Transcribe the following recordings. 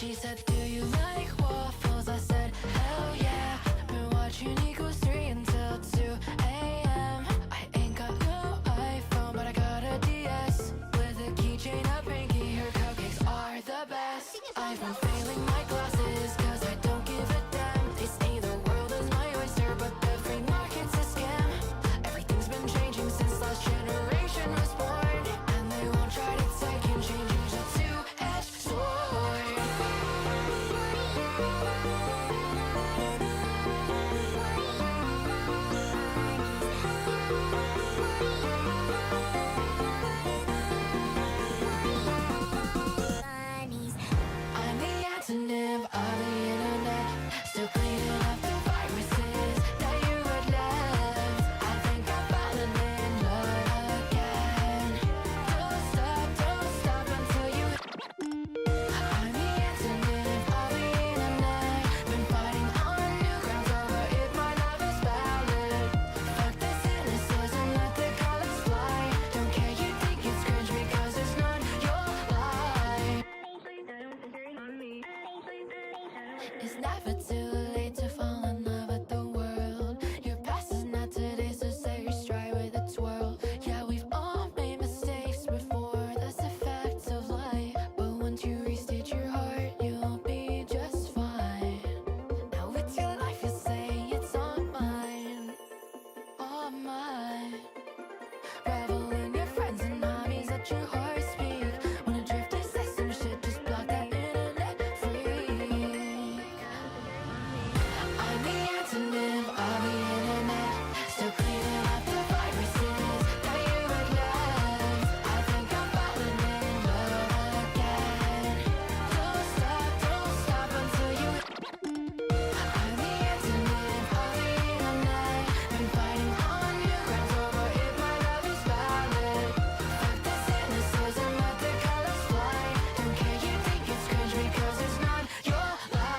She said, do you like waffles? I said, hell yeah. Been watching equals 3 until 2 a.m. I ain't got no iPhone, but I got a DS with a keychain, a pinky. Her cupcakes are the best. I've been failing my classes cause I don't give a damn. They say the world is my oyster, but the free market's a scam. Everything's been changing since last generation was born, and they won't try to take and change it. A two-edged sword. I'm the antonym of the internet, still cleaning up the viruses that you had left. I think I'm falling in love again. Don't stop until you. I'm the antonym of the internet, been fighting on new grounds over if my love is valid. Fuck the cynicism, let the colors fly. Don't care, you think it's cringe because it's not your life. It's never too late to fall in love with the world. Your past is not today, so set your stride with a twirl. Yeah, we've all made mistakes before, that's the fact of life. But once you restate your heart, you'll be just fine. Now it's your life, you say it's all mine, all mine. Revel in your friends and hobbies, let your heart speak. Wanna drift to say some shit, just block that internet freak. I'm the antonym of the internet, still cleaning up the viruses that you had left. I think I'm falling in love again. Don't stop until you. I'm the antonym of the internet, been fighting on new grounds over if my love is valid. Fuck the cynicism, let the colors fly. Don't care, you think it's cringe because it's not your life.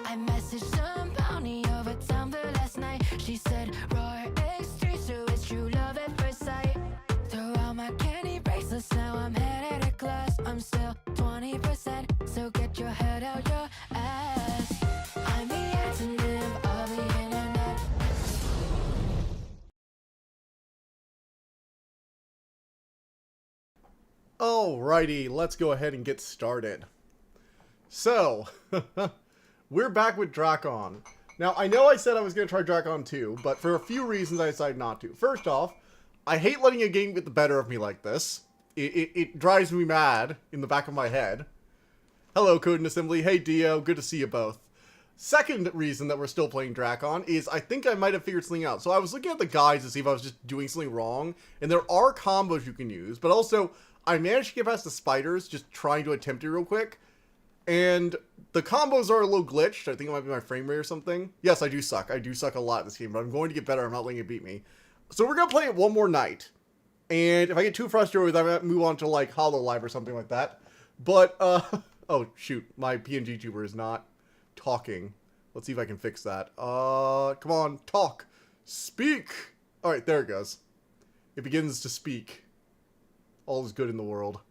I messaged some bounty over Tumblr last night. She said, Roar X3, so it's true love at first sight. Throw out my candy bracelets, now I'm headed to class. I'm still 20%, so get your head out your ass. I'm the antonym of the internet. Alrighty, let's go ahead and get started. So, we're back with Drakan. Now, I know I said I was going to try Drakan 2, but for a few reasons I decided not to. First off, I hate letting a game get the better of me like this. It drives me mad in the back of my head. Hello, Code and Assembly. Hey, Dio. Good to see you both. Second reason that we're still playing Drakan is I think I might have figured something out. So I was looking at the guides to see if I was just doing something wrong, and there are combos you can use, but also I managed to get past the spiders just trying to attempt it real quick. And the combos are a little glitched. I think it might be my frame rate or something. Yes, I do suck. I do suck a lot at this game, but I'm going to get better. I'm not letting it beat me. So we're going to play it one more night. And if I get too frustrated with it, I might move on to like Hollow Live or something like that. But, oh shoot, my PNG tuber is not talking. Let's see if I can fix that. Come on, talk. Speak. All right, there it goes. It begins to speak. All is good in the world.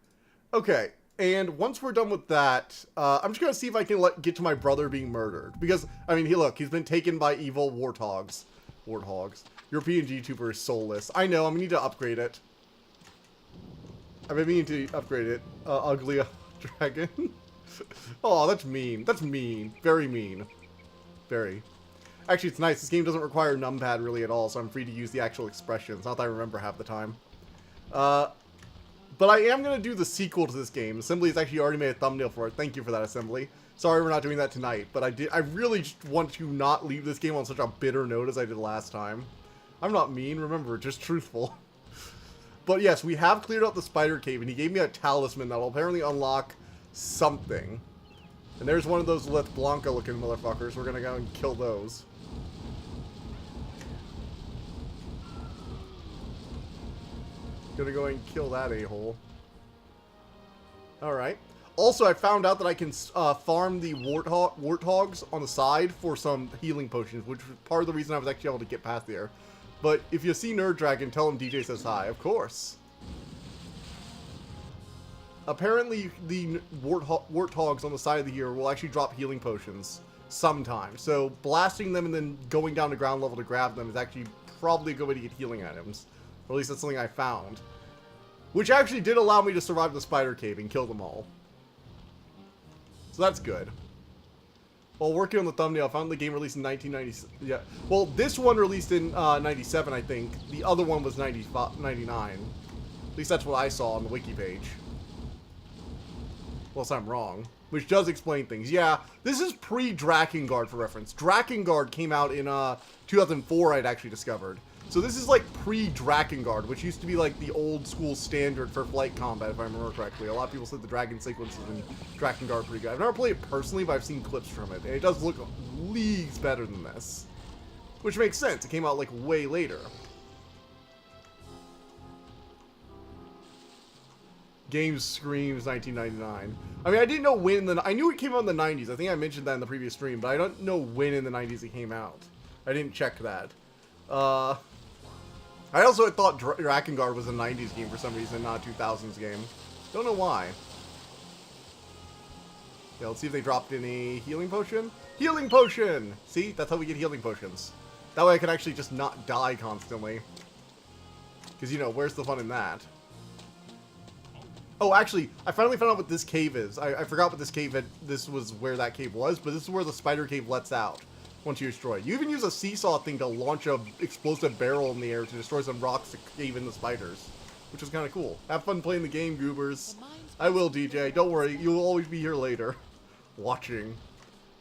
Okay. And once we're done with that, I'm just going to see if I can get to my brother being murdered. Because, I mean, he's been taken by evil warthogs. Warthogs. Your PNG tuber is soulless. I know, I'm going to need to upgrade it. I've been meaning to upgrade it. Ugly dragon. Oh, that's mean. That's mean. Very mean. Very. Actually, it's nice. This game doesn't require numpad really at all, so I'm free to use the actual expressions. Not that I remember half the time. But I am going to do the sequel to this game. Assembly has actually already made a thumbnail for it. Thank you for that, Assembly. Sorry we're not doing that tonight, but I really just want to not leave this game on such a bitter note as I did last time. I'm not mean, remember, just truthful. But yes, we have cleared out the spider cave, and he gave me a talisman that will apparently unlock something. And there's one of those Lith Blanca looking motherfuckers. We're going to go and kill those. Gonna go and kill that a-hole. Alright. Also, I found out that I can farm the warthogs on the side for some healing potions, which was part of the reason I was actually able to get past there. But if you see Nerd Dragon, tell him DJ says hi. Of course. Apparently, the warthogs on the side of the here will actually drop healing potions sometime. So, blasting them and then going down to ground level to grab them is actually probably a good way to get healing items. Or at least that's something I found. Which actually did allow me to survive the spider cave and kill them all. So that's good. While working on the thumbnail, I found the game released in 1990. Yeah. Well, this one released in 97, I think. The other one was 99. At least that's what I saw on the wiki page. Unless I'm wrong. Which does explain things. Yeah, this is pre-Drakengard for reference. Drakengard came out in 2004, I'd actually discovered. So this is like pre-Drakengard, which used to be like the old school standard for flight combat, if I remember correctly. A lot of people said the dragon sequences in Drakengard are pretty good. I've never played it personally, but I've seen clips from it, and it does look leagues better than this. Which makes sense. It came out like way later. Game screams 1999. I mean, I didn't know when I knew it came out in the 90s. I think I mentioned that in the previous stream, but I don't know when in the 90s it came out. I didn't check that. I also thought Drakengard was a 90s game for some reason, not a 2000s game. Don't know why. Yeah, let's see if they dropped in a healing potion. Healing potion! See? That's how we get healing potions. That way I can actually just not die constantly. Because, you know, where's the fun in that? Oh, actually, I finally found out what this cave is. I forgot what this cave had. This was where that cave was, but this is where the spider cave lets out. Once you destroy it. You even use a seesaw thing to launch a explosive barrel in the air to destroy some rocks to cave in the spiders. Which is kind of cool. Have fun playing the game, goobers. I will, DJ. Don't worry. You'll always be here later. Watching.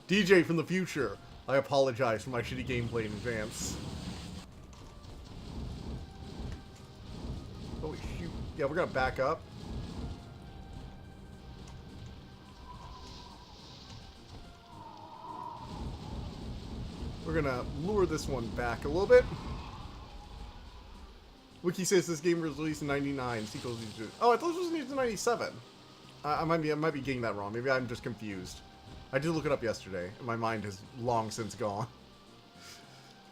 DJ from the future. I apologize for my shitty gameplay in advance. Holy shoot. Yeah, we're gonna back up. We're gonna lure this one back a little bit. Wiki says this game was released in 99. Sequels. Oh, I thought it was released in 97. I might be getting that wrong. Maybe I'm just confused. I did look it up yesterday, and my mind has long since gone.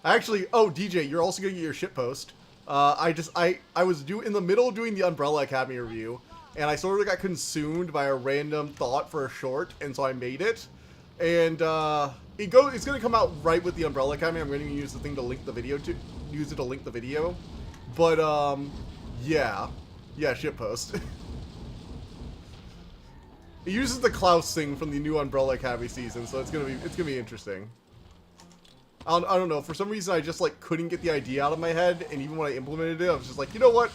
Actually, oh DJ, you're also gonna get your shitpost. I was in the middle of doing the Umbrella Academy review, and I sort of got consumed by a random thought for a short, and so I made it. And it's gonna come out right with the Umbrella Academy. I'm going to use the thing to link the video to link the video. But yeah, shitpost. It uses the Klaus thing from the new Umbrella Academy season, so it's gonna be interesting. I don't know. For some reason, I just like couldn't get the idea out of my head, and even when I implemented it, I was just like, you know what?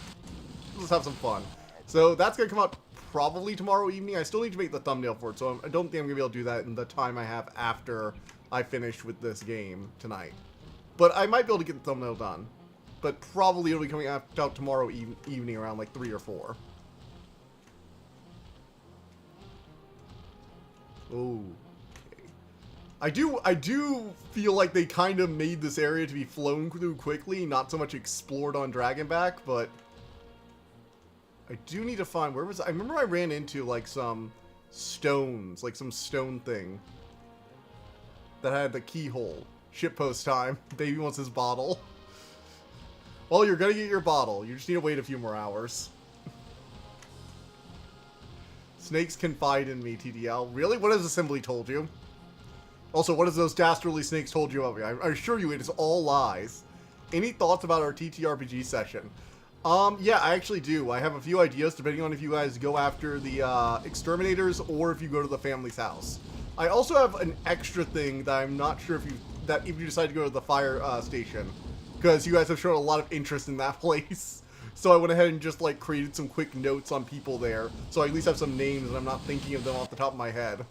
Let's have some fun. So that's gonna come out probably tomorrow evening. I still need to make the thumbnail for it, so I don't think I'm gonna be able to do that in the time I have after I finish with this game tonight. But I might be able to get the thumbnail done. But probably it'll be coming out tomorrow evening around like 3 or 4. Oh. Okay. I do feel like they kind of made this area to be flown through quickly, not so much explored on Dragonback, but I do need to find, where was I remember I ran into like some stones, like some stone thing that had the keyhole. Shitpost time. Baby wants his bottle. Well, you're gonna get your bottle. You just need to wait a few more hours. Snakes confide in me, TDL. Really? What has Assembly told you? Also, what has those dastardly snakes told you about me? I assure you it is all lies. Any thoughts about our TTRPG session? Yeah, I actually do. I have a few ideas depending on if you guys go after the exterminators or if you go to the family's house. I also have an extra thing that I'm not sure if you decide to go to the fire station, because you guys have shown a lot of interest in that place. So I went ahead and just like created some quick notes on people there, so I at least have some names and I'm not thinking of them off the top of my head.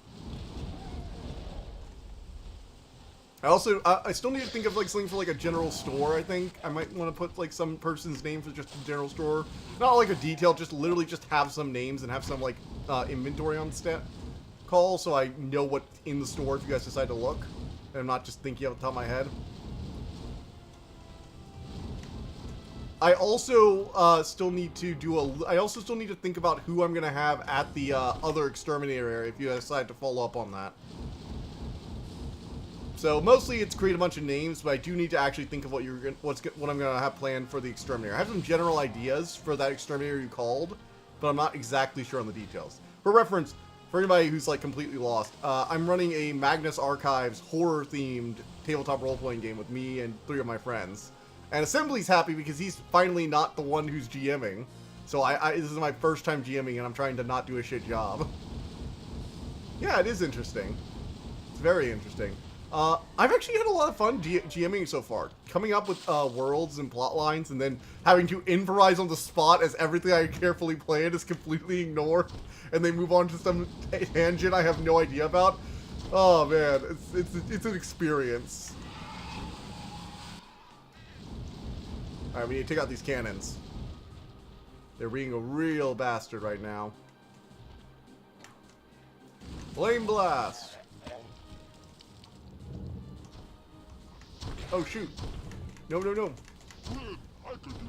I still need to think of like something for like a general store. I think I might want to put like some person's name for just a general store, not like a detail, just literally just have some names and have some like inventory on stat call, so I know what's in the store if you guys decide to look, and I'm not just thinking off the top of my head. I also still need to think about who I'm gonna have at the other exterminator area if you decide to follow up on that. So mostly it's create a bunch of names, but I do need to actually think of what I'm gonna have planned for the exterminator. I have some general ideas for that exterminator you called, but I'm not exactly sure on the details. For reference, for anybody who's like completely lost, I'm running a Magnus Archives horror-themed tabletop role-playing game with me and 3 of my friends. And Assembly's happy because he's finally not the one who's GMing. So this is my first time GMing and I'm trying to not do a shit job. Yeah, it is interesting. It's very interesting. I've actually had a lot of fun GMing so far. Coming up with worlds and plot lines and then having to improvise on the spot as everything I carefully planned is completely ignored. And they move on to some tangent I have no idea about. Oh man, it's an experience. Alright, we need to take out these cannons. They're being a real bastard right now. Flame blast! Oh shoot. No, no, no.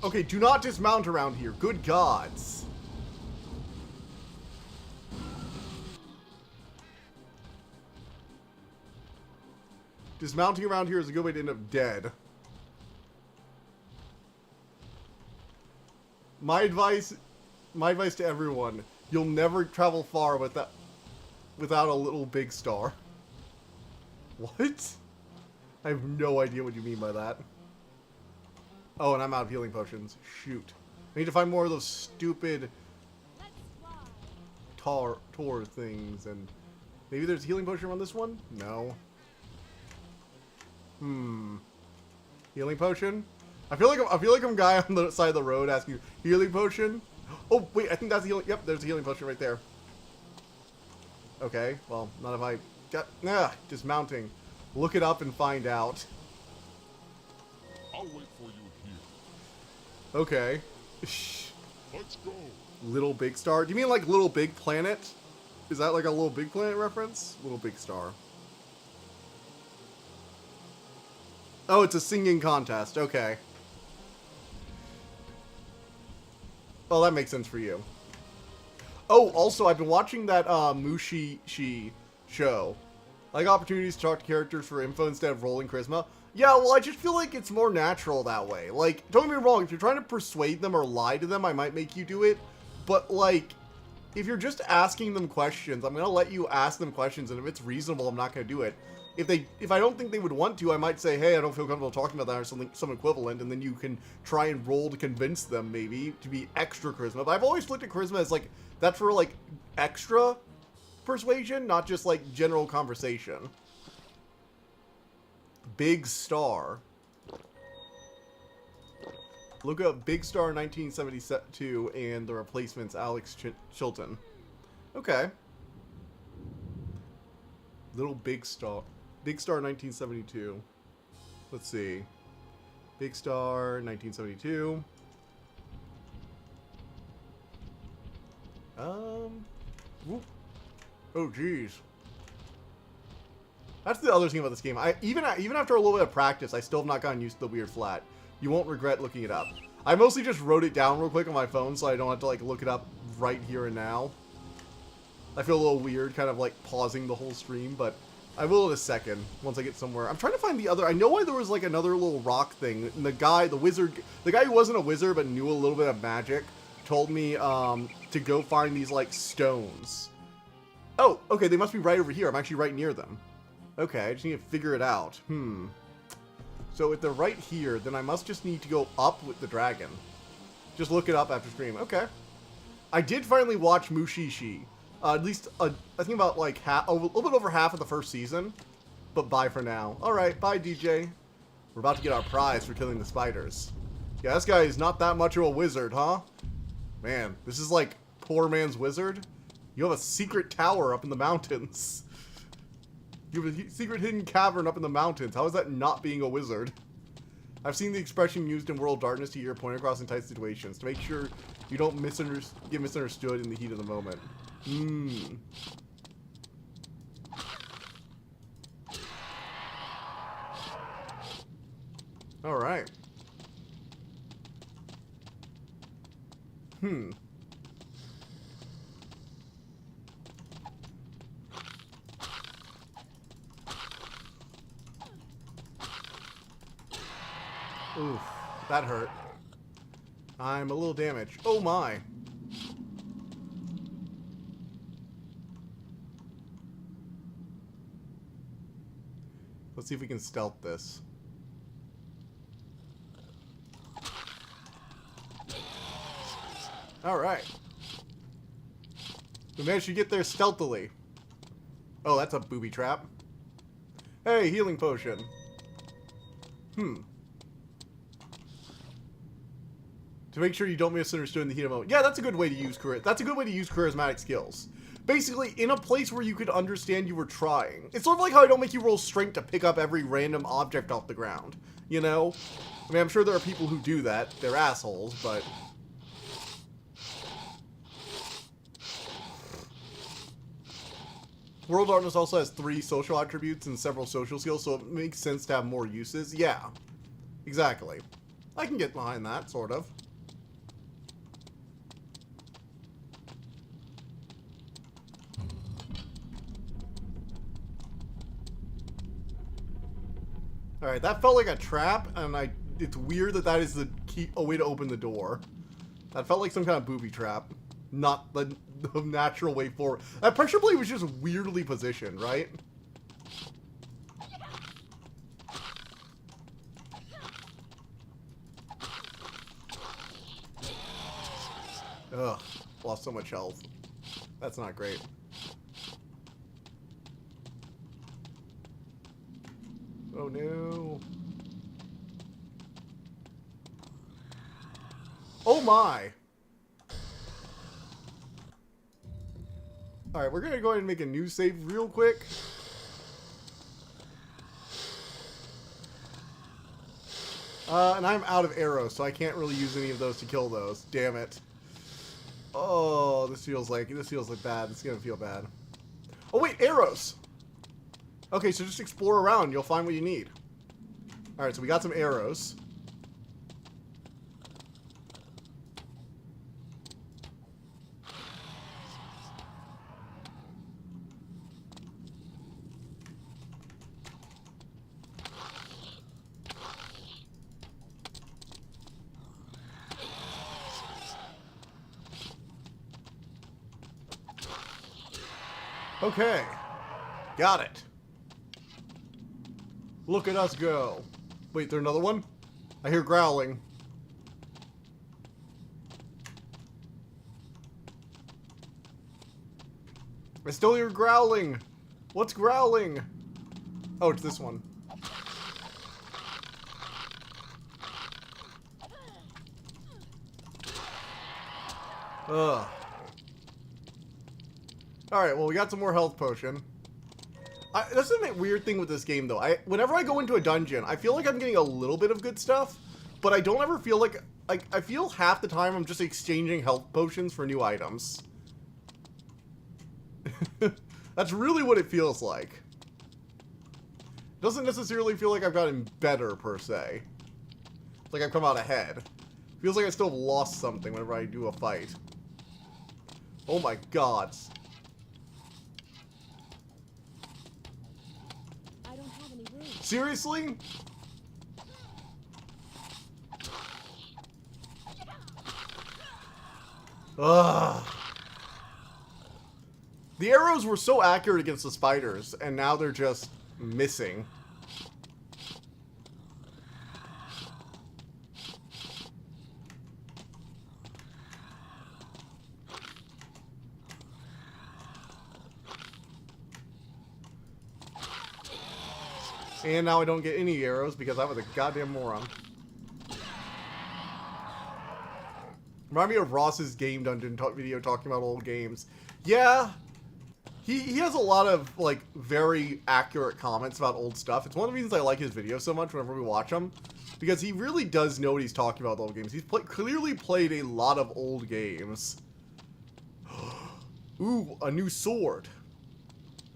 Okay, do not dismount around here. Good gods. Dismounting around here is a good way to end up dead. My advice to everyone, you'll never travel far without a little big star. What? I have no idea what you mean by that. Oh, and I'm out of healing potions. Shoot. I need to find more of those stupid Tor things, and maybe there's a healing potion on this one? No. Healing potion? I feel like I'm a guy on the side of the road asking, healing potion? Oh, wait, I think that's the healing. Yep, there's a healing potion right there. Okay, well, not if I got... dismounting. Look it up and find out. I'll wait for you here. Okay. Let's go. Little Big Star? Do you mean like Little Big Planet? Is that like a Little Big Planet reference? Little Big Star. Oh, it's a singing contest. Okay. Oh, that makes sense for you. Oh, also, I've been watching that Mushi show. I like opportunities to talk to characters for info instead of rolling charisma. Yeah, well, I just feel like it's more natural that way. Like, don't get me wrong, if you're trying to persuade them or lie to them, I might make you do it. But, like, if you're just asking them questions, I'm going to let you ask them questions, and if it's reasonable, I'm not going to do it. If I don't think they would want to, I might say, hey, I don't feel comfortable talking about that, or some equivalent, and then you can try and roll to convince them, maybe, to be extra charisma. But I've always looked at charisma as, like, that's for, like, extra persuasion, not just, like, general conversation. Big Star. Look up Big Star 1972 and the replacements Alex Chilton. Okay. Little Big Star. Big Star 1972. Let's see. Big Star 1972. Whoop. Oh, jeez. That's the other thing about this game. Even after a little bit of practice, I still have not gotten used to the weird flat. You won't regret looking it up. I mostly just wrote it down real quick on my phone so I don't have to, like, look it up right here and now. I feel a little weird kind of, like, pausing the whole stream, but I will in a second once I get somewhere. I'm trying to find the other... I know why there was, like, another little rock thing. And the guy who wasn't a wizard but knew a little bit of magic told me to go find these, like, stones. Oh, okay, they must be right over here. I'm actually right near them. Okay, I just need to figure it out. So if they're right here, then I must just need to go up with the dragon. Just look it up after stream. Okay. I did finally watch Mushishi. At least, I think about like a little bit over half of the first season. But bye for now. Alright, bye DJ. We're about to get our prize for killing the spiders. Yeah, this guy is not that much of a wizard, huh? Man, this is like poor man's wizard. You have a secret tower up in the mountains. You have a secret hidden cavern up in the mountains. How is that not being a wizard? I've seen the expression used in World of Darkness to get your point across in tight situations. To make sure you don't get misunderstood in the heat of the moment. Alright. Oof, that hurt. I'm a little damaged. Oh my. Let's see if we can stealth this. Alright. We managed to get there stealthily. Oh, that's a booby trap. Hey, healing potion. To make sure you don't misunderstood in the heat of the moment. Yeah, that's a good way to use charismatic skills. Basically, in a place where you could understand you were trying. It's sort of like how I don't make you roll strength to pick up every random object off the ground. You know? I mean, I'm sure there are people who do that. They're assholes, but... World of Darkness also has 3 social attributes and several social skills, so it makes sense to have more uses. Yeah. Exactly. I can get behind that, sort of. Alright, that felt like a trap, and it's weird that that is the key, a way to open the door. That felt like some kind of booby trap. Not the natural way forward. That pressure plate was just weirdly positioned, right? Ugh, lost so much health. That's not great. Oh no. Oh my! Alright, we're gonna go ahead and make a new save real quick. And I'm out of arrows, so I can't really use any of those to kill those. Damn it. Oh, this feels like bad. This is gonna feel bad. Oh wait, arrows! Okay, so just explore around. You'll find what you need. Alright, so we got some arrows. Okay. Got it. Look at us go. Wait, there's another one? I hear growling. I still hear growling. What's growling? Oh, it's this one. Ugh. Alright, well, we got some more health potion. That's a weird thing with this game, though. Whenever I go into a dungeon, I feel like I'm getting a little bit of good stuff, but I don't ever feel like I feel half the time I'm just exchanging health potions for new items. That's really what it feels like. It doesn't necessarily feel like I've gotten better, per se. It's like I've come out ahead. It feels like I still lost something whenever I do a fight. Oh my god. Seriously? Ugh. The arrows were so accurate against the spiders, and now they're just missing. And now I don't get any arrows because I was a goddamn moron. Remind me of Ross's Game Dungeon video talking about old games. Yeah, he has a lot of, like, very accurate comments about old stuff. It's one of the reasons I like his videos so much whenever we watch them. Because he really does know what he's talking about with old games. He's clearly played a lot of old games. Ooh, a new sword.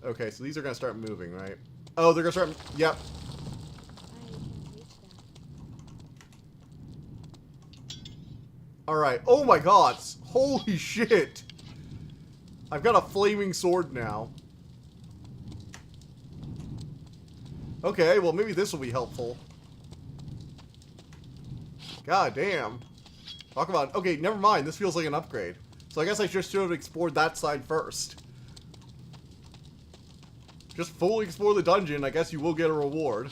Okay, so these are going to start moving, right? Oh, they're going to start... Yep. Alright. Oh my god. Holy shit. I've got a flaming sword now. Okay, well maybe this will be helpful. God damn. Talk about... Okay, never mind. This feels like an upgrade. So I guess I just should have explored that side first. Just fully explore the dungeon. I guess you will get a reward.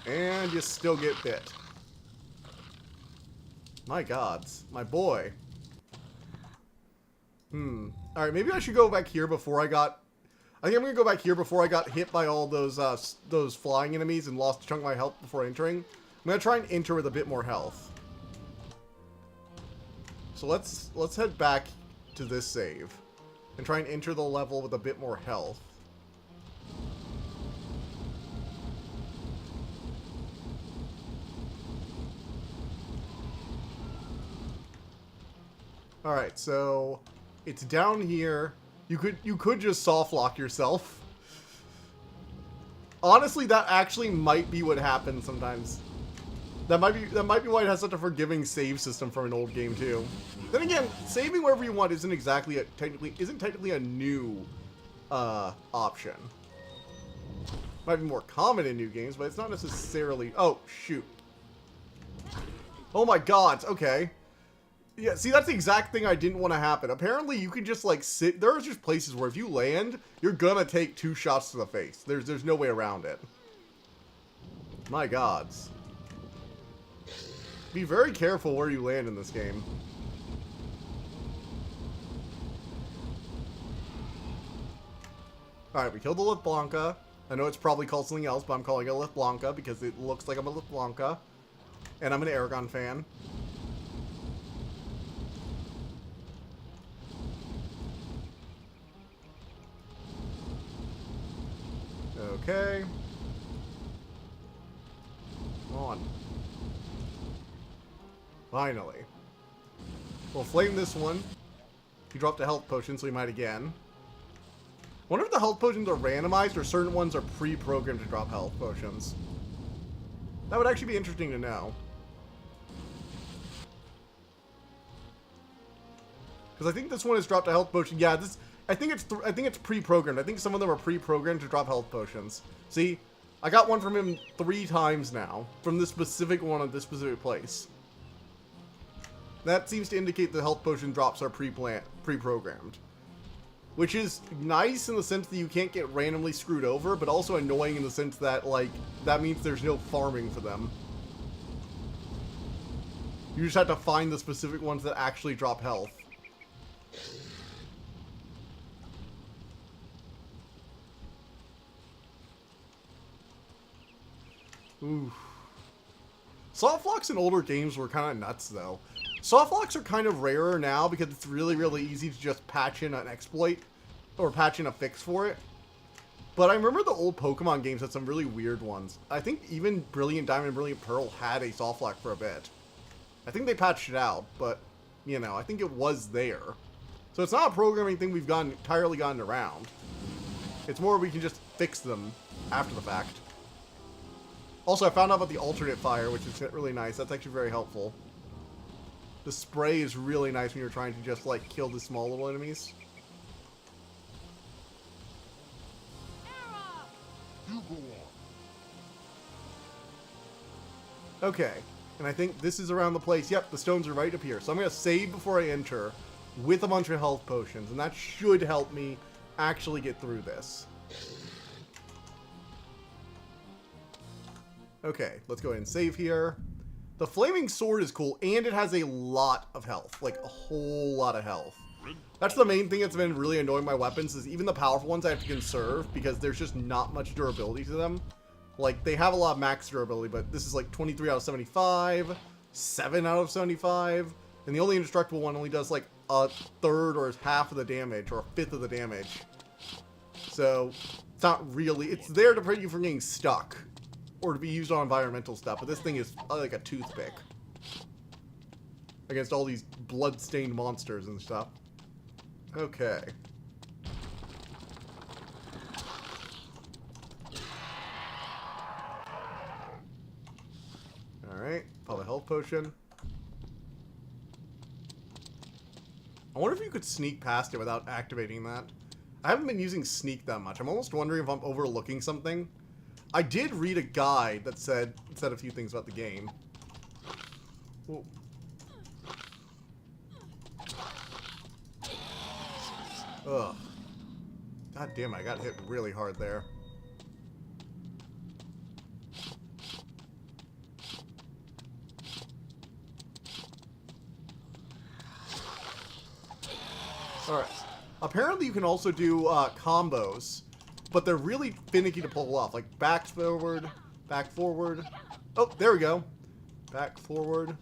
And you still get bit. My gods. My boy. Alright, maybe I should go back here before I got... I think I'm going to go back here before I got hit by all those flying enemies and lost a chunk of my health before entering. I'm going to try and enter with a bit more health. So let's head back to this save. And try and enter the level with a bit more health. Alright, so it's down here. You could just soft lock yourself. Honestly, that actually might be what happens sometimes. That might be why it has such a forgiving save system for an old game too. Then again, saving wherever you want isn't technically a new option. Might be more common in new games, but it's not necessarily. Oh shoot! Oh my god! Okay. Yeah, see, that's the exact thing I didn't want to happen. Apparently, you can just, like, sit... There are just places where if you land, you're gonna take 2 shots to the face. There's no way around it. My gods. Be very careful where you land in this game. Alright, we killed the Lith Blanca. I know it's probably called something else, but I'm calling it a Lith Blanca because it looks like I'm a Lith Blanca. And I'm an Aragon fan. Okay. Come on. Finally. We'll flame this one. He dropped a health potion, so he might again. I wonder if the health potions are randomized or certain ones are pre-programmed to drop health potions. That would actually be interesting to know. Because I think this one has dropped a health potion. Yeah, this... I think it's pre-programmed. I think some of them are pre-programmed to drop health potions. See, I got one from him 3 times now, from this specific one at this specific place. That seems to indicate the health potion drops are pre-programmed. Which is nice in the sense that you can't get randomly screwed over, but also annoying in the sense that, like, that means there's no farming for them. You just have to find the specific ones that actually drop health. Ooh. Softlocks in older games were kind of nuts, though. Softlocks are kind of rarer now because it's really, really easy to just patch in an exploit or patch in a fix for it. But I remember the old Pokemon games had some really weird ones. I think even Brilliant Diamond and Brilliant Pearl had a softlock for a bit. I think they patched it out, but, you know, I think it was there. So it's not a programming thing we've entirely gotten around. It's more we can just fix them after the fact. Also, I found out about the alternate fire, which is really nice. That's actually very helpful. The spray is really nice when you're trying to just, like, kill the small little enemies. You go on. Okay, and I think this is around the place. Yep, the stones are right up here. So I'm going to save before I enter with a bunch of health potions, and that should help me actually get through this. Okay, let's go ahead and save here. The flaming sword is cool, and it has a lot of health. Like, a whole lot of health. That's the main thing that's been really annoying my weapons, is even the powerful ones I have to conserve, because there's just not much durability to them. Like, they have a lot of max durability, but this is like 23 out of 75, 7 out of 75, and the only indestructible one only does like a third or half of the damage, or a fifth of the damage. So, it's not really, it's there to prevent you from getting stuck, or to be used on environmental stuff, but this thing is like a toothpick against all these blood-stained monsters and stuff. Okay. Alright, pop a health potion. I wonder if you could sneak past it without activating that. I haven't been using sneak that much. I'm almost wondering if I'm overlooking something. I did read a guide that said a few things about the game. Ooh. Ugh. God damn it, I got hit really hard there. Alright. Apparently you can also do combos, but they're really finicky to pull off. Like back forward, back forward. Oh, there we go. Back forward.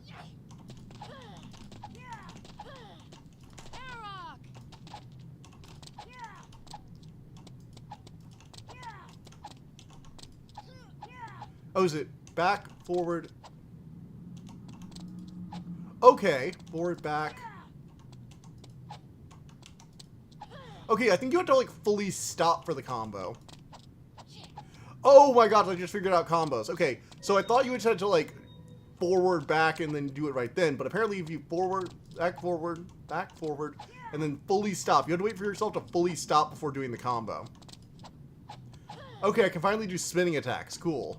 Oh, is it back, forward? Okay, forward, back. Okay, I think you have to, like, fully stop for the combo. Oh my god, I just figured out combos. Okay, so I thought you would have to, like, forward, back, and then do it right then. But apparently if you forward, back, forward, and then fully stop. You have to wait for yourself to fully stop before doing the combo. Okay, I can finally do spinning attacks. Cool.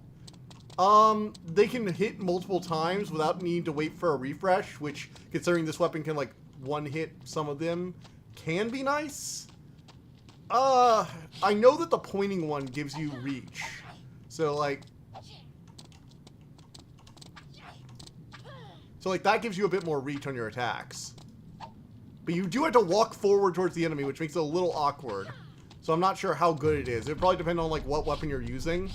They can hit multiple times without needing to wait for a refresh, which, considering this weapon can, like, one-hit some of them, can be nice. I know that the pointing one gives you reach. So, like... that gives you a bit more reach on your attacks. But you do have to walk forward towards the enemy, which makes it a little awkward. So I'm not sure how good it is. It probably depends on, like, what weapon you're using.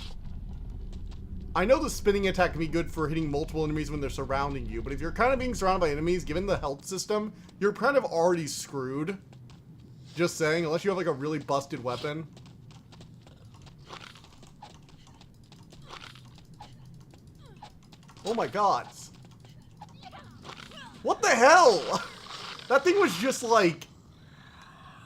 I know the spinning attack can be good for hitting multiple enemies when they're surrounding you, but if you're kind of being surrounded by enemies, given the health system, you're kind of already screwed. Just saying, unless you have, like, a really busted weapon. Oh my god. What the hell? That thing was just, like...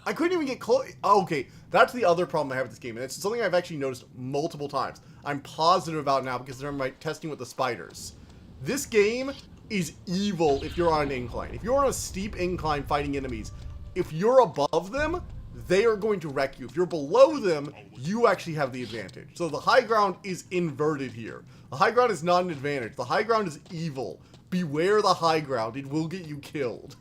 I couldn't even get close. Oh, okay, that's the other problem I have with this game, and it's something I've actually noticed multiple times. I'm positive about now because they're testing with the spiders. This game is evil if you're on an incline. If you're on a steep incline fighting enemies, if you're above them, they are going to wreck you. If you're below them, you actually have the advantage. So the high ground is inverted here. The high ground is not an advantage. The high ground is evil. Beware the high ground. It will get you killed.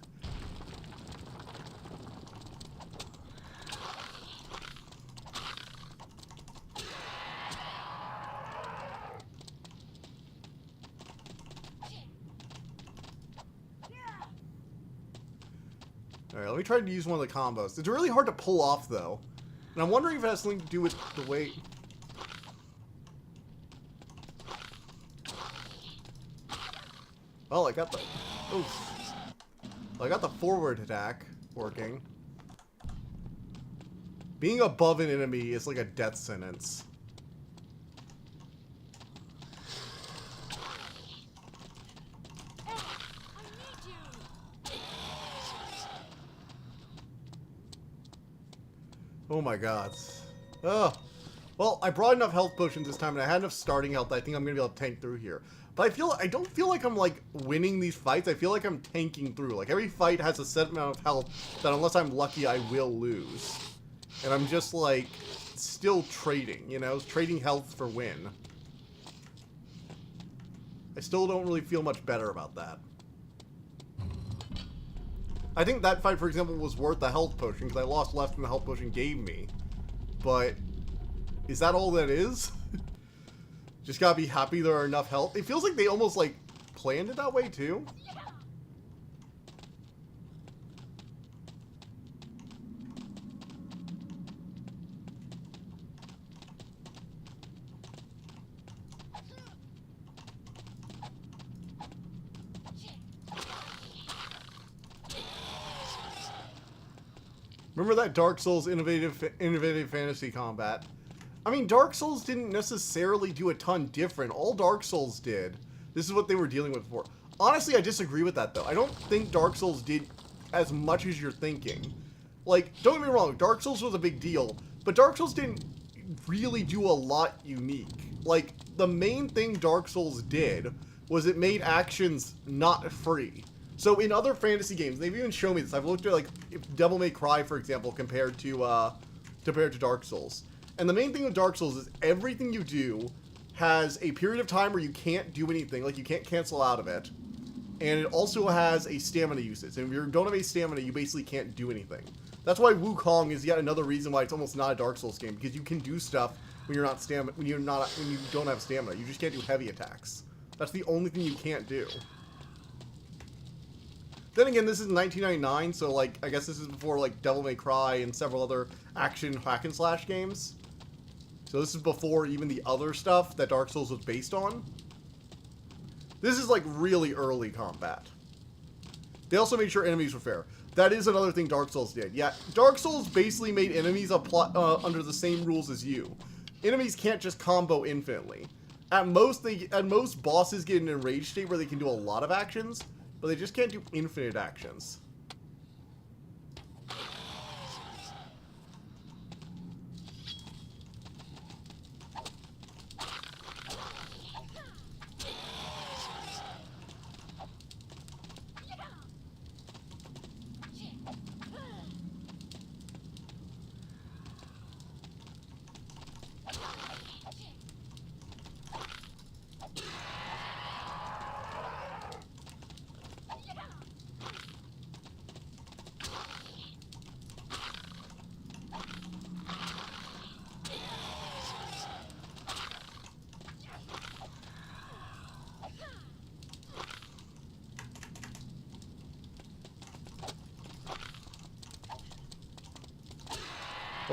Alright, let me try to use one of the combos. It's really hard to pull off, though. And I'm wondering if it has something to do with the weight. Well, I got the... Oof. Well, I got the forward attack working. Being above an enemy is like a death sentence. Oh my god. Oh. Well, I brought enough health potions this time, and I had enough starting health that I think I'm going to be able to tank through here. But I don't feel like I'm, like, winning these fights. I feel like I'm tanking through. Like, every fight has a set amount of health that, unless I'm lucky, I will lose. And I'm just, like, still trading, you know? Trading health for win. I still don't really feel much better about that. I think that fight, for example, was worth the health potion, because I lost less than the health potion gave me. But, is that all that is? Just gotta be happy there are enough health. It feels like they almost, like, planned it that way too? Remember that Dark Souls innovative fantasy combat? I mean, Dark Souls didn't necessarily do a ton different. All Dark Souls did. This is what they were dealing with before. Honestly, I disagree with that, though. I don't think Dark Souls did as much as you're thinking. Like, don't get me wrong, Dark Souls was a big deal, but Dark Souls didn't really do a lot unique. Like, the main thing Dark Souls did was it made actions not free. So in other fantasy games, they've even shown me this. I've looked at, like, Devil May Cry, for example, compared to Dark Souls. And the main thing with Dark Souls is everything you do has a period of time where you can't do anything, like you can't cancel out of it. And it also has a stamina usage. And if you don't have a stamina, you basically can't do anything. That's why Wukong is yet another reason why it's almost not a Dark Souls game, because you can do stuff when you don't have stamina. You just can't do heavy attacks. That's the only thing you can't do. Then again, this is 1999, so like I guess this is before like Devil May Cry and several other action hack and slash games. So this is before even the other stuff that Dark Souls was based on. This is like really early combat. They also made sure enemies were fair. That is another thing Dark Souls did. Yeah, Dark Souls basically made enemies under the same rules as you. Enemies can't just combo infinitely. At most bosses get in an enraged state where they can do a lot of actions, but they just can't do infinite actions.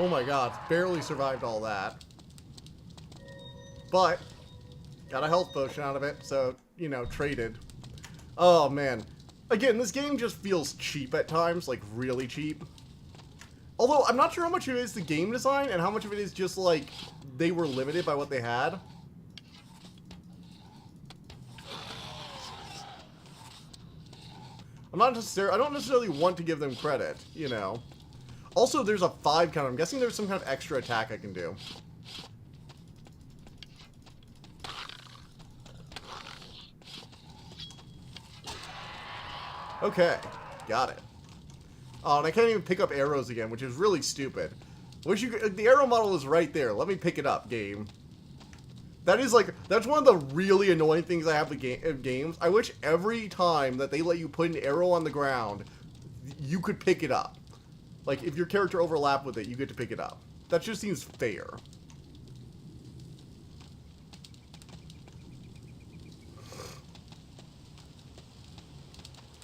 Oh my god, barely survived all that. But, got a health potion out of it, so, you know, traded. Oh man. Again, this game just feels cheap at times, like really cheap. Although, I'm not sure how much of it is the game design and how much of it is just like, they were limited by what they had. I don't necessarily want to give them credit, you know. Also, there's a 5 counter. I'm guessing there's some kind of extra attack I can do. Okay, got it. Oh, and I can't even pick up arrows again, which is really stupid. Wish you could, the arrow model is right there. Let me pick it up, game. That is like, that's one of the really annoying things I have with games. I wish every time that they let you put an arrow on the ground, you could pick it up. Like, if your character overlapped with it, you get to pick it up. That just seems fair.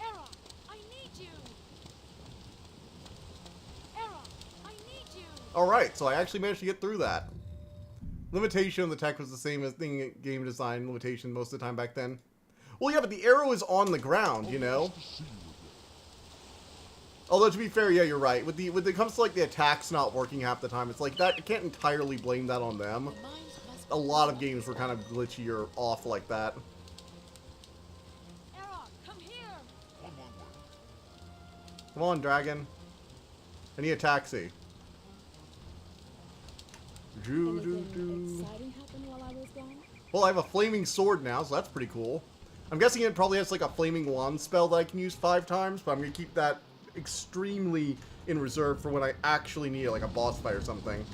Era, I need you. Era, I need you. Alright, so I actually managed to get through that. Limitation of the tech was the same as game design limitation most of the time back then. Well, yeah, but the arrow is on the ground, you know? Although, to be fair, yeah, you're right. When it comes to, like, the attacks not working half the time, it's like, that, you can't entirely blame that on them. A lot of games were kind of glitchy or off like that. Era, come here. Come on, Dragon. I need a taxi. Anything exciting happened while I was gone? Well, I have a flaming sword now, so that's pretty cool. I'm guessing it probably has, like, a flaming wand spell that I can use 5 times, but I'm going to keep that extremely in reserve for when I actually need it, like a boss fight or something.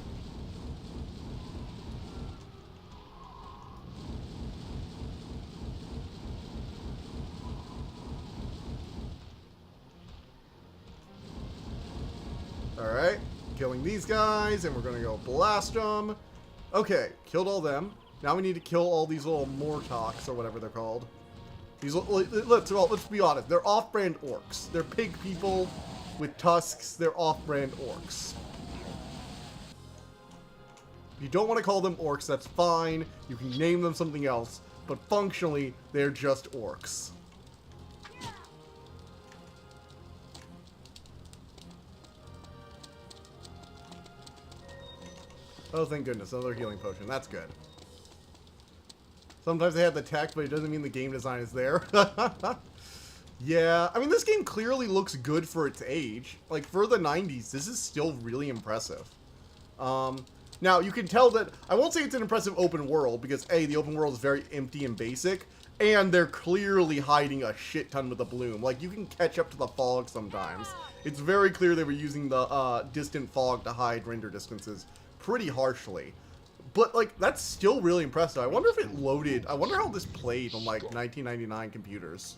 Alright, killing these guys, and we're gonna go blast them. Okay, killed all them. Now we need to kill all these little Mortocks, or whatever they're called. Let's be honest. They're off-brand orcs. They're pig people with tusks. They're off-brand orcs. If you don't want to call them orcs, that's fine. You can name them something else. But functionally, they're just orcs. Oh, thank goodness. Another healing potion. That's good. Sometimes they have the tech, but it doesn't mean the game design is there. Yeah, I mean, this game clearly looks good for its age. Like, for the 90s, this is still really impressive. Now, you can tell that... I won't say it's an impressive open world, because, A, the open world is very empty and basic, and they're clearly hiding a shit ton with the bloom. Like, you can catch up to the fog sometimes. It's very clear they were using the distant fog to hide render distances pretty harshly. But, like, that's still really impressive. I wonder if it loaded... I wonder how this played on, like, 1999 computers.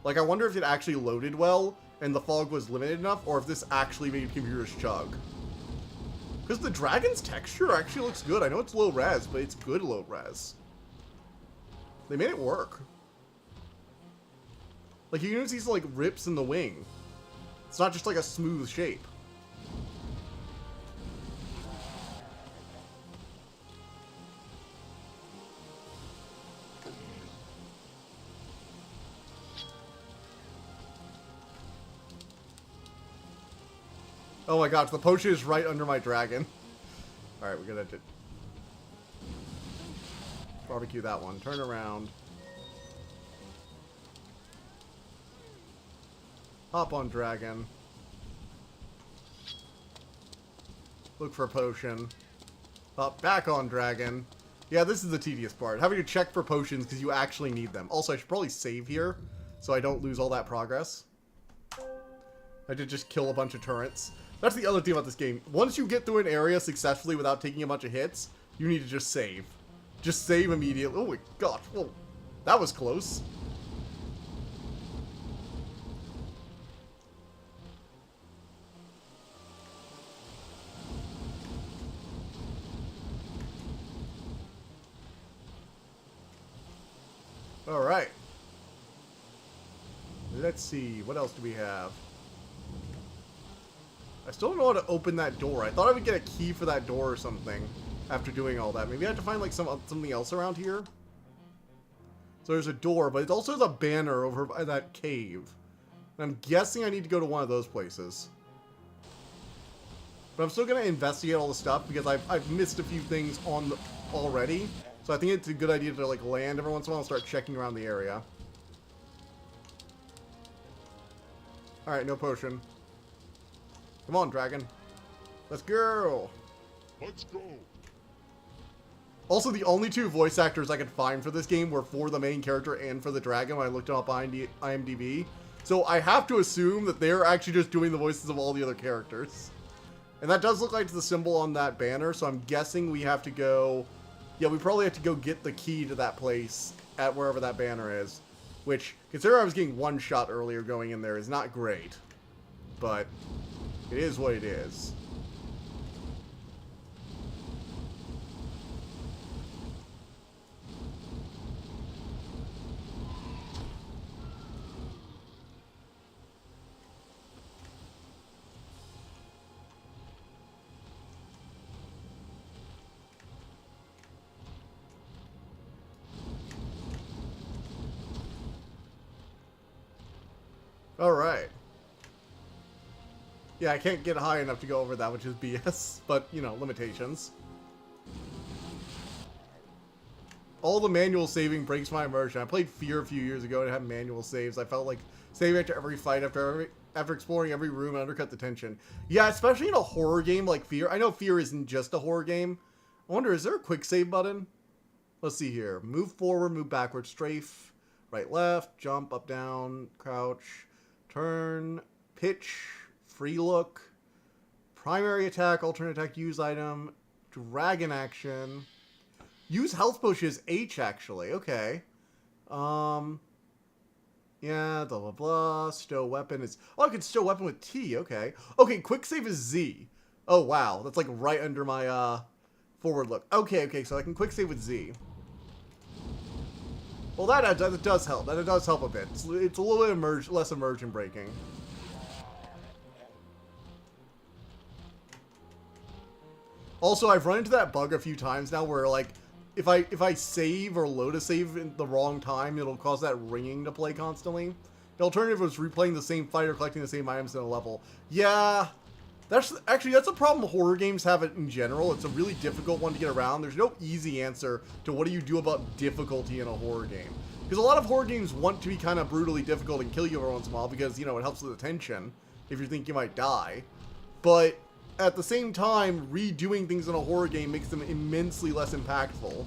Like, I wonder if it actually loaded well, and the fog was limited enough, or if this actually made computers chug. Because the dragon's texture actually looks good. I know it's low res, but it's good low res. They made it work. Like, you can even see some, like, rips in the wing. It's not just, like, a smooth shape. Oh my gosh, the potion is right under my dragon. Alright, we're gonna barbecue that one. Turn around. Hop on dragon. Look for potion. Hop back on dragon. Yeah, this is the tedious part. Having to check for potions because you actually need them. Also, I should probably save here so I don't lose all that progress. I did just kill a bunch of turrets. That's the other thing about this game. Once you get through an area successfully without taking a bunch of hits, you need to just save. Just save immediately. Oh my gosh. Whoa. That was close. Alright. Let's see. What else do we have? I still don't know how to open that door. I thought I would get a key for that door or something after doing all that. Maybe I have to find like something else around here. So there's a door, but it also has a banner over by that cave. And I'm guessing I need to go to one of those places. But I'm still going to investigate all the stuff because I've missed a few things already. So I think it's a good idea to like land every once in a while and start checking around the area. Alright, no potion. Come on, dragon. Let's go. Let's go. Also, the only two voice actors I could find for this game were for the main character and for the dragon when I looked up IMDb. So I have to assume that they're actually just doing the voices of all the other characters. And that does look like the symbol on that banner, so I'm guessing we have to go... Yeah, we probably have to go get the key to that place at wherever that banner is. Which, considering I was getting one shot earlier going in there, is not great. But... it is what it is. All right. Yeah, I can't get high enough to go over that, which is BS, but, you know, limitations. All the manual saving breaks my immersion. I played Fear a few years ago and it had manual saves. I felt like saving after every fight, after exploring every room and undercut the tension. Yeah, especially in a horror game like Fear. I know Fear isn't just a horror game. I wonder, is there a quick save button? Let's see here. Move forward, move backward, strafe, right, left, jump, up, down, crouch, turn, pitch, free look, primary attack, alternate attack, use item, dragon action, use health potion is H actually, okay. Yeah, blah blah blah, stow weapon is, oh, I can stow weapon with T, okay. Okay, quick save is Z. Oh wow, that's like right under my forward look. Okay, so I can quick save with Z. Well, that does help. That does help a bit. It's a little bit less immersion breaking. Also, I've run into that bug a few times now where, like, if I save or load a save in the wrong time, it'll cause that ringing to play constantly. The alternative was replaying the same fight or collecting the same items in a level. Yeah, that's a problem horror games have it in general. It's a really difficult one to get around. There's no easy answer to what do you do about difficulty in a horror game. Because a lot of horror games want to be kind of brutally difficult and kill you every once in a while because, you know, it helps with the tension if you think you might die. But at the same time, redoing things in a horror game makes them immensely less impactful.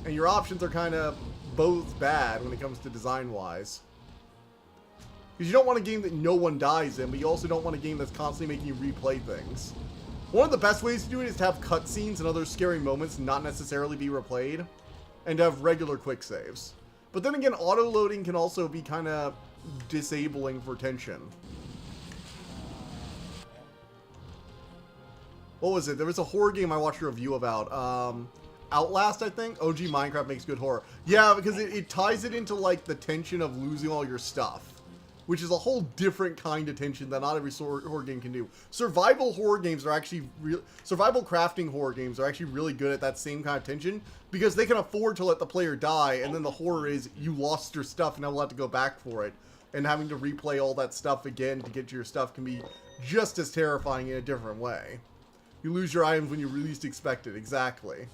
And your options are kind of both bad when it comes to design-wise. Because you don't want a game that no one dies in, but you also don't want a game that's constantly making you replay things. One of the best ways to do it is to have cutscenes and other scary moments not necessarily be replayed, and to have regular quick saves. But then again, auto-loading can also be kind of disabling for tension. What was it? There was a horror game I watched a review about. Outlast, I think? OG Minecraft makes good horror. Yeah, because it ties it into, like, the tension of losing all your stuff. Which is a whole different kind of tension that not every horror game can do. Survival horror games are actually survival crafting horror games are actually really good at that same kind of tension because they can afford to let the player die, and then the horror is you lost your stuff and now we'll have to go back for it. And having to replay all that stuff again to get to your stuff can be just as terrifying in a different way. You lose your items when you least expect it, exactly.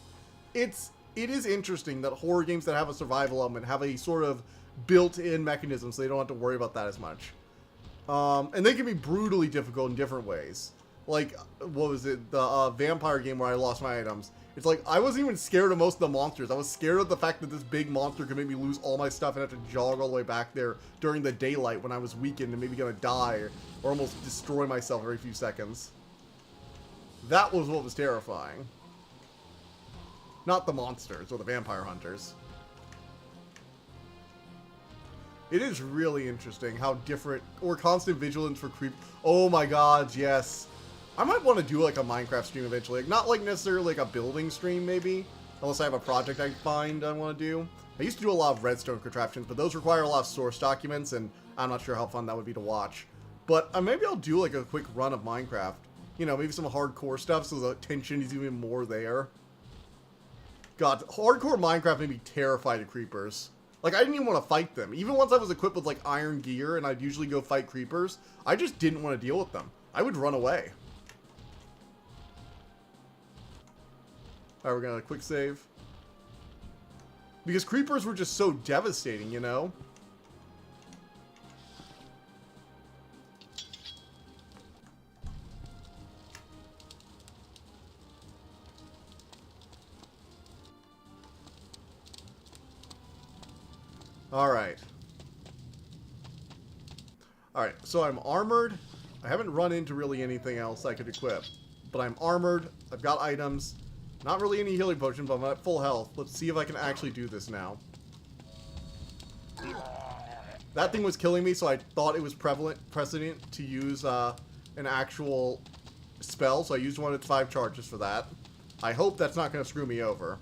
It is interesting that horror games that have a survival element have a sort of built-in mechanism so they don't have to worry about that as much. And they can be brutally difficult in different ways. Like, what was it? The vampire game where I lost my items. It's like, I wasn't even scared of most of the monsters. I was scared of the fact that this big monster could make me lose all my stuff and have to jog all the way back there during the daylight when I was weakened and maybe gonna die or almost destroy myself every few seconds. That was what was terrifying. Not the monsters or the vampire hunters. It is really interesting how different, or constant vigilance for creep. Oh my god, yes. I might want to do like a Minecraft stream eventually. Like, not like necessarily like a building stream maybe, unless I have a project I find I want to do. I used to do a lot of redstone contraptions, but those require a lot of source documents, and I'm not sure how fun that would be to watch. But maybe I'll do like a quick run of Minecraft. You know, maybe some hardcore stuff so the tension is even more there. God, hardcore Minecraft made me terrified of creepers. Like, I didn't even want to fight them. Even once I was equipped with, like, iron gear and I'd usually go fight creepers, I just didn't want to deal with them. I would run away. Alright, we're gonna quick save. Because creepers were just so devastating, you know? Alright. Alright, so I'm armored. I haven't run into really anything else I could equip. But I'm armored. I've got items. Not really any healing potion, but I'm at full health. Let's see if I can actually do this now. That thing was killing me, so I thought it was precedent to use an actual spell. So I used one of its 5 charges for that. I hope that's not going to screw me over.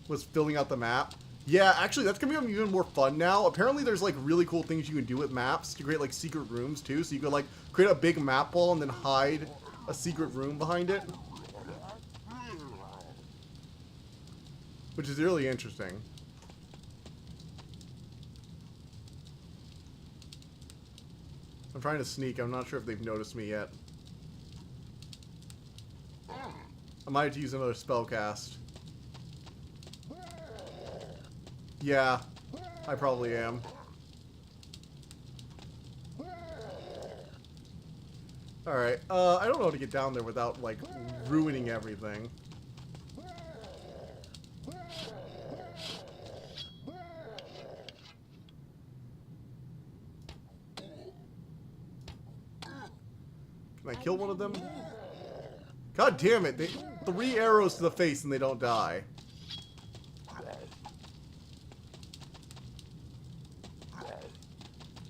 Was filling out the map. Yeah, actually, that's going to be even more fun now. Apparently, there's, like, really cool things you can do with maps to create, like, secret rooms, too. So you could, like, create a big map wall and then hide a secret room behind it. Which is really interesting. I'm trying to sneak. I'm not sure if they've noticed me yet. I might have to use another spell cast. Yeah, I probably am. Alright, I don't know how to get down there without, like, ruining everything. Can I kill one of them? God damn it, 3 arrows to the face and they don't die.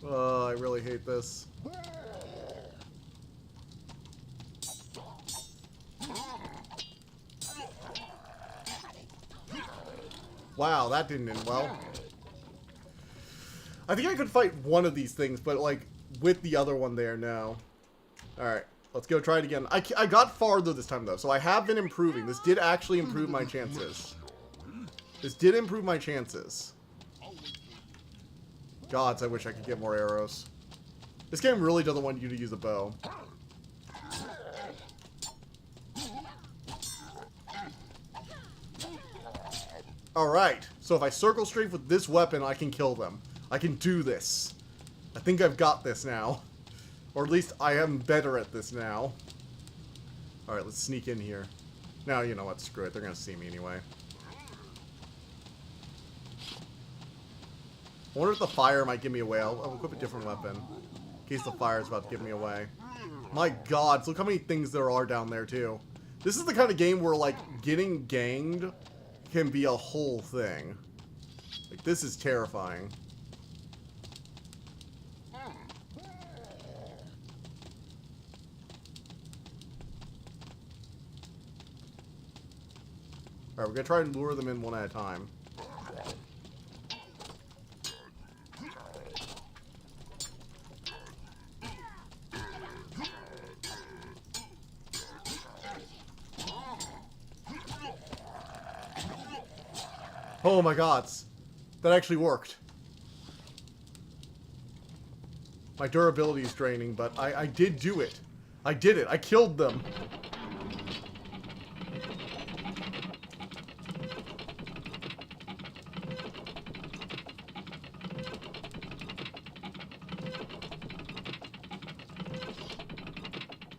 Oh, I really hate this. Wow, that didn't end well. I think I could fight one of these things, but like with the other one there, no. Alright, let's go try it again. I got farther this time though, so I have been improving. This did actually improve my chances. This did improve my chances. Gods, I wish I could get more arrows. This game really doesn't want you to use a bow. Alright, so if I circle strafe with this weapon, I can kill them. I can do this. I think I've got this now. Or at least I am better at this now. Alright, let's sneak in here. Now, you know what, screw it, they're gonna see me anyway. I wonder if the fire might give me away. I'll equip a different weapon. In case the fire is about to give me away. My god, look how many things there are down there, too. This is the kind of game where, like, getting ganged can be a whole thing. Like, this is terrifying. Alright, we're gonna try and lure them in one at a time. Oh my god, that actually worked. My durability is draining, but I did do it. I did it. I killed them.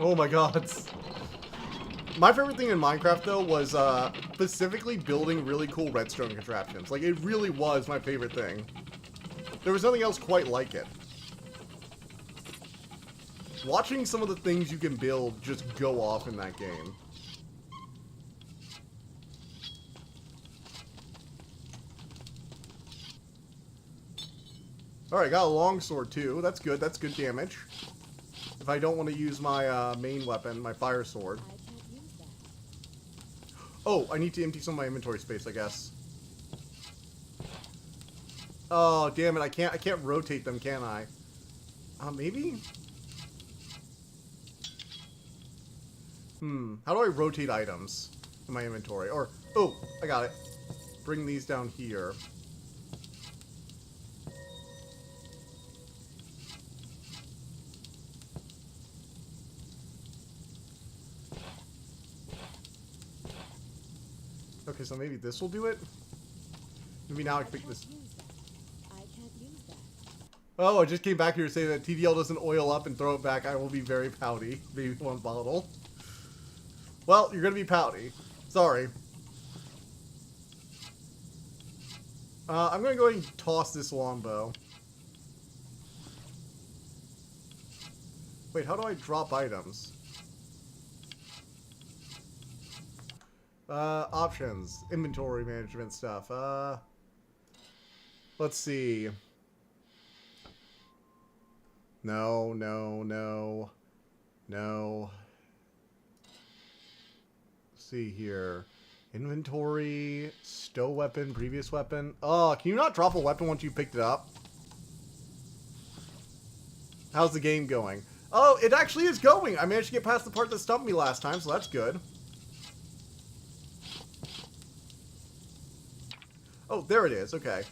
Oh my god. My favorite thing in Minecraft, though, was specifically building really cool redstone contraptions. Like, it really was my favorite thing. There was nothing else quite like it. Watching some of the things you can build just go off in that game. Alright, got a longsword, too. That's good. That's good damage. If I don't want to use my main weapon, my fire sword. Oh, I need to empty some of my inventory space, I guess. Oh, damn it, I can't rotate them, can I? Maybe? How do I rotate items in my inventory? Or, oh, I got it. Bring these down here. Okay, so maybe this will do it? Maybe now I can pick this. I can't use that. Oh, I just came back here to say that TDL doesn't oil up and throw it back. I will be very pouty. Maybe one bottle. Well, you're gonna be pouty. Sorry. I'm gonna go ahead and toss this longbow. Wait, how do I drop items? Options. Inventory management stuff. Let's see. No. Let's see here. Inventory, stow weapon, previous weapon. Oh, can you not drop a weapon once you picked it up? How's the game going? Oh, it actually is going! I managed to get past the part that stumped me last time, so that's good. Oh, there it is. Okay.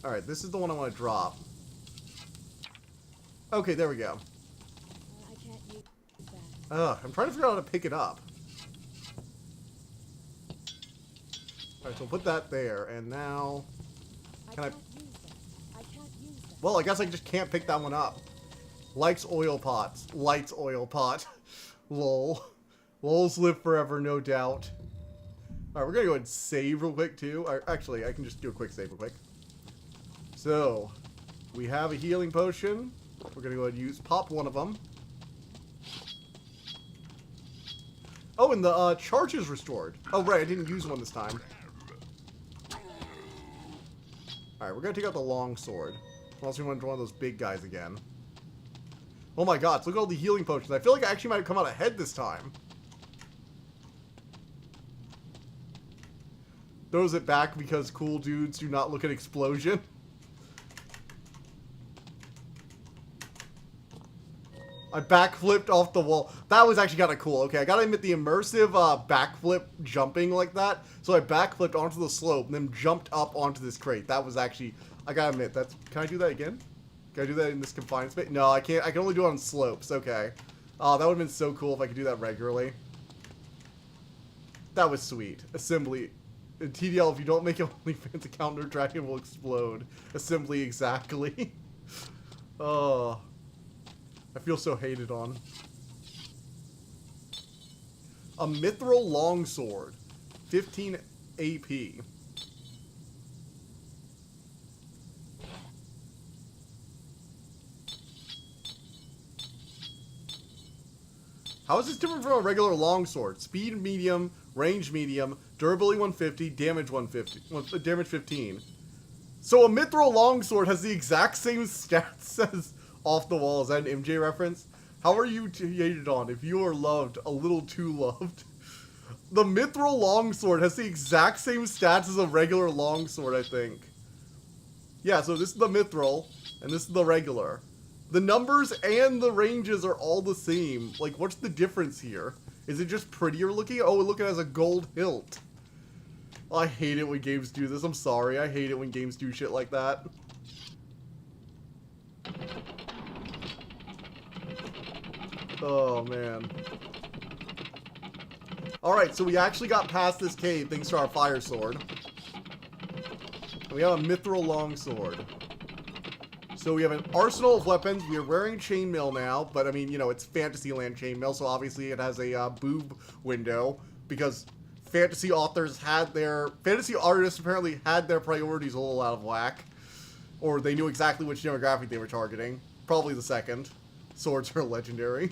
Alright, this is the one I want to drop. Okay, there we go. I can't use that. Ugh, I'm trying to figure out how to pick it up. Alright, so we'll put that there, and now... Can I... Can't use that. I can't use that. Well, I guess I just can't pick that one up. Likes oil pots. Lights oil pot. Lol. Lols live forever, no doubt. Alright, we're gonna go ahead and save real quick, too. Actually, I can just do a quick save real quick. So, we have a healing potion. We're gonna go ahead and pop one of them. Oh, and the charge is restored. Oh, right, I didn't use one this time. Alright, we're gonna take out the long sword. Unless we want to one of those big guys again. Oh my god, so look at all the healing potions. I feel like I actually might come out ahead this time. Throws it back because cool dudes do not look at explosion. I backflipped off the wall. That was actually kind of cool. Okay, I gotta admit the immersive backflip jumping like that. So I backflipped onto the slope and then jumped up onto this crate. That was actually, I gotta admit, that's, can I do that again? Can I do that in this confined space? No, I can't. I can only do it on slopes. Okay. Oh, that would have been so cool if I could do that regularly. That was sweet. Assembly. TDL, if you don't make an OnlyFans account, your Drakan will explode. Assembly exactly. Oh. I feel so hated on. A mithril longsword. 15 AP. How is this different from a regular longsword? Speed medium, range medium, durability 150, damage 150, damage 15. So a mithril longsword has the exact same stats as Off the Wall. Is that an MJ reference? How are you hated on if you are loved a little too loved? The mithril longsword has the exact same stats as a regular longsword, I think. Yeah, so this is the mithril, and this is the regular. The numbers and the ranges are all the same. Like, what's the difference here? Is it just prettier looking? Oh, look, it has a gold hilt. I hate it when games do this. I'm sorry. I hate it when games do shit like that. Oh, man. Alright, so we actually got past this cave thanks to our fire sword. And we have a mithril longsword. So we have an arsenal of weapons. We are wearing chainmail now, but I mean, you know, it's Fantasyland chainmail, so obviously it has a boob window, because fantasy authors had their... Fantasy artists apparently had their priorities a little out of whack. Or they knew exactly which demographic they were targeting. Probably the second. Swords are legendary.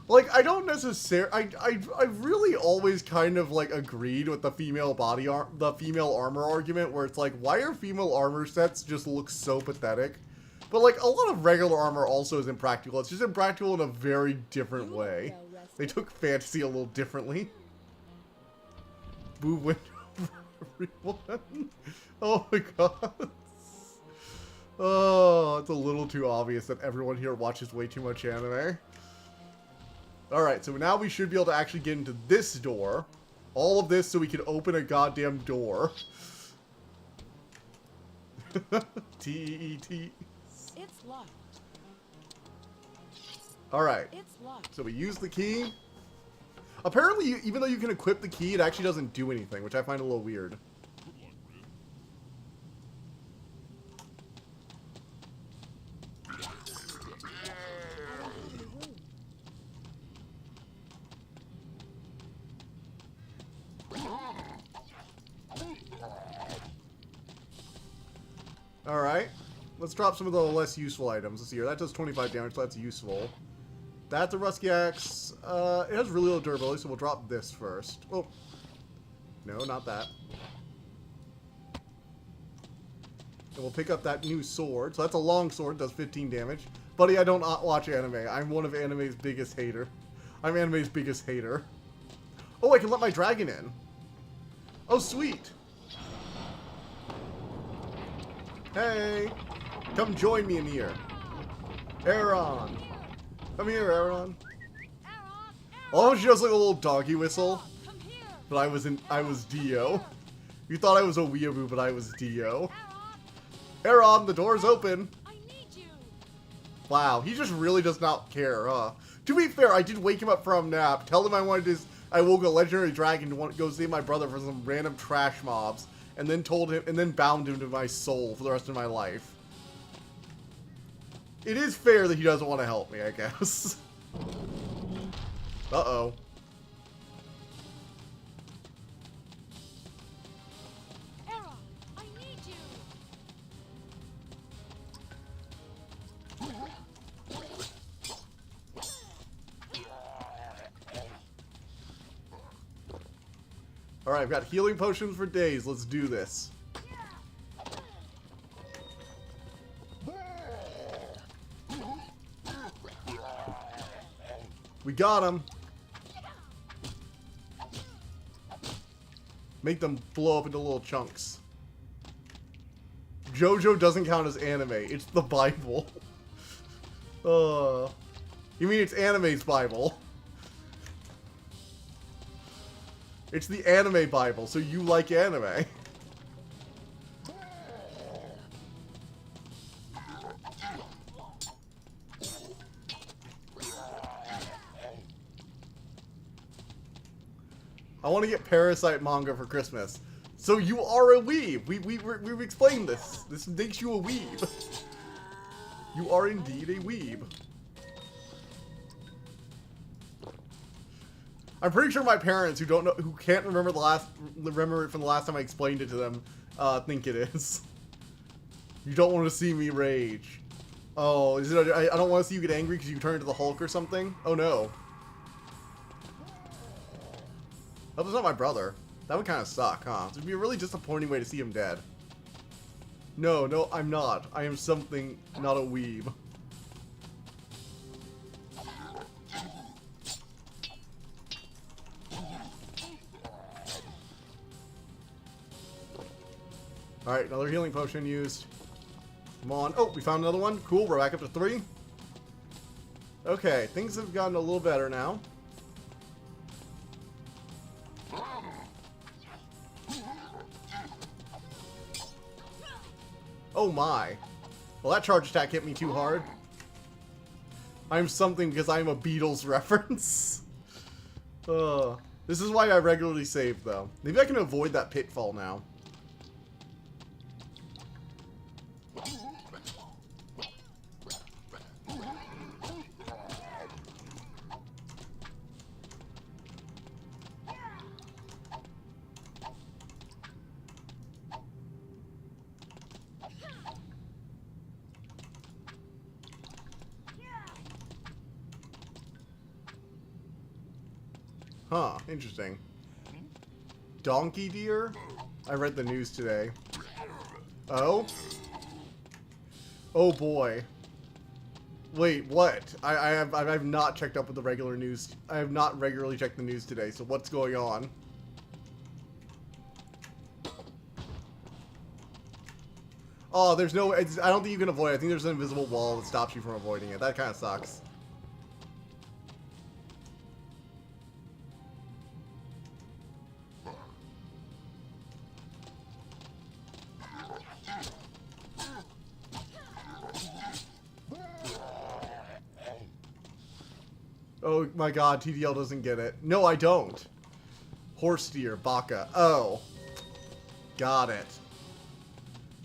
Like, I don't necessarily... I've really always kind of, like, agreed with the female armor argument, where it's like, why are female armor sets just look so pathetic? But, like, a lot of regular armor also is impractical. It's just impractical in a very different way. They took fantasy a little differently. Boob window for everyone. Oh my god. Oh, it's a little too obvious that everyone here watches way too much anime. Alright, so now we should be able to actually get into this door. All of this so we can open a goddamn door. T-E-E-T. It's locked. Alright. It's locked. So we use the key. Apparently, even though you can equip the key, it actually doesn't do anything, which I find a little weird. Alright, let's drop some of the less useful items. Let's see here. That does 25 damage, so that's useful. That's a rusty axe. It has really low durability, so we'll drop this first. Oh, no, not that. And we'll pick up that new sword. So that's a long sword, does 15 damage. Buddy, I don't watch anime. I'm one of anime's biggest hater. I'm anime's biggest hater. Oh, I can let my dragon in. Oh, sweet. Hey, come join me in here. Aaron. Come here, Aaron. Oh, she does like a little doggy whistle. Come here. But I was Dio. You thought I was a weeaboo, but I was Dio. Aaron, the door's open. I need you. Wow, he just really does not care, huh? To be fair, I did wake him up from a nap, tell him I woke a legendary dragon to go save my brother from some random trash mobs, and then bound him to my soul for the rest of my life. It is fair that he doesn't want to help me, I guess. Uh-oh. Era, I need you. Alright, I've got healing potions for days. Let's do this. We got him. Make them blow up into little chunks. JoJo doesn't count as anime. It's the Bible. You mean it's anime's Bible? It's the anime Bible, so you like anime. I want to get Parasite manga for Christmas. So you are a weeb. We've explained this. This makes you a weeb. You are indeed a weeb. I'm pretty sure my parents, who don't know, who can't remember remember it from the last time I explained it to them, think it is. You don't want to see me rage. Oh, is it? I don't want to see you get angry because you turn into the Hulk or something. Oh no. That was not my brother. That would kind of suck, huh? It would be a really disappointing way to see him dead. No, I'm not. I am something, not a weeb. Alright, another healing potion used. Come on. Oh, we found another one. Cool, we're back up to 3. Okay, things have gotten a little better now. Oh my. Well, that charge attack hit me too hard. I'm something because I'm a Beatles reference. This is why I regularly save, though. Maybe I can avoid that pitfall now. Huh, interesting. Donkey deer? I read the news today. Oh? Oh boy. Wait, what? I've not checked up with the regular news. I have not regularly checked the news today, so what's going on? Oh, there's no... I don't think you can avoid it. I think there's an invisible wall that stops you from avoiding it. That kind of sucks. Oh my god, TDL doesn't get it. No, I don't. Horse deer, baka. Oh. Got it.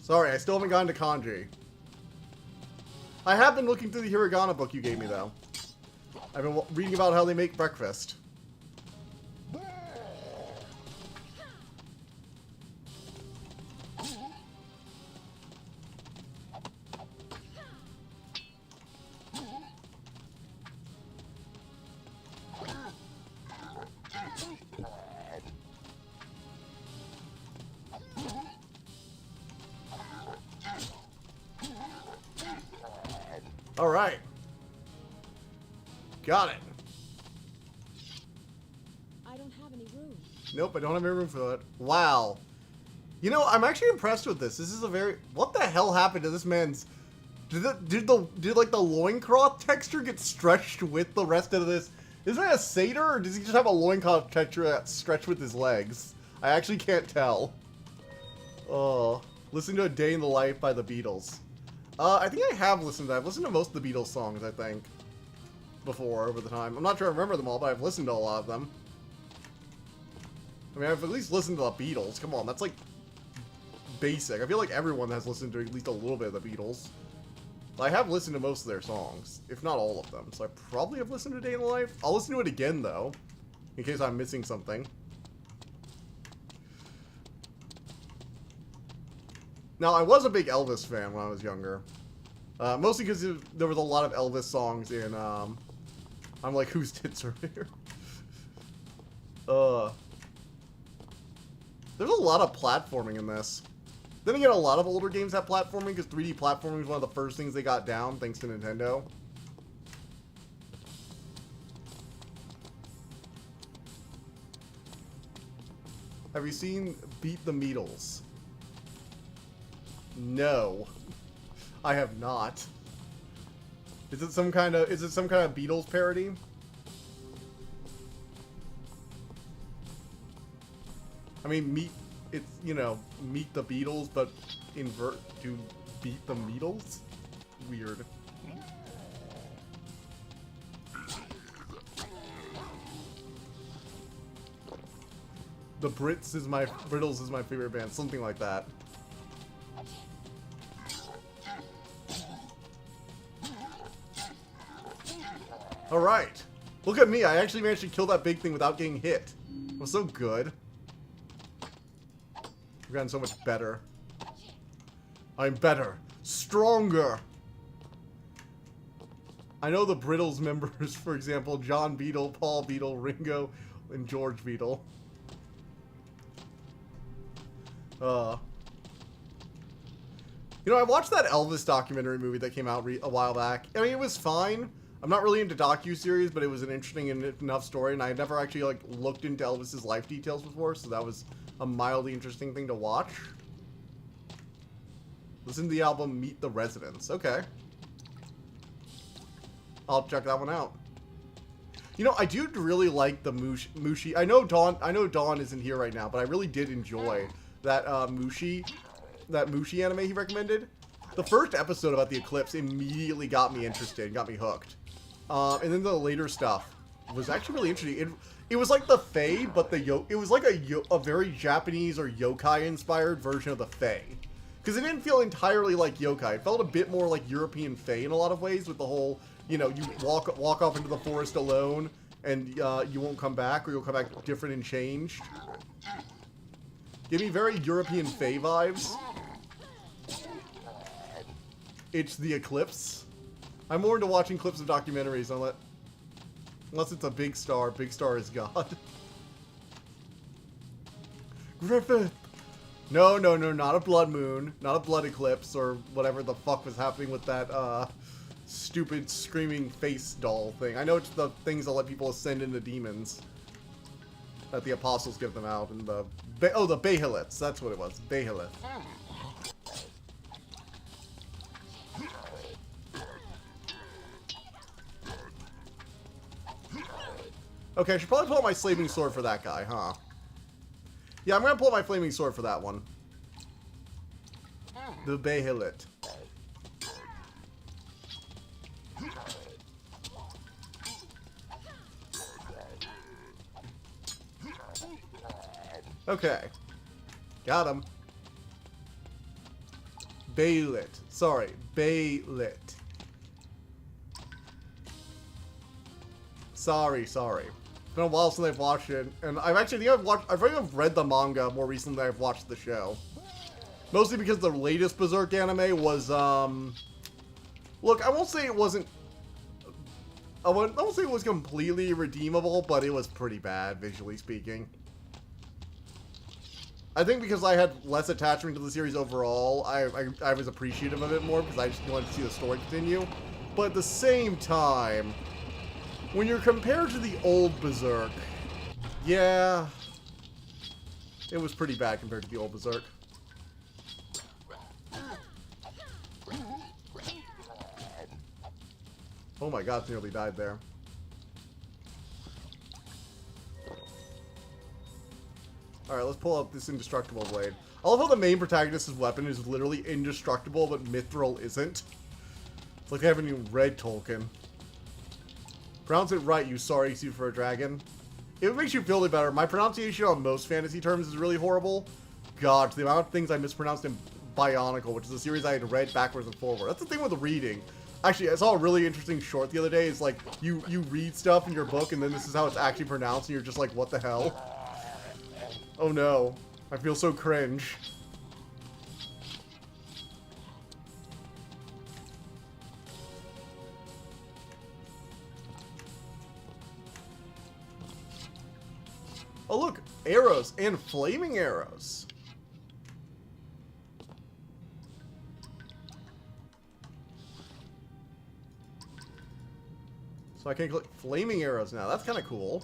Sorry, I still haven't gotten to kanji. I have been looking through the hiragana book you gave me, though. I've been reading about how they make breakfast. Alright. Got it. I don't have any room. Nope, I don't have any room for that. Wow. You know, I'm actually impressed with this. This is a very... What the hell happened to this man's... Did like the loincloth texture get stretched with the rest of this? Is that a satyr, or does he just have a loincloth texture that's stretched with his legs? I actually can't tell. Oh. Listen to A Day in the Life by the Beatles. I think I have listened to that. I've listened to most of the Beatles songs, I think, before, over the time. I'm not sure I remember them all, but I've listened to a lot of them. I mean, I've at least listened to the Beatles. Come on, that's like basic. I feel like everyone has listened to at least a little bit of the Beatles. I have listened to most of their songs, if not all of them, so I probably have listened to Day in the Life. I'll listen to it again, though, in case I'm missing something. Now, I was a big Elvis fan when I was younger. Mostly because there was a lot of Elvis songs in, I'm like, whose tits are here? There's a lot of platforming in this. Then again, a lot of older games have platforming, because 3D platforming was one of the first things they got down, thanks to Nintendo. Have you seen Beat the Beatles? No. I have not. Is it some kind of Beatles parody? I mean, it's, you know, Meet the Beatles, but to Beat the Beatles? Weird. The Brittles is my favorite band, something like that. Alright. Look at me, I actually managed to kill that big thing without getting hit. It was so good. I've gotten so much better. I'm better. Stronger. I know the Brittles members, for example, John Beetle, Paul Beetle, Ringo, and George Beetle. You know, I watched that Elvis documentary movie that came out a while back. I mean, it was fine. I'm not really into docu-series, but it was an interesting enough story, and I had never actually, like, looked into Elvis's life details before, so that was a mildly interesting thing to watch. Listen to the album Meet the Residents. Okay. I'll check that one out. You know, I do really like the Mushi. I know Dawn isn't here right now, but I really did enjoy that Mushi anime he recommended. The first episode about the eclipse immediately got me interested, got me hooked. And then the later stuff was actually really interesting. It was like the Fae, but it was like a very Japanese or yokai inspired version of the Fae. Because it didn't feel entirely like yokai. It felt a bit more like European Fae in a lot of ways, with the whole, you know, you walk off into the forest alone and you won't come back, or you'll come back different and changed. Give me very European Fae vibes. It's the eclipse. I'm more into watching clips of documentaries, unless it's a big star. Big star is God. Griffith! No, not a blood moon. Not a blood eclipse, or whatever the fuck was happening with that, stupid screaming face doll thing. I know it's the things that let people ascend into demons. That the apostles give them out, and the Behiliths. That's what it was. Behilith. Okay, I should probably pull out my flaming sword for that guy, huh? Yeah, I'm gonna pull out my flaming sword for that one. The Behilith. Okay. Got him. Baylit. Sorry, Baylit. Sorry. It's been a while since I've watched it, and I've read the manga more recently than I've watched the show. Mostly because the latest Berserk anime was, look, I won't say it wasn't, I won't say it was completely redeemable, but it was pretty bad, visually speaking. I think because I had less attachment to the series overall, I was appreciative of it more, because I just wanted to see the story continue. But at the same time, when you're compared to the old Berserk, yeah, it was pretty bad compared to the old Berserk. Oh my god, nearly died there. Alright, let's pull out this indestructible blade. I love how the main protagonist's weapon is literally indestructible, but Mithril isn't. It's like they haven't even read Tolkien. Pronounce it right, you sorry suit for a dragon. It makes you feel better. My pronunciation on most fantasy terms is really horrible. God, the amount of things I mispronounced in Bionicle, which is a series I had read backwards and forward. That's the thing with the reading. Actually, I saw a really interesting short the other day. It's like, you read stuff in your book, and then this is how it's actually pronounced, and you're just like, what the hell? Oh no. I feel so cringe. Oh look, arrows and flaming arrows. So I can collect flaming arrows now. That's kind of cool.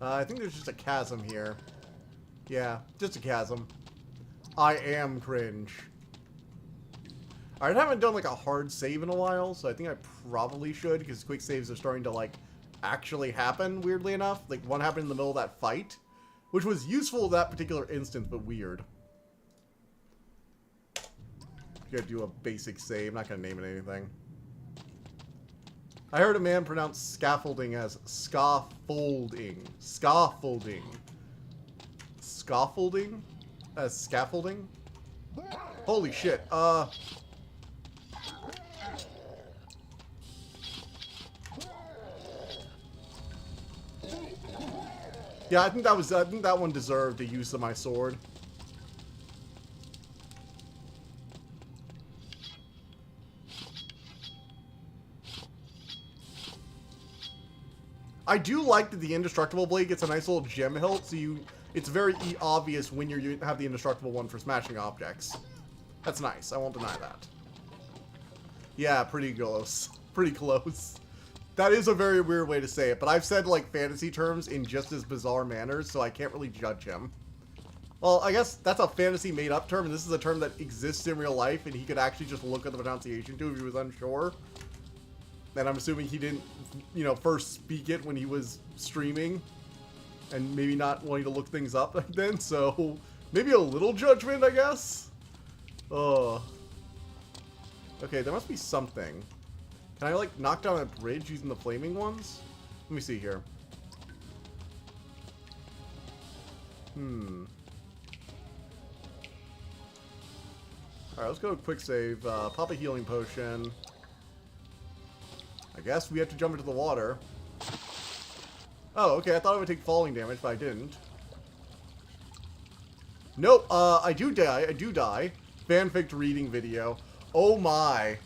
I think there's just a chasm here. Yeah, just a chasm. I am cringe. I haven't done like a hard save in a while, so I think I probably should, because quick saves are starting to like actually happen, weirdly enough. Like one happened in the middle of that fight, which was useful in that particular instance, but weird. Gotta do a basic save, I'm not gonna name it anything. I heard a man pronounce scaffolding as scaffolding. Scaffolding. Scaffolding? As scaffolding? Holy shit. Yeah, I think that one deserved the use of my sword. I do like that the indestructible blade gets a nice little gem hilt, so it's very obvious when you have the indestructible one for smashing objects. That's nice. I won't deny that. Yeah, pretty close. Pretty close. That is a very weird way to say it, but I've said like fantasy terms in just as bizarre manners, so I can't really judge him. Well, I guess that's a fantasy made-up term, and this is a term that exists in real life, and he could actually just look at the pronunciation to if he was unsure. And I'm assuming he didn't, you know, first speak it when he was streaming, and maybe not wanting to look things up then, so maybe a little judgment, I guess? Okay, there must be something. Can I, like, knock down a bridge using the flaming ones? Let me see here. Alright, let's go to quick save. Pop a healing potion. I guess we have to jump into the water. Oh, okay, I thought I would take falling damage, but I didn't. Nope, I do die. Fanfic reading video. Oh my.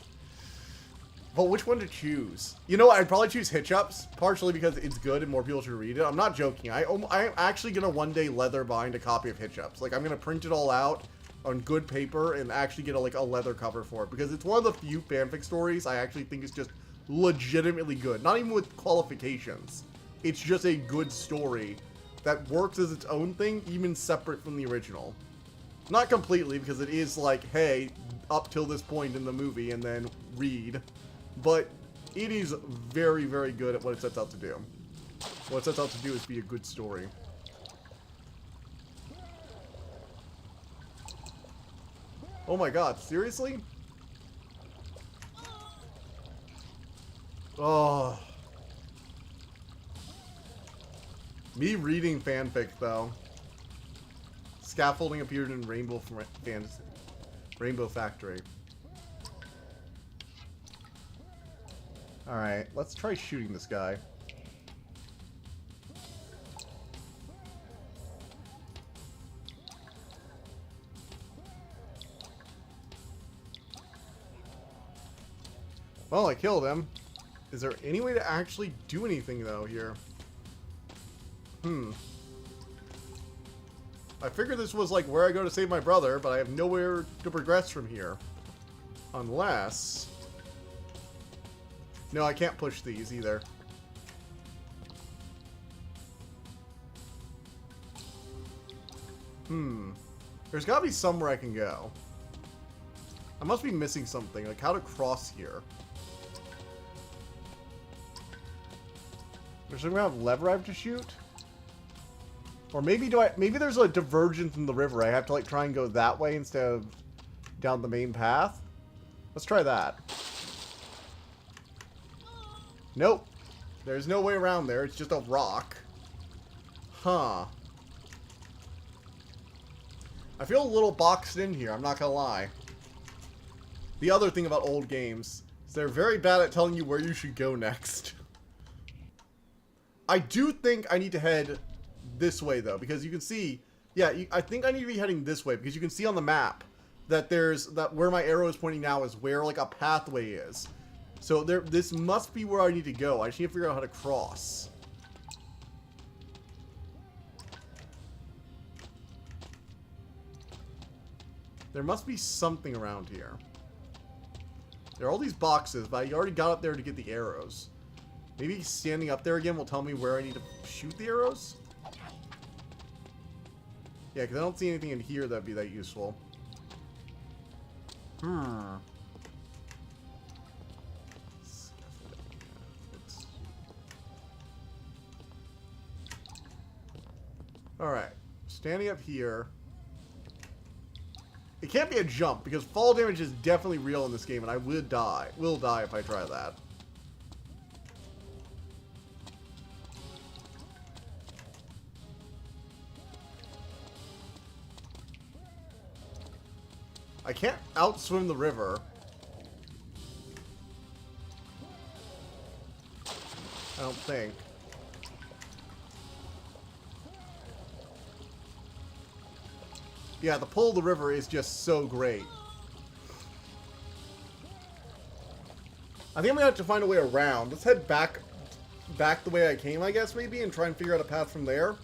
But which one to choose? You know what, I'd probably choose Hitchups, partially because it's good and more people should read it. I'm not joking. I'm actually gonna one day leather bind a copy of Hitchups. Like, I'm gonna print it all out on good paper and actually get a leather cover for it, because it's one of the few fanfic stories I actually think is just legitimately good. Not even with qualifications. It's just a good story that works as its own thing, even separate from the original. Not completely, because it is like, hey, up till this point in the movie and then read. But it is very, very good at what it sets out to do. What it sets out to do is be a good story. Oh my god, seriously? Oh. Me reading fanfic, though. Scaffolding appeared in Rainbow Factory. Alright, let's try shooting this guy. Well, I killed him. Is there any way to actually do anything, though, here? I figured this was, like, where I go to save my brother, but I have nowhere to progress from here. Unless... No, I can't push these, either. There's gotta be somewhere I can go. I must be missing something, like how to cross here. There's some kind of lever I have to shoot? Or maybe maybe there's a divergence in the river. I have to like try and go that way instead of down the main path. Let's try that. Nope. There's no way around there. It's just a rock. Huh. I feel a little boxed in here, I'm not gonna lie. The other thing about old games is they're very bad at telling you where you should go next. I do think I need to head this way, though, because you can see... Yeah, I think I need to be heading this way, because you can see on the map that where my arrow is pointing now is where, like, a pathway is. So this must be where I need to go. I just need to figure out how to cross. There must be something around here. There are all these boxes, but I already got up there to get the arrows. Maybe standing up there again will tell me where I need to shoot the arrows? Yeah, because I don't see anything in here that'd be that useful. Alright. Standing up here. It can't be a jump, because fall damage is definitely real in this game, and I will die. Will die if I try that. I can't outswim the river. I don't think. Yeah, the pull of the river is just so great. I think I'm gonna have to find a way around. Let's head back the way I came, I guess, maybe, and try and figure out a path from there.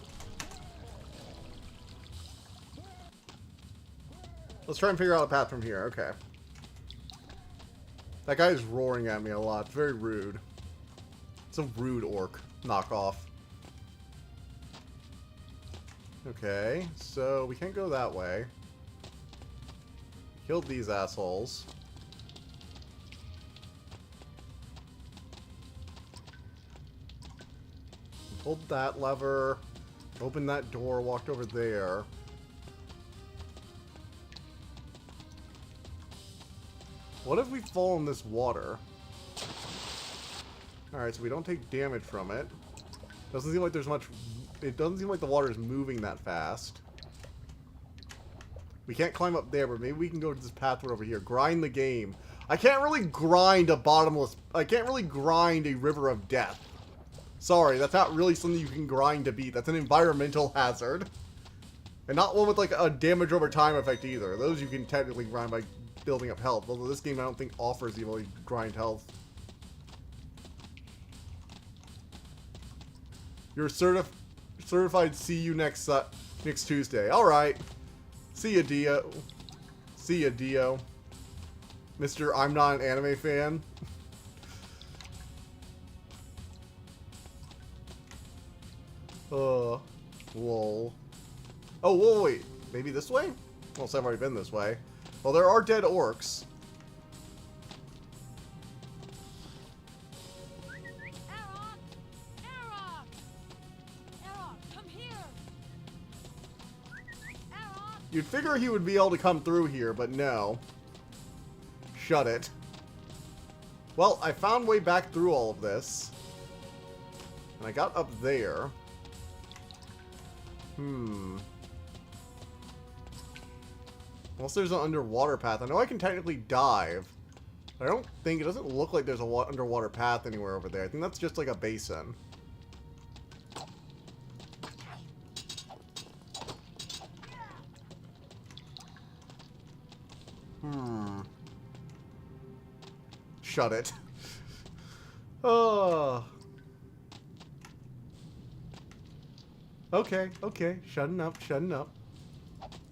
Let's try and figure out a path from here. Okay. That guy is roaring at me a lot. It's very rude. It's a rude orc knockoff. Okay, so we can't go that way. Killed these assholes. Pulled that lever. Opened that door, walked over there. What if we fall in this water? Alright, so we don't take damage from it. Doesn't seem like there's much... It doesn't seem like the water is moving that fast. We can't climb up there, but maybe we can go to this pathway over here. Grind the game. I can't really grind a bottomless... I can't really grind a river of death. Sorry, that's not really something you can grind to beat. That's an environmental hazard. And not one with, like, a damage over time effect either. Those you can technically grind by building up health. Although this game I don't think offers the ability to grind health. You're certified see you next Tuesday. Alright. See ya, Dio. See ya, Dio. Mr. I'm not an anime fan. Lol. Oh, whoa, wait. Maybe this way? Well, I've already been this way. Well, there are dead orcs. You'd figure he would be able to come through here, but no. Shut it. Well, I found way back through all of this. And I got up there. Unless there's an underwater path. I know I can technically dive. But I don't think... It doesn't look like there's an underwater path anywhere over there. I think that's just like a basin. Shut it. Oh. Okay, okay. Shutting up, shutting up.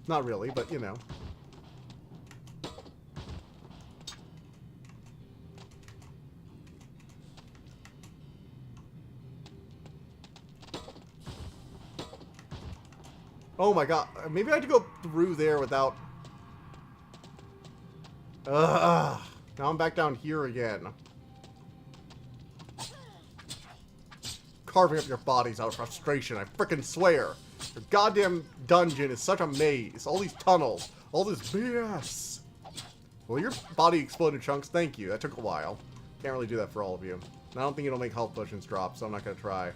Not really, but you know. Oh my god. Maybe I had to go through there without... Ugh. Now I'm back down here again. Carving up your bodies out of frustration, I frickin' swear. Your goddamn dungeon is such a maze. All these tunnels. All this BS. Well, your body explode in chunks. Thank you. That took a while. Can't really do that for all of you. And I don't think it'll make health potions drop, so I'm not gonna try.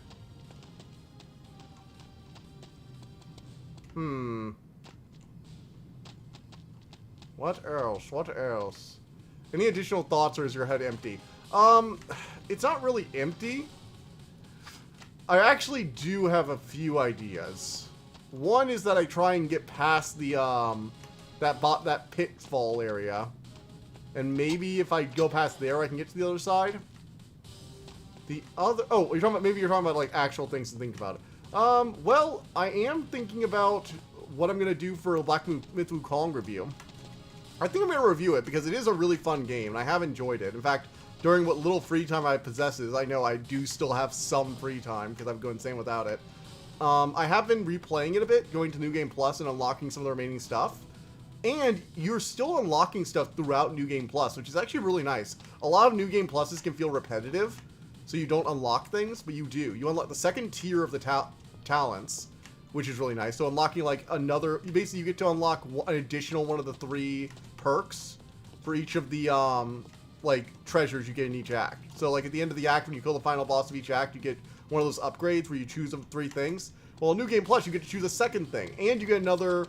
What else? What else? Any additional thoughts, or is your head empty? It's not really empty. I actually do have a few ideas. One is that I try and get past the, that pitfall area. And maybe if I go past there, I can get to the other side. The other... Oh, you're talking about... Maybe you're talking about, like, actual things to think about it. Well, I am thinking about what I'm going to do for a Black Myth Wukong review. I think I'm going to review it because it is a really fun game, and I have enjoyed it. In fact, during what little free time I possesses, I know I do still have some free time because I'm going insane without it. I have been replaying it a bit, going to New Game Plus and unlocking some of the remaining stuff. And you're still unlocking stuff throughout New Game Plus, which is actually really nice. A lot of New Game Pluses can feel repetitive, so you don't unlock things, but you do. You unlock the second tier of the talents, which is really nice. So unlocking like another, basically you get to unlock an additional one of the 3 perks for each of the like treasures you get in each act. So like at the end of the act, when you kill the final boss of each act, you get one of those upgrades where you choose 3 things. Well, in New Game Plus, you get to choose a second thing, and you get another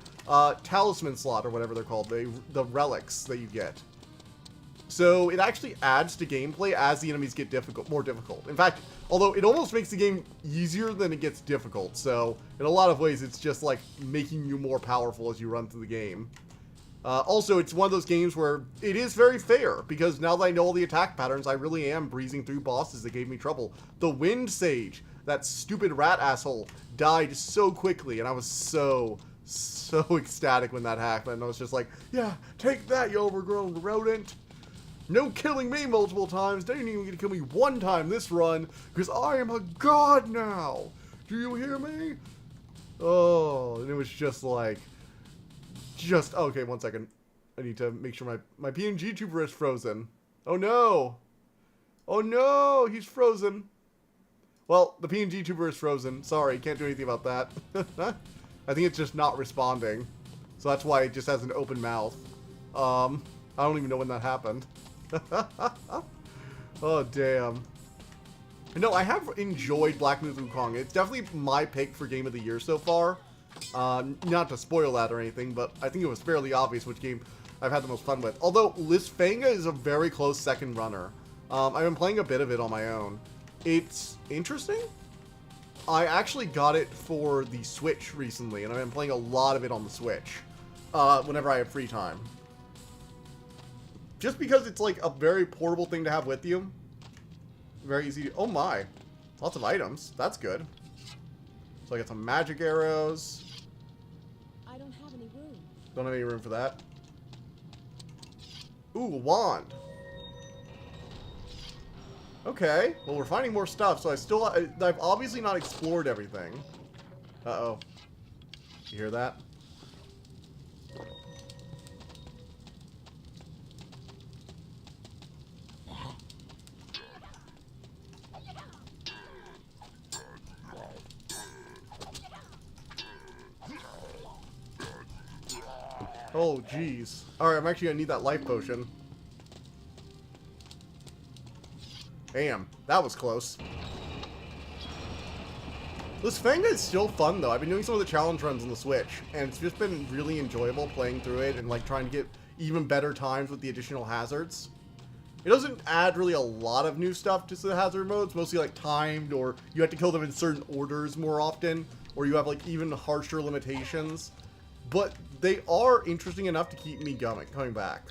talisman slot, or whatever they're called, the relics that you get. So it actually adds to gameplay as the enemies get more difficult. In fact, although it almost makes the game easier than it gets difficult. So in a lot of ways, it's just like making you more powerful as you run through the game. Also, it's one of those games where it is very fair, because now that I know all the attack patterns, I really am breezing through bosses that gave me trouble. The Wind Sage, that stupid rat asshole, died so quickly, and I was so ecstatic when that happened. I was just like, yeah, take that, you overgrown rodent. No killing me multiple times. They didn't even get to kill me one time this run, because I am a god now. Do you hear me? Oh, and it was just like, okay, one second. I need to make sure my PNG tuber is frozen. Oh no. Oh no, he's frozen. Well, the PNG tuber is frozen. Sorry, can't do anything about that. I think it's just not responding. So that's why it just has an open mouth. I don't even know when that happened. Oh, damn. No, I have enjoyed Black Myth Wukong. It's definitely my pick for Game of the Year so far. Not to spoil that or anything, but I think it was fairly obvious which game I've had the most fun with. Although, Lysfanga is a very close second runner. I've been playing a bit of it on my own. It's interesting. I actually got it for the Switch recently, and I've been playing a lot of it on the Switch whenever I have free time. Just because it's like a very portable thing to have with you. Very easy to, oh my. Lots of items. That's good. So I got some magic arrows. I don't have any room. Don't have any room for that. Ooh, a wand. Okay, well we're finding more stuff, so I've obviously not explored everything. Uh-oh. You hear that? Oh, jeez. Alright, I'm actually gonna need that life potion. Damn, that was close. Lysfanga is still fun, though. I've been doing some of the challenge runs on the Switch, and it's just been really enjoyable playing through it and, like, trying to get even better times with the additional hazards. It doesn't add really a lot of new stuff to the hazard modes, mostly, like, timed, or you have to kill them in certain orders more often, or you have, like, even harsher limitations. But they are interesting enough to keep me coming back.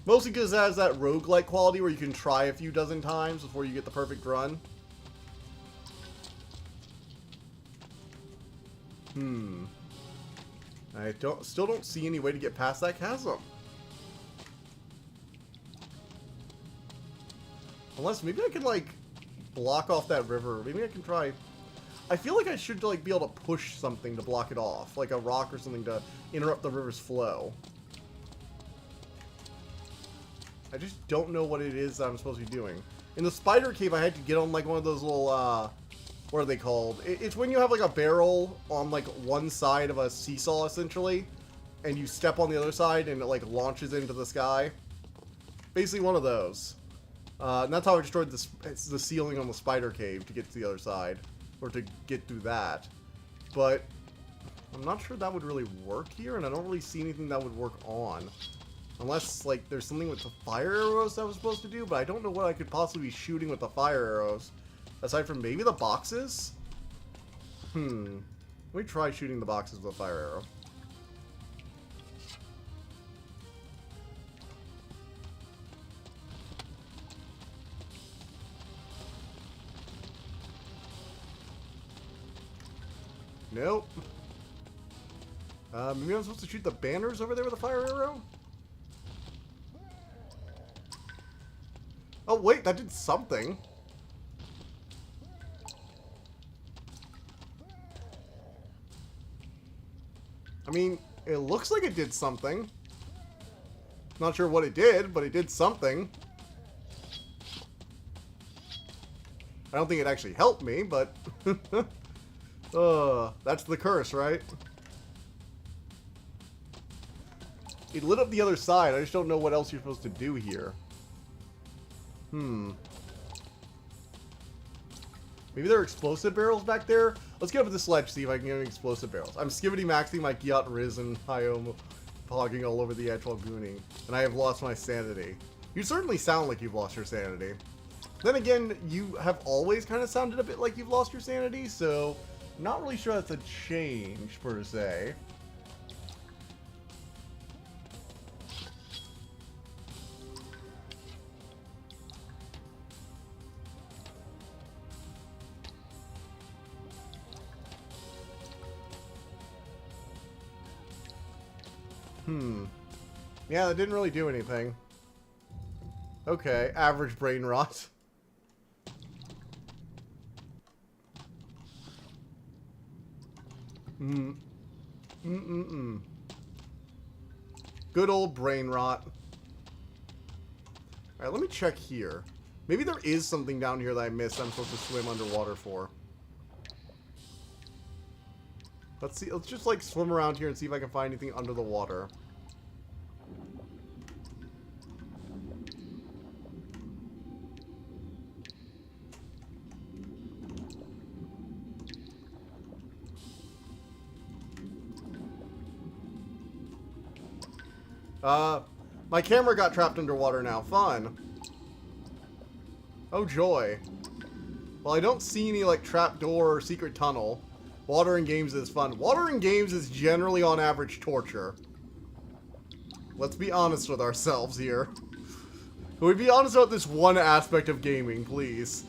Mostly because it has that roguelike quality where you can try a few dozen times before you get the perfect run. I still don't see any way to get past that chasm. Unless maybe I can, like, block off that river. Maybe I can try. I feel like I should, like, be able to push something to block it off. Like a rock or something to interrupt the river's flow. I just don't know what it is that I'm supposed to be doing. In the spider cave, I had to get on, like, one of those little, what are they called? It's when you have, like, a barrel on, like, one side of a seesaw, essentially. And you step on the other side, and it, like, launches into the sky. Basically one of those. And that's how I destroyed the ceiling on the spider cave to get to the other side. Or to get through that. But I'm not sure that would really work here, and I don't really see anything that would work on. Unless, like, there's something with the fire arrows that I was supposed to do, but I don't know what I could possibly be shooting with the fire arrows. Aside from maybe the boxes? Let me try shooting the boxes with a fire arrow. Nope. Maybe I'm supposed to shoot the banners over there with a fire arrow? Oh, wait, that did something. I mean, it looks like it did something. Not sure what it did, but it did something. I don't think it actually helped me, but... that's the curse, right? It lit up the other side. I just don't know what else you're supposed to do here. Maybe there are explosive barrels back there? Let's get up to the sledge, see if I can get any explosive barrels. I'm skivity maxing my Gyat Riz and Hyom pogging all over the edge while gooning. And I have lost my sanity. You certainly sound like you've lost your sanity. Then again, you have always kind of sounded a bit like you've lost your sanity, so I'm not really sure that's a change, per se. Yeah, that didn't really do anything. Okay, average brain rot. Good old brain rot. Alright, let me check here. Maybe there is something down here that I missed I'm supposed to swim underwater for. Let's see, let's just like swim around here and see if I can find anything under the water. My camera got trapped underwater now. Fun. Oh, joy. Well, I don't see any, like, trapdoor or secret tunnel. Water in games is fun. Water in games is generally, on average, torture. Let's be honest with ourselves here. Can we be honest about this one aspect of gaming, please?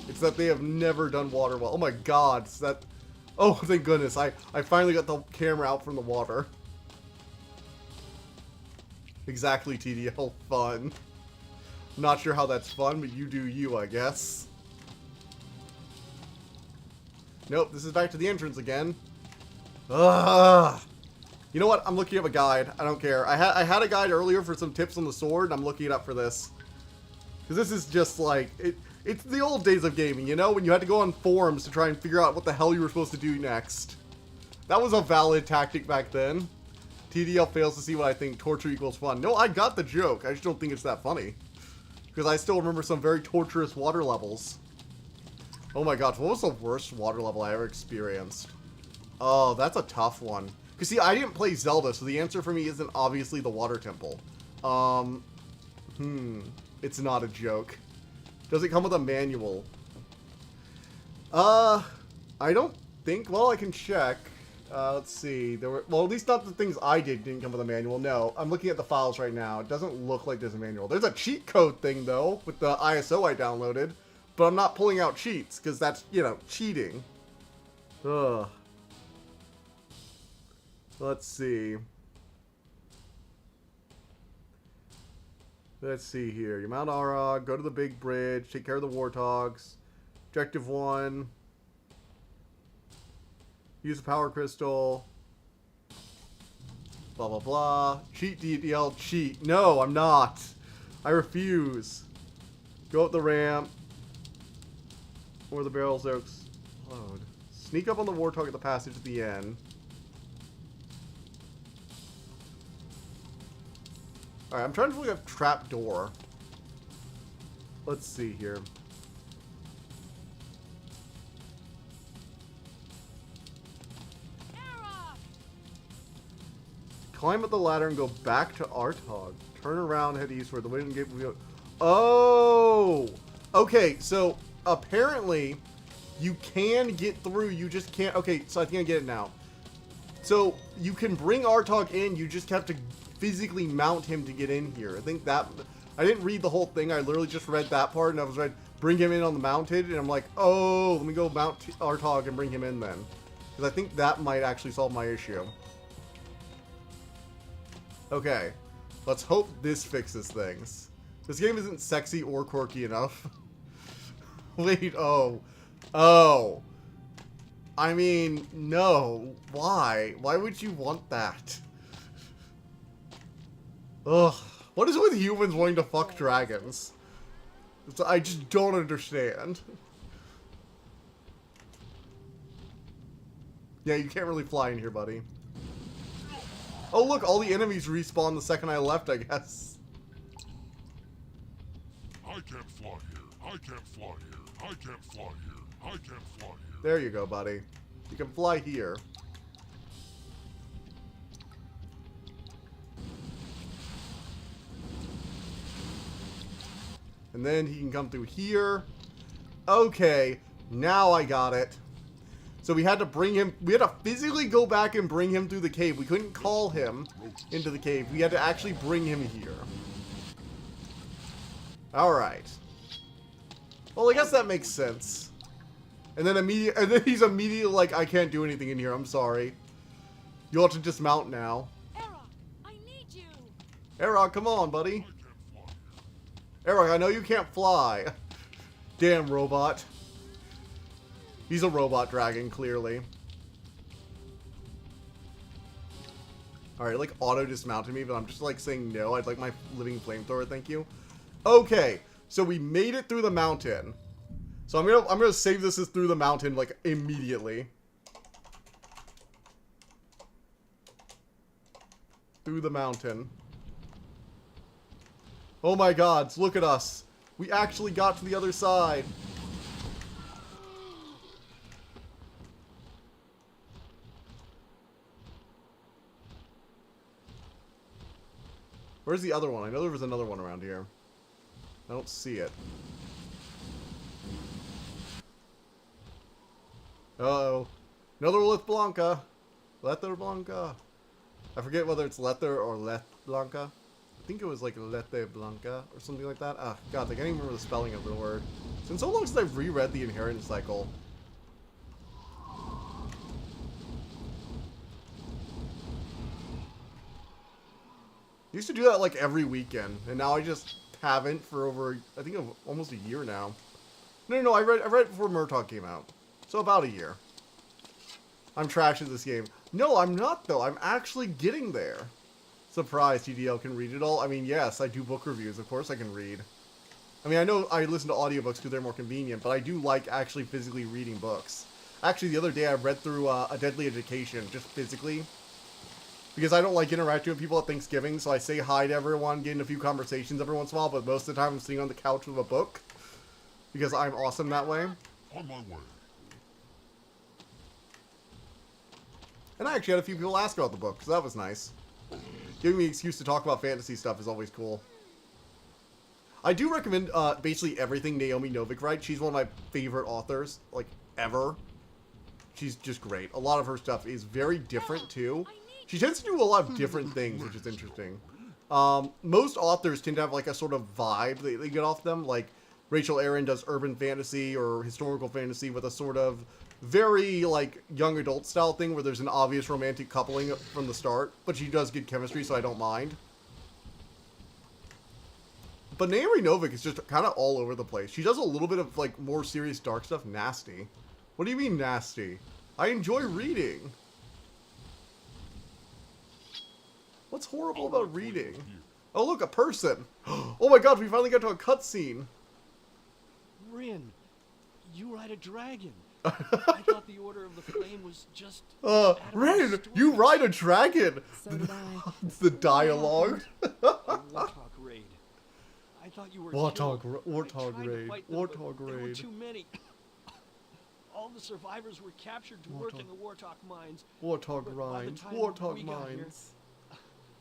It's that they have never done water well. Oh my god, it's that... Oh, thank goodness. I finally got the camera out from the water. Exactly, TDL. Fun. Not sure how that's fun, but you do you, I guess. Nope, this is back to the entrance again. Ugh. You know what? I'm looking up a guide. I don't care. I had a guide earlier for some tips on the sword, and I'm looking it up for this. Because this is just like... It's the old days of gaming, you know? When you had to go on forums to try and figure out what the hell you were supposed to do next. That was a valid tactic back then. TDL fails to see what I think torture equals fun. No, I got the joke. I just don't think it's that funny. Because I still remember some very torturous water levels. Oh my gosh, what was the worst water level I ever experienced? Oh, that's a tough one. Because see, I didn't play Zelda, so the answer for me isn't obviously the water temple. It's not a joke. Does it come with a manual? I don't think. Well, I can check. Let's see. There were, well, at least not the things I didn't come with a manual. No, I'm looking at the files right now. It doesn't look like there's a manual. There's a cheat code thing, though, with the ISO I downloaded. But I'm not pulling out cheats, because that's, you know, cheating. Ugh. Let's see. Let's see here. You mount Arog, go to the big bridge, take care of the warthogs. Objective 1. Use a power crystal. Blah, blah, blah. Cheat, DDL, cheat. No, I'm not. I refuse. Go up the ramp. Where the barrels are explode. Sneak up on the warthog at the passage at the end. Alright, I'm trying to look at trapdoor. Let's see here. Climb up the ladder and go back to Artog. Turn around, head eastward. The wind gate will be... Oh! Okay, so apparently you can get through. You just can't... Okay, so I think I get it now. So you can bring Artog in. You just have to physically mount him to get in here. I think that... I didn't read the whole thing. I literally just read that part, and I was ready bring him in on the mounted, and I'm like, oh, let me go mount Artog and bring him in then. Because I think that might actually solve my issue. Okay, let's hope this fixes things. This game isn't sexy or quirky enough. Wait, oh. I mean, no. Why? Why would you want that? Ugh. What is it with humans wanting to fuck dragons? I just don't understand. Yeah, you can't really fly in here, buddy. Oh, look, all the enemies respawn the second I left, I guess. I can't fly here. I can't fly here. I can't fly here. I can't fly here. There you go, buddy. You can fly here. And then he can come through here. Okay, now I got it. So we had to bring him, we had to physically go back and bring him through the cave. We couldn't call him into the cave. We had to actually bring him here. Alright. Well, I guess that makes sense. And then he's immediately like, I can't do anything in here, I'm sorry. You'll have to dismount now. Era, I need you. Erok, come on, buddy. I can't fly here. Erok, I know you can't fly. Damn robot. He's a robot dragon, clearly. Alright, like auto-dismounted me, but I'm just like saying no. I'd like my living flamethrower, thank you. Okay, so we made it through the mountain. So I'm gonna save this as through the mountain, like, immediately. Through the mountain. Oh my god, look at us. We actually got to the other side. Where's the other one? I know there was another one around here. I don't see it. Uh-oh. Another Leth Blanca. Lether Blanca. I forget whether it's Lether or Leth Blanca. I think it was like Lethe Blanca or something like that. Ah, god, I can't even remember the spelling of the word. It's been so long since I've reread the Inheritance Cycle. I used to do that like every weekend, and now I just haven't for over, I think, almost a year now. No, I read it before Murtaugh came out. So about a year. I'm trash at this game. No, I'm not, though. I'm actually getting there. Surprise, TDL can read it all. I mean, yes, I do book reviews. Of course I can read. I mean, I know I listen to audiobooks because they're more convenient, but I do like actually physically reading books. Actually, the other day I read through A Deadly Education, just physically. Because I don't like interacting with people at Thanksgiving, so I say hi to everyone, get in a few conversations every once in a while, but most of the time I'm sitting on the couch with a book. Because I'm awesome that way. On my way. And I actually had a few people ask about the book, so that was nice. Giving me an excuse to talk about fantasy stuff is always cool. I do recommend basically everything Naomi Novik writes. She's one of my favorite authors, like, ever. She's just great. A lot of her stuff is very different, too. She tends to do a lot of different things, which is interesting. Most authors tend to have, like, a sort of vibe they get off them. Like, Rachel Aaron does urban fantasy or historical fantasy with a sort of very, like, young adult style thing where there's an obvious romantic coupling from the start. But she does good chemistry, so I don't mind. But Naomi Novik is just kind of all over the place. She does a little bit of, like, more serious dark stuff. Nasty. What do you mean, nasty? I enjoy reading. What's horrible about reading? Oh, look, a person. Oh my god, we finally got to a cutscene. Rin, you ride a dragon. I thought the Order of the Flame was just... Rin, you ride a dragon. So did I. It's the dialogue. a warthog raid. I thought you were Warthog killed. Warthog I tried to raid. fight them, but Warthog there were raid. too many. All the survivors were captured to work in the Warthog mines. Warthog But by the Mines. time Warthog we got here, Mines.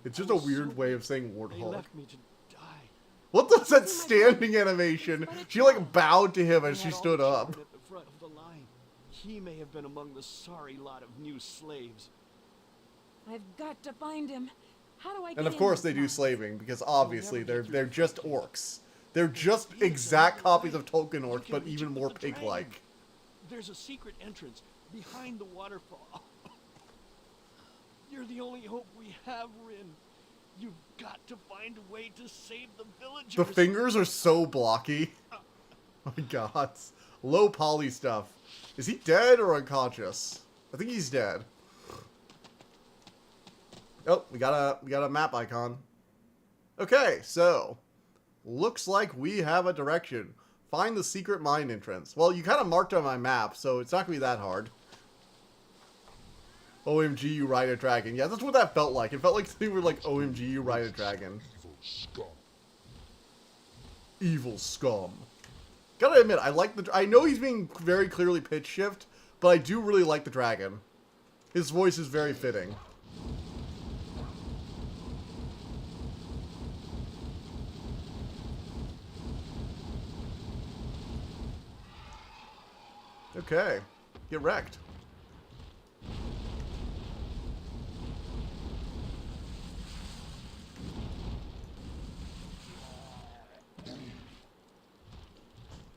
It's just a weird way of saying They warthog. left me to die. What was that standing animation? She like bowed to him as They she had all stood up. children at the front of the line. He may have been among the sorry lot of new slaves. I've got to find him. How do I get And of in course this they do mine? slaving, because obviously they're just orcs. They're just exact copies of Tolkien orcs, but even more pig-like. There's a secret entrance behind the waterfall. You're the only hope we have, Rin. You've got to find a way to save the villagers. The fingers are so blocky. Oh my god. Low poly stuff. Is he dead or unconscious? I think he's dead. Oh, we got a map icon. Okay, so looks like we have a direction. Find the secret mine entrance. Well, you kind of marked on my map, so it's not gonna be that hard. OMG, you ride a dragon. Yeah, that's what that felt like. It felt like they were like, OMG, you ride a dragon. Evil scum. Evil scum. Gotta admit, I like the... I know he's being very clearly pitch shift, but I do really like the dragon. His voice is very fitting. Okay. Get wrecked.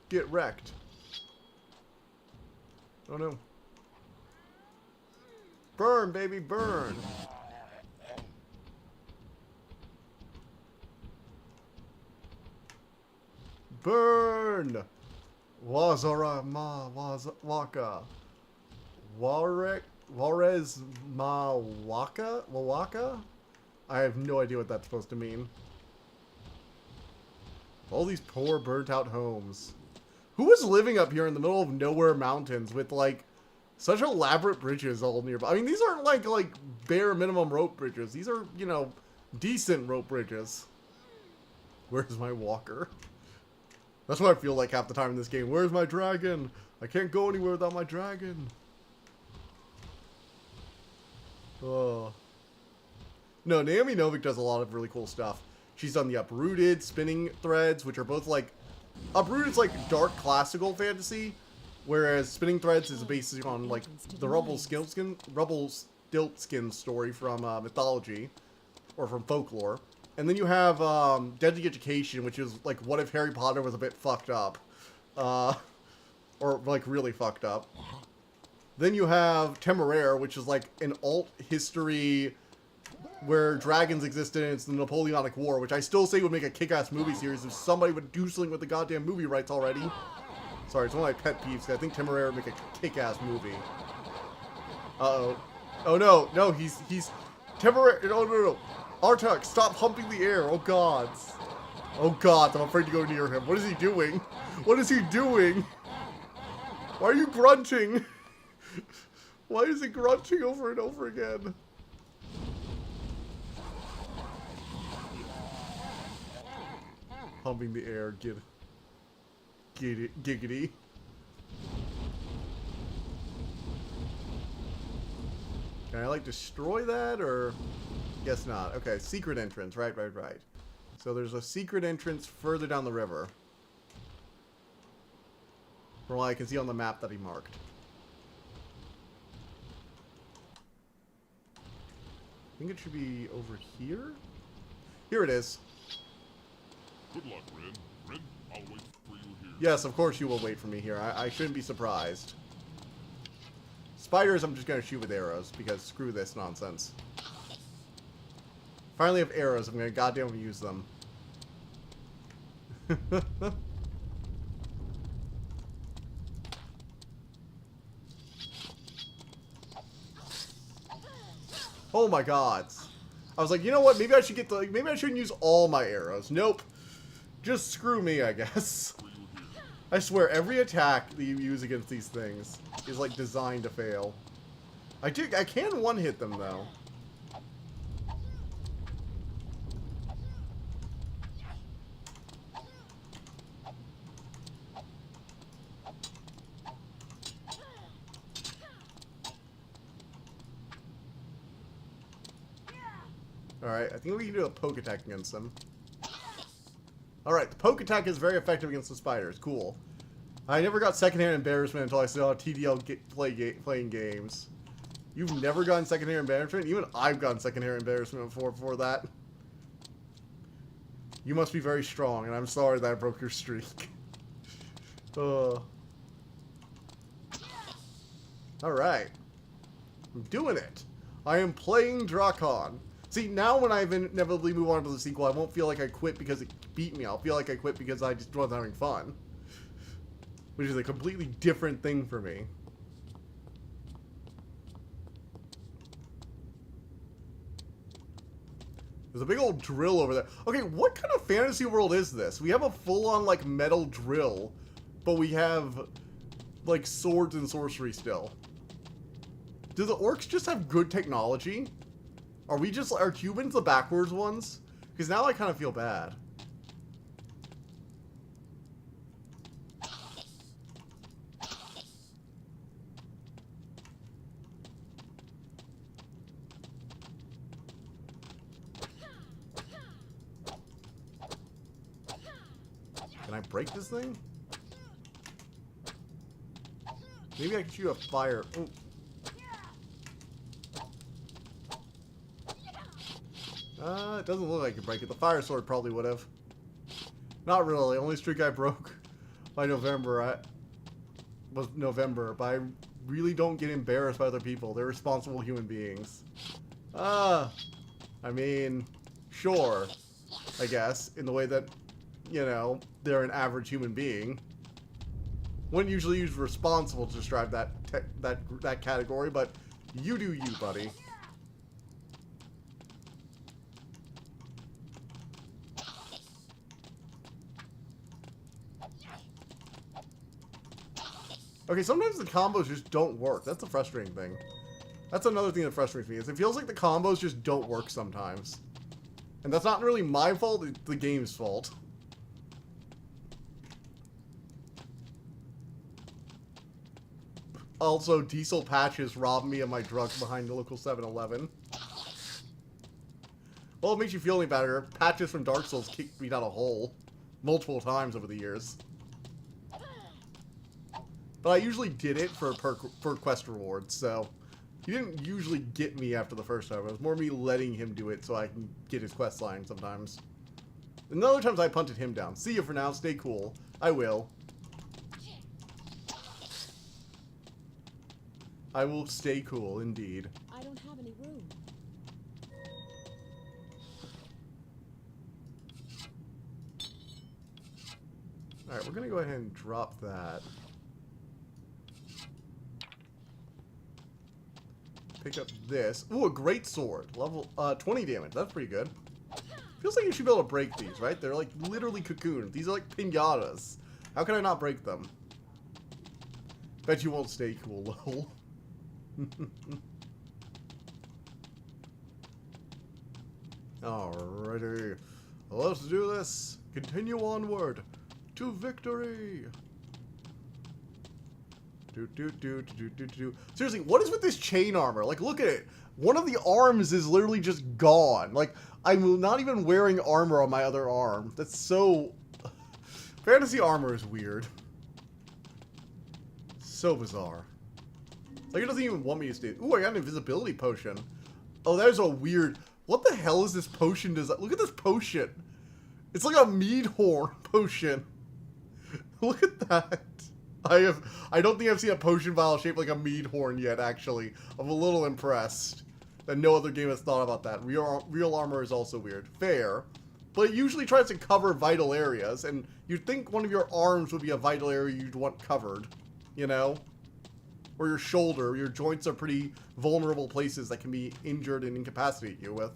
Get wrecked. Oh no. Burn, baby, burn. Burn! Wazara ma waka. Warez ma waka? Wawaka? I have no idea what that's supposed to mean. All these poor burnt out homes. Who was living up here in the middle of nowhere mountains with like such elaborate bridges all nearby? I mean, these aren't like bare minimum rope bridges. These are, you know, decent rope bridges. Where's my walker? That's what I feel like half the time in this game. Where's my dragon? I can't go anywhere without my dragon. Oh. No, Naomi Novik does a lot of really cool stuff. She's done the Uprooted, Spinning Threads, which are both like... Uprooted's like dark classical fantasy, whereas Spinning Threads is based on like the Rumpelstiltskin story from mythology, or from folklore. And then you have Deadly Education, which is like what if Harry Potter was a bit fucked up, or like really fucked up. Then you have Temeraire, which is like an alt history where dragons existed and it's the Napoleonic War, which I still say would make a kick-ass movie series if somebody would do something with the goddamn movie rights already. Sorry, it's one of my pet peeves, 'cause I think Temeraire would make a kick-ass movie. Uh-oh. Oh no, no, he's Temeraire, no. Artak, stop humping the air, oh gods. Oh gods, I'm afraid to go near him. What is he doing? What is he doing? Why are you grunting? Why is he grunting over and over again? Humping the air, get it, giggity. Can I like destroy that or? Guess not. Okay, secret entrance. Right. So there's a secret entrance further down the river. From what I can see on the map that he marked. I think it should be over here. Here it is. Good luck, Rin. Rin, I'll wait for you here. Yes, of course you will wait for me here. I shouldn't be surprised. Spiders I'm just going to shoot with arrows, because screw this nonsense. Finally have arrows, I'm going to goddamn use them. Oh my god. I was like, you know what, maybe I should get the, maybe I shouldn't use all my arrows. Nope. Just screw me, I guess. I swear, every attack that you use against these things is like designed to fail. I can one-hit them though. Alright, I think we can do a poke attack against them. Alright, the poke attack is very effective against the spiders. Cool. I never got secondhand embarrassment until I saw TDL playing games. You've never gotten secondhand embarrassment? Even I've gotten secondhand embarrassment before that. You must be very strong, and I'm sorry that I broke your streak. Alright. I'm doing it. I am playing Drakan. See, now when I inevitably move on to the sequel, I won't feel like I quit because it beat me. I'll feel like I quit because I just wasn't having fun. which is a completely different thing for me. There's a big old drill over there. Okay, what kind of fantasy world is this? We have a full-on, like, metal drill, but we have, like, swords and sorcery still. Do the orcs just have good technology? Are humans the backwards ones? Because now I kind of feel bad. Can I break this thing? Maybe I can shoot a fire. Ooh. It doesn't look like I can break it. The fire sword probably would have. Not really. Only streak I broke by November was November. But I really don't get embarrassed by other people. They're responsible human beings. I mean, sure, I guess, in the way that, you know, they're an average human being. Wouldn't usually use responsible to describe that category, but you do you, buddy. Okay, sometimes the combos just don't work. That's a frustrating thing. That's another thing that frustrates me, is it feels like the combos just don't work sometimes. And that's not really my fault, it's the game's fault. Also, diesel patches robbed me of my drugs behind the local 7-Eleven. Well, it makes you feel any better. Patches from Dark Souls kicked me down a hole multiple times over the years. But I usually did it for quest rewards, so he didn't usually get me after the first time. It was more me letting him do it so I can get his quest line sometimes. And other times I punted him down. See you for now. Stay cool. I will. I will stay cool, indeed. I don't have any room. Alright, we're gonna go ahead and drop that. Pick up this. Ooh, a great sword. Level 20 damage. That's pretty good. Feels like you should be able to break these, right? They're like literally cocoons. These are like pinatas. How can I not break them? Bet you won't stay cool, lol. Alrighty. Let's do this. Continue onward to victory. Seriously, what is with this chain armor? Like, look at it. One of the arms is literally just gone. Like, I'm not even wearing armor on my other arm. That's so... Fantasy armor is weird. So bizarre. Like, it doesn't even want me to stay... Ooh, I got an invisibility potion. Oh, that is a weird... What the hell is this potion design? Look at this potion. It's like a mead horn potion. Look at that. I don't think I've seen a potion vial shaped like a mead horn yet, actually. I'm a little impressed that no other game has thought about that. Real armor is also weird. Fair. But it usually tries to cover vital areas, and you'd think one of your arms would be a vital area you'd want covered. You know? Or your shoulder. Your joints are pretty vulnerable places that can be injured and incapacitate you with.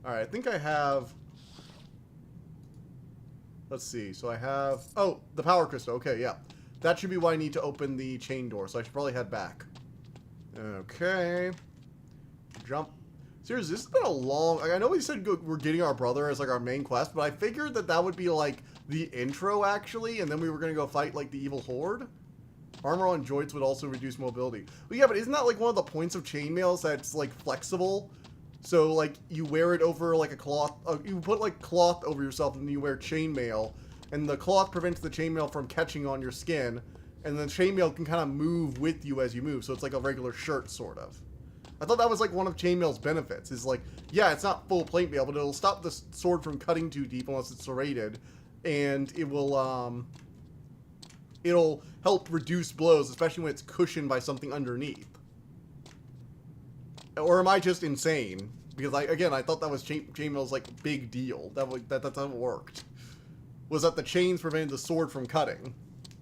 Alright, I think I have... Let's see, so I have... Oh, the power crystal. Okay, yeah. That should be why I need to open the chain door, so I should probably head back. Okay. Jump. Seriously, this has been a long... Like, I know we said we're getting our brother as, like, our main quest, but I figured that that would be, like, the intro, actually, and then we were going to go fight, like, the evil horde. Armor on joints would also reduce mobility. But yeah, but isn't that, like, one of the points of chainmails that's, like, flexible? So, like, you wear it over, like, a cloth... you put, like, cloth over yourself, and then you wear chainmail. And the cloth prevents the chainmail from catching on your skin. And the chainmail can kind of move with you as you move. So it's like a regular shirt, sort of. I thought that was, like, one of chainmail's benefits. Is, like, yeah, it's not full plate mail, but it'll stop the sword from cutting too deep unless it's serrated. And it will, it'll help reduce blows, especially when it's cushioned by something underneath. Or am I just insane? Because, again, I thought that was chainmail's, like, big deal. That's how it worked. was that the chains prevented the sword from cutting.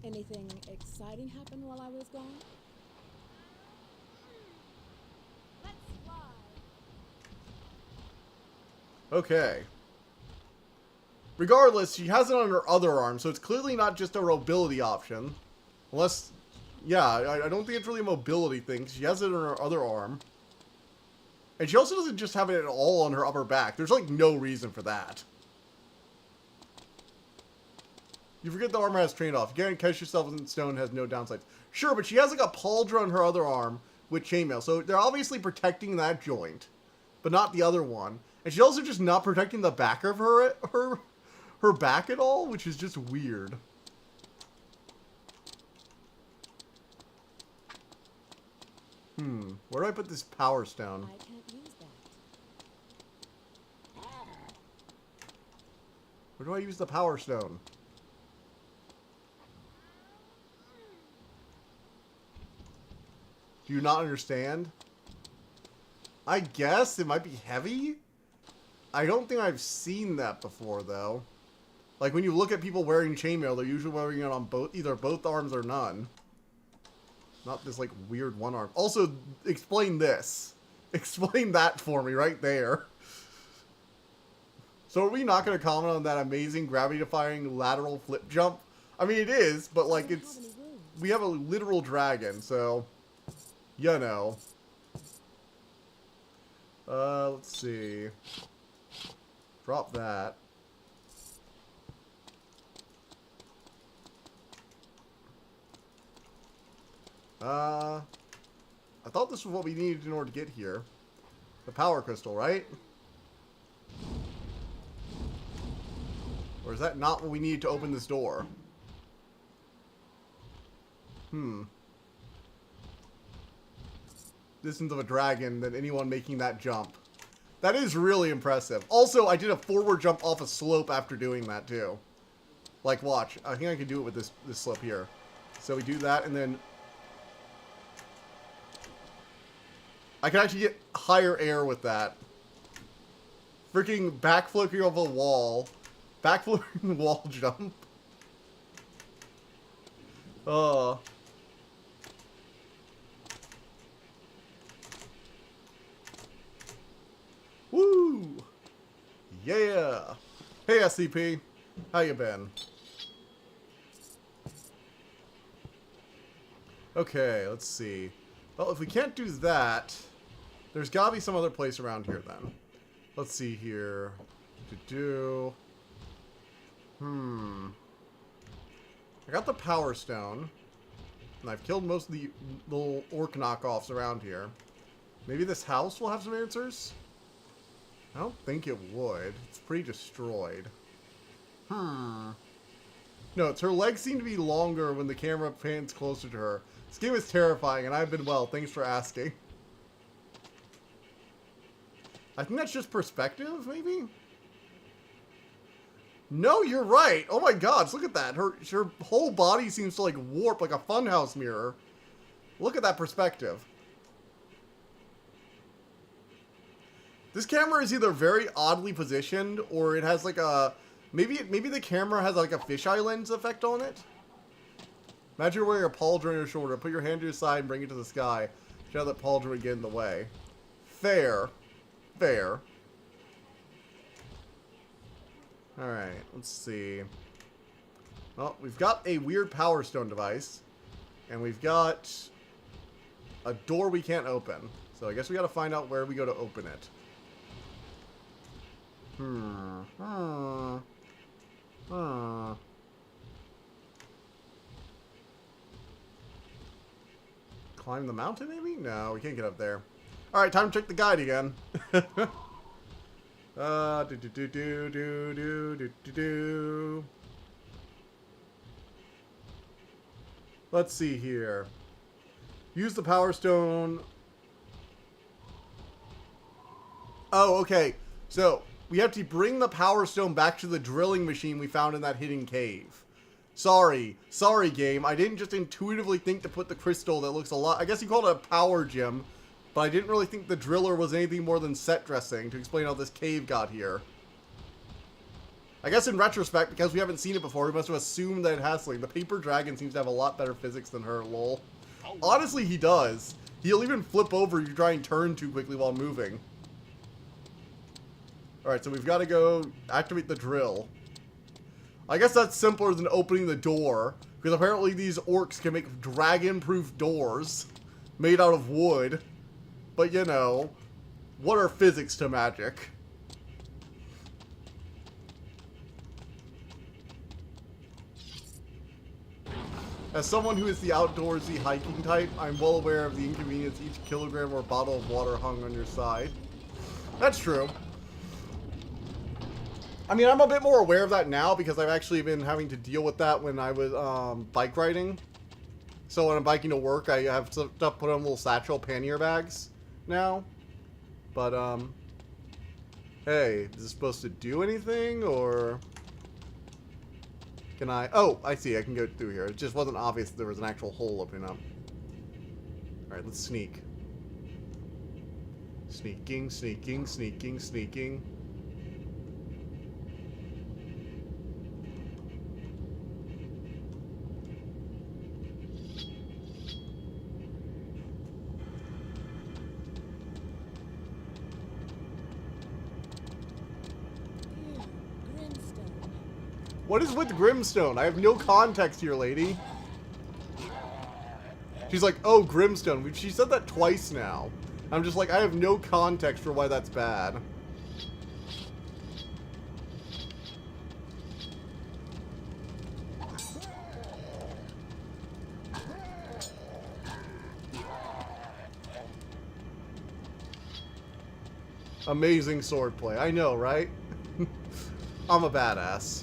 Anything exciting happen while I was gone? Let's fly. Okay. Regardless, she has it on her other arm, so it's clearly not just a mobility option. Unless, yeah, I don't think it's really a mobility thing. She has it on her other arm. And she also doesn't just have it at all on her upper back. There's, like, no reason for that. You forget the armor has trained off. You can't catch yourself in stone, has no downsides. Sure, but she has, like, a pauldron on her other arm with chainmail. So they're obviously protecting that joint, but not the other one. And she's also just not protecting the back of her back at all, which is just weird. Where do I put this power stone? I can't use that. Where do I use the power stone? Do you not understand? I guess it might be heavy? I don't think I've seen that before, though. Like, when you look at people wearing chainmail, they're usually wearing it on either both arms or none. Not this, like, weird one arm. Also, explain this. Explain that for me right there. So are we not going to comment on that amazing gravity-defying lateral flip jump? I mean, it is, but, like, it's... We have a literal dragon, so... You know. Let's see. Drop that. I thought this was what we needed in order to get here. The power crystal, right? Or is that not what we need to open this door? Distance of a dragon than anyone making that jump. That is really impressive. Also, I did a forward jump off a slope after doing that too. Like, watch. I think I can do it with this slope here. So we do that, and then I can actually get higher air with that. Freaking backflipping off a wall. Backflipping wall jump. Woo! Yeah! Hey, SCP. How you been? Okay, let's see. Well, if we can't do that, there's gotta be some other place around here then. Let's see here. I got the power stone. And I've killed most of the little orc knockoffs around here. Maybe this house will have some answers? I don't think it would. It's pretty destroyed. No, it's her legs seem to be longer when the camera pans closer to her. This game is terrifying, and I've been well. Thanks for asking. I think that's just perspective, maybe? No, you're right. Oh my gosh, look at that. Her whole body seems to, like, warp like a funhouse mirror. Look at that perspective. This camera is either very oddly positioned, or it has, like, a... Maybe the camera has, like, a fisheye lens effect on it? Imagine you're wearing a pauldron on your shoulder. Put your hand to your side and bring it to the sky. Show that pauldron would get in the way. Fair. Fair. Alright, let's see. Well, we've got a weird power stone device. And we've got a door we can't open. So I guess we gotta find out where we go to open it. Climb the mountain, maybe? No, we can't get up there. Alright, time to check the guide again. Let's see here. Use the power stone. Oh, okay. So, we have to bring the power stone back to the drilling machine we found in that hidden cave. Sorry, game. I didn't just intuitively think to put the crystal that looks a lot... I guess you called it a power gem. But I didn't really think the driller was anything more than set dressing to explain how this cave got here. I guess in retrospect, because we haven't seen it before, we must have assumed that it has something. The paper dragon seems to have a lot better physics than her, lol. Honestly, he does. He'll even flip over if you try and turn too quickly while moving. Alright, so we've got to go activate the drill. I guess that's simpler than opening the door, because apparently these orcs can make dragon-proof doors made out of wood. But, you know, what are physics to magic? As someone who is the outdoorsy hiking type, I'm well aware of the inconvenience each kilogram or bottle of water hung on your side. That's true. I mean, I'm a bit more aware of that now because I've actually been having to deal with that when I was bike riding. So when I'm biking to work, I have stuff put on little satchel pannier bags now. But, hey, is this supposed to do anything, or... Can I... Oh, I see. I can go through here. It just wasn't obvious that there was an actual hole opening up. Alright, let's sneak. Sneaking, sneaking, sneaking, sneaking. What is with Grimstone? I have no context here, lady. She's like, oh, Grimstone. She said that twice now. I'm just like, I have no context for why that's bad. Amazing swordplay. I know, right? I'm a badass.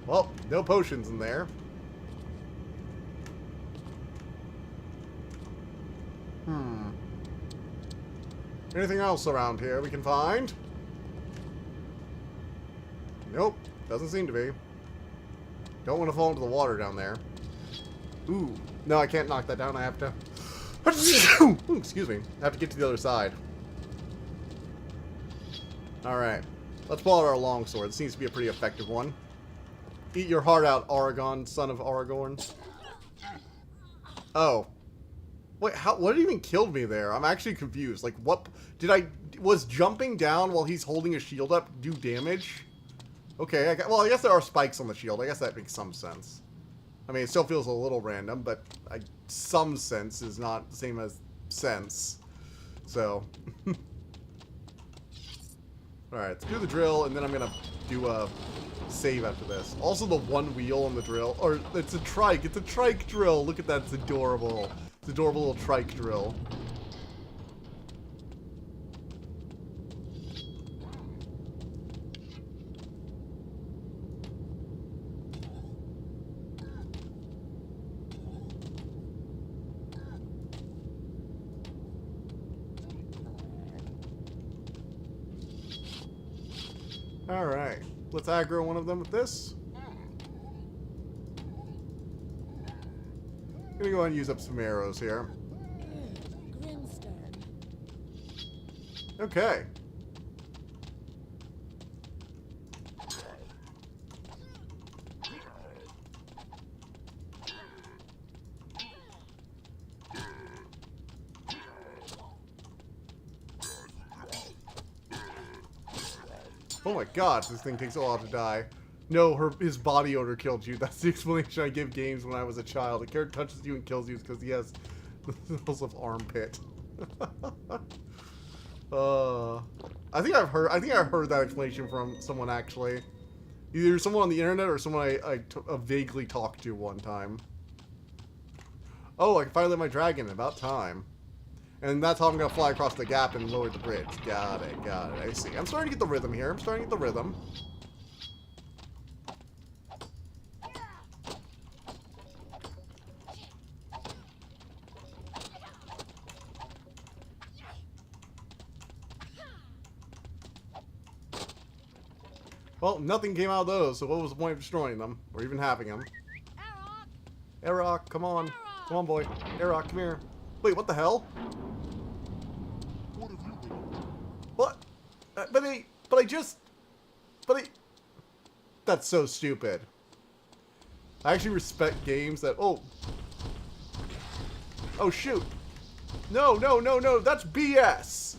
Well, no potions in there. Anything else around here we can find? Nope, doesn't seem to be. Don't want to fall into the water down there. Ooh, no, I can't knock that down. I have to... Ooh, excuse me. I have to get to the other side. Alright. Let's pull out our longsword. It seems to be a pretty effective one. Eat your heart out, Aragon, son of Aragorn. Oh. Wait, what even killed me there? I'm actually confused. Like, what... Was jumping down while he's holding a shield up do damage? Okay, well, I guess there are spikes on the shield. I guess that makes some sense. I mean, it still feels a little random, but some sense is not the same as sense. So... Alright, let's do the drill, and then I'm gonna do a save after this. Also, the one wheel on the drill, or it's a trike. It's a trike drill. Look at that. It's adorable. It's adorable little trike drill. Alright, let's aggro one of them with this. Gonna go ahead and use up some arrows here. Okay. Oh my god, this thing takes a while to die. No, his body odor killed you. That's the explanation I give games when I was a child. A character touches you and kills you because he has the smells of armpit. I think I heard that explanation from someone actually. Either someone on the internet or someone I vaguely talked to one time. Oh, I can finally let my dragon. About time. And that's how I'm going to fly across the gap and lower the bridge. Got it, I see. I'm starting to get the rhythm here. I'm starting to get the rhythm. Well, nothing came out of those, so what was the point of destroying them? Or even having them? Arok, come on. Come on, boy. Arok, come here. Wait, what the hell? What have you been up to? What? But that's so stupid. I actually respect games that, oh, shoot. No, that's BS.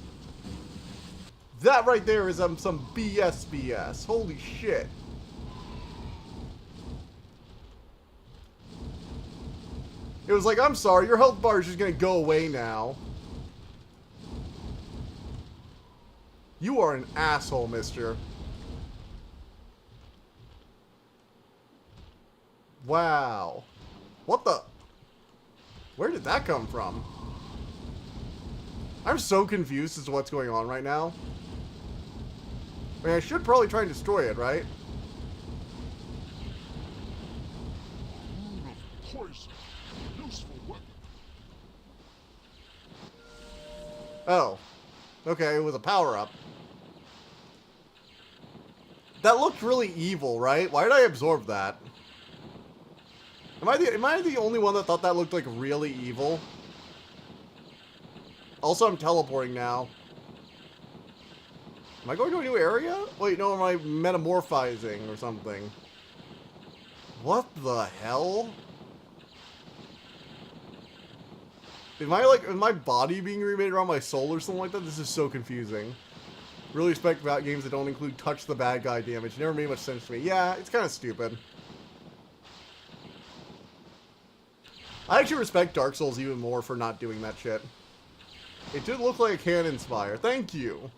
That right there is some BS. Holy shit. It was like, I'm sorry, your health bar is just gonna go away now. You are an asshole, mister. Wow. What the? Where did that come from? I'm so confused as to what's going on right now. I mean, I should probably try and destroy it, right? Rune of poison. Useful weapon. Oh. Okay, it was a power-up. That looked really evil, right? Why did I absorb that? Am I the only one that thought that looked like really evil? Also, I'm teleporting now. Am I going to a new area? Wait, no, am I metamorphizing or something? What the hell? Is my body being remade around my soul or something like that? This is so confusing. Really respect about games that don't include touch the bad guy damage. Never made much sense to me. Yeah, it's kind of stupid. I actually respect Dark Souls even more for not doing that shit. It did look like a cannon spire. Thank you.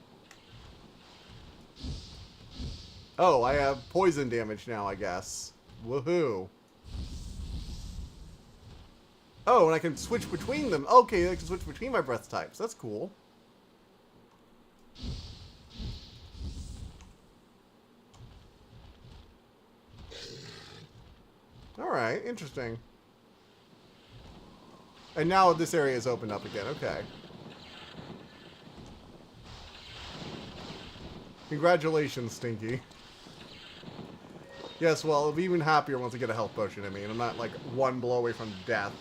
Oh, I have poison damage now, I guess. Woohoo. Oh, and I can switch between them. Okay, I can switch between my breath types. That's cool. Alright, interesting. And now this area is opened up again. Okay. Congratulations, Stinky. Yes, well, I'll be even happier once I get a health potion in me, and I'm not, like, one blow away from death.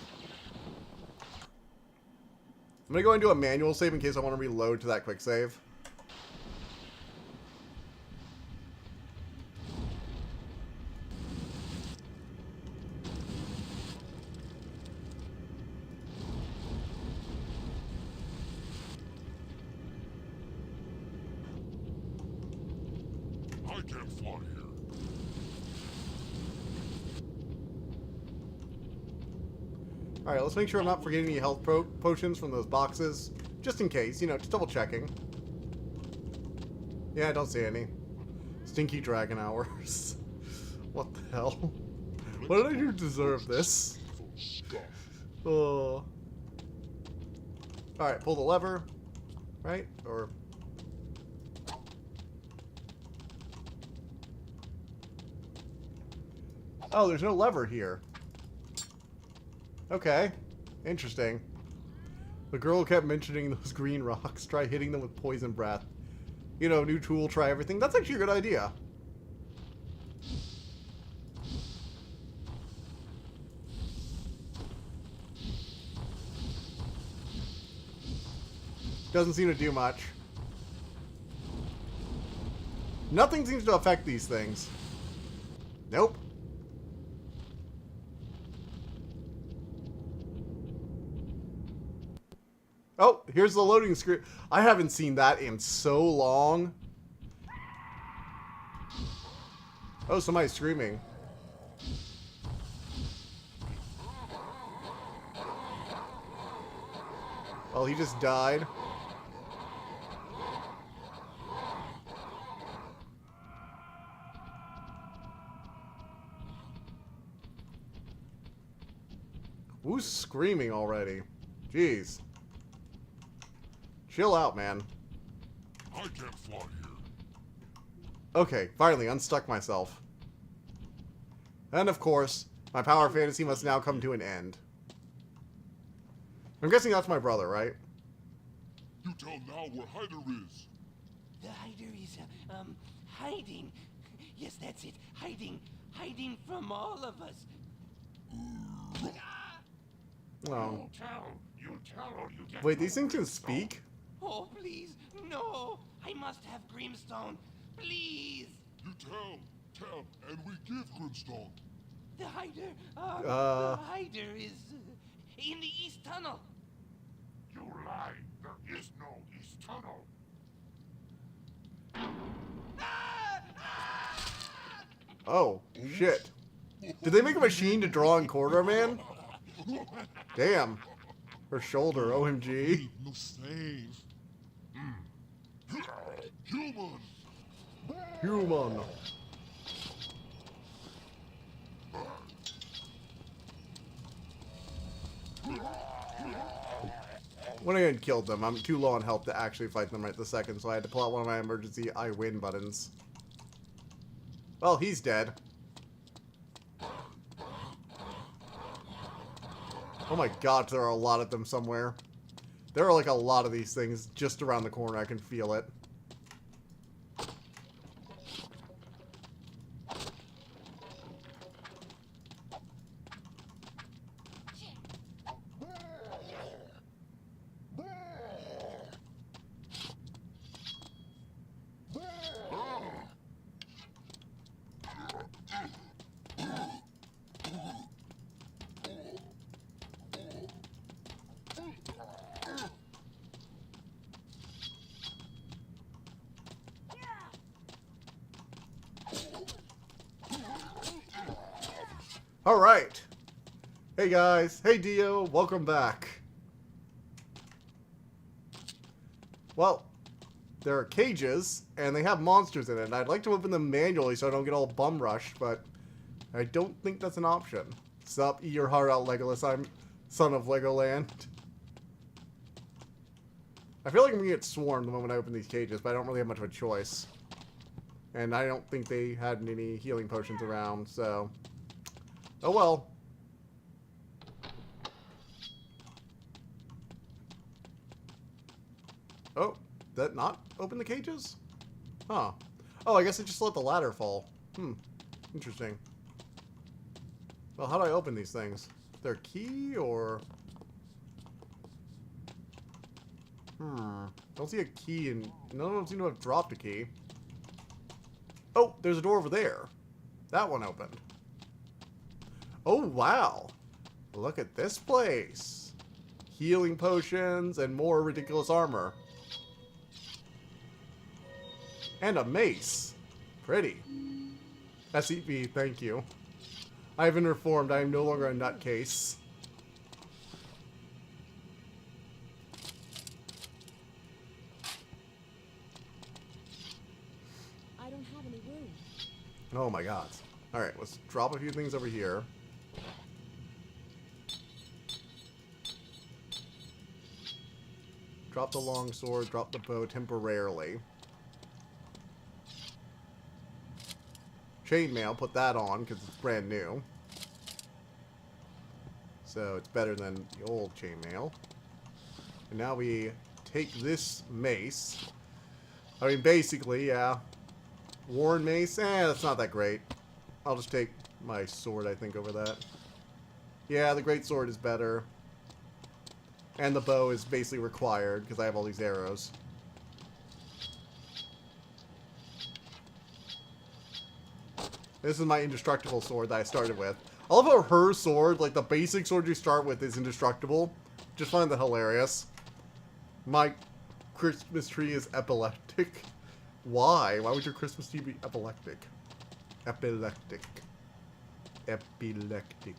I'm gonna go into a manual save in case I want to reload to that quick save. I can't fly here. Alright, let's make sure I'm not forgetting any health potions from those boxes. Just in case, you know, just double checking. Yeah, I don't see any. Stinky dragon hours. What the hell? What did I do to deserve this? Oh. Alright, pull the lever. Right? Or... Oh, there's no lever here. Okay. Interesting. The girl kept mentioning those green rocks. Try hitting them with poison breath. You know, new tool, try everything. That's actually a good idea. Doesn't seem to do much. Nothing seems to affect these things. Nope. Oh, here's the loading screen. I haven't seen that in so long. Oh, somebody's screaming. Well, he just died. Who's screaming already? Jeez. Chill out, man. I can't fly here. Okay, finally, unstuck myself. And of course, my power fantasy must now come to an end. I'm guessing that's my brother, right? You tell now where Hyder is. The hider is, hiding. Yes, that's it. Hiding. Hiding from all of us. Oh. You tell or you get Wait, these things can speak? Oh, please, no. I must have Grimstone. Please. You tell, and we give Grimstone. The hider is in the east tunnel. You lie. There is no East Tunnel. Oh, shit. Did they make a machine to draw and quarter, man? Damn. Her shoulder, OMG. No save. Human. Human. Went ahead and killed them. I'm too low on health to actually fight them right this second, so I had to pull out one of my emergency I win buttons. Well, he's dead. Oh my god, there are a lot of them somewhere. There are like a lot of these things just around the corner. I can feel it. Alright. Hey guys. Hey Dio. Welcome back. Well, there are cages, and they have monsters in it, and I'd like to open them manually so I don't get all bum rushed, but I don't think that's an option. Sup, eat your heart out, Legolas. I'm son of Legoland. I feel like I'm gonna get swarmed the moment I open these cages, but I don't really have much of a choice. And I don't think they had any healing potions around, so... Oh well. Oh, did that not open the cages? Huh. Oh, I guess it just let the ladder fall. Interesting. Well, how do I open these things? Is there a key, or... Don't see a key, and none of them seem to have dropped a key. Oh, there's a door over there. That one opened. Oh, wow. Look at this place. Healing potions and more ridiculous armor. And a mace. Pretty. SEP, thank you. I have been reformed. I am no longer a nutcase. I don't have any room. Oh my god. Alright, let's drop a few things over here. Drop the longsword, drop the bow temporarily. Chainmail, put that on because it's brand new. So it's better than the old chainmail. And now we take this mace. I mean, basically, yeah. Warren mace, that's not that great. I'll just take my sword, I think, over that. Yeah, the great sword is better. And the bow is basically required because I have all these arrows. This is my indestructible sword that I started with. I love how her sword, like the basic sword you start with, is indestructible. Just find that hilarious. My Christmas tree is epileptic. Why? Why would your Christmas tree be epileptic? Epileptic. Epileptic.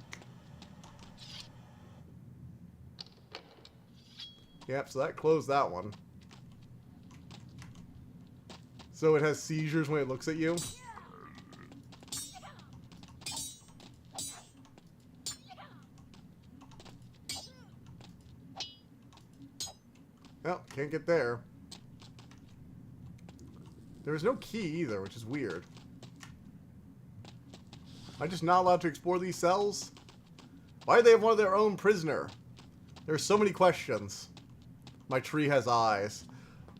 Yep, so that closed that one. So it has seizures when it looks at you? Well, can't get there. There was no key either, which is weird. Am I just not allowed to explore these cells? Why do they have one of their own prisoner? There are so many questions. My tree has eyes.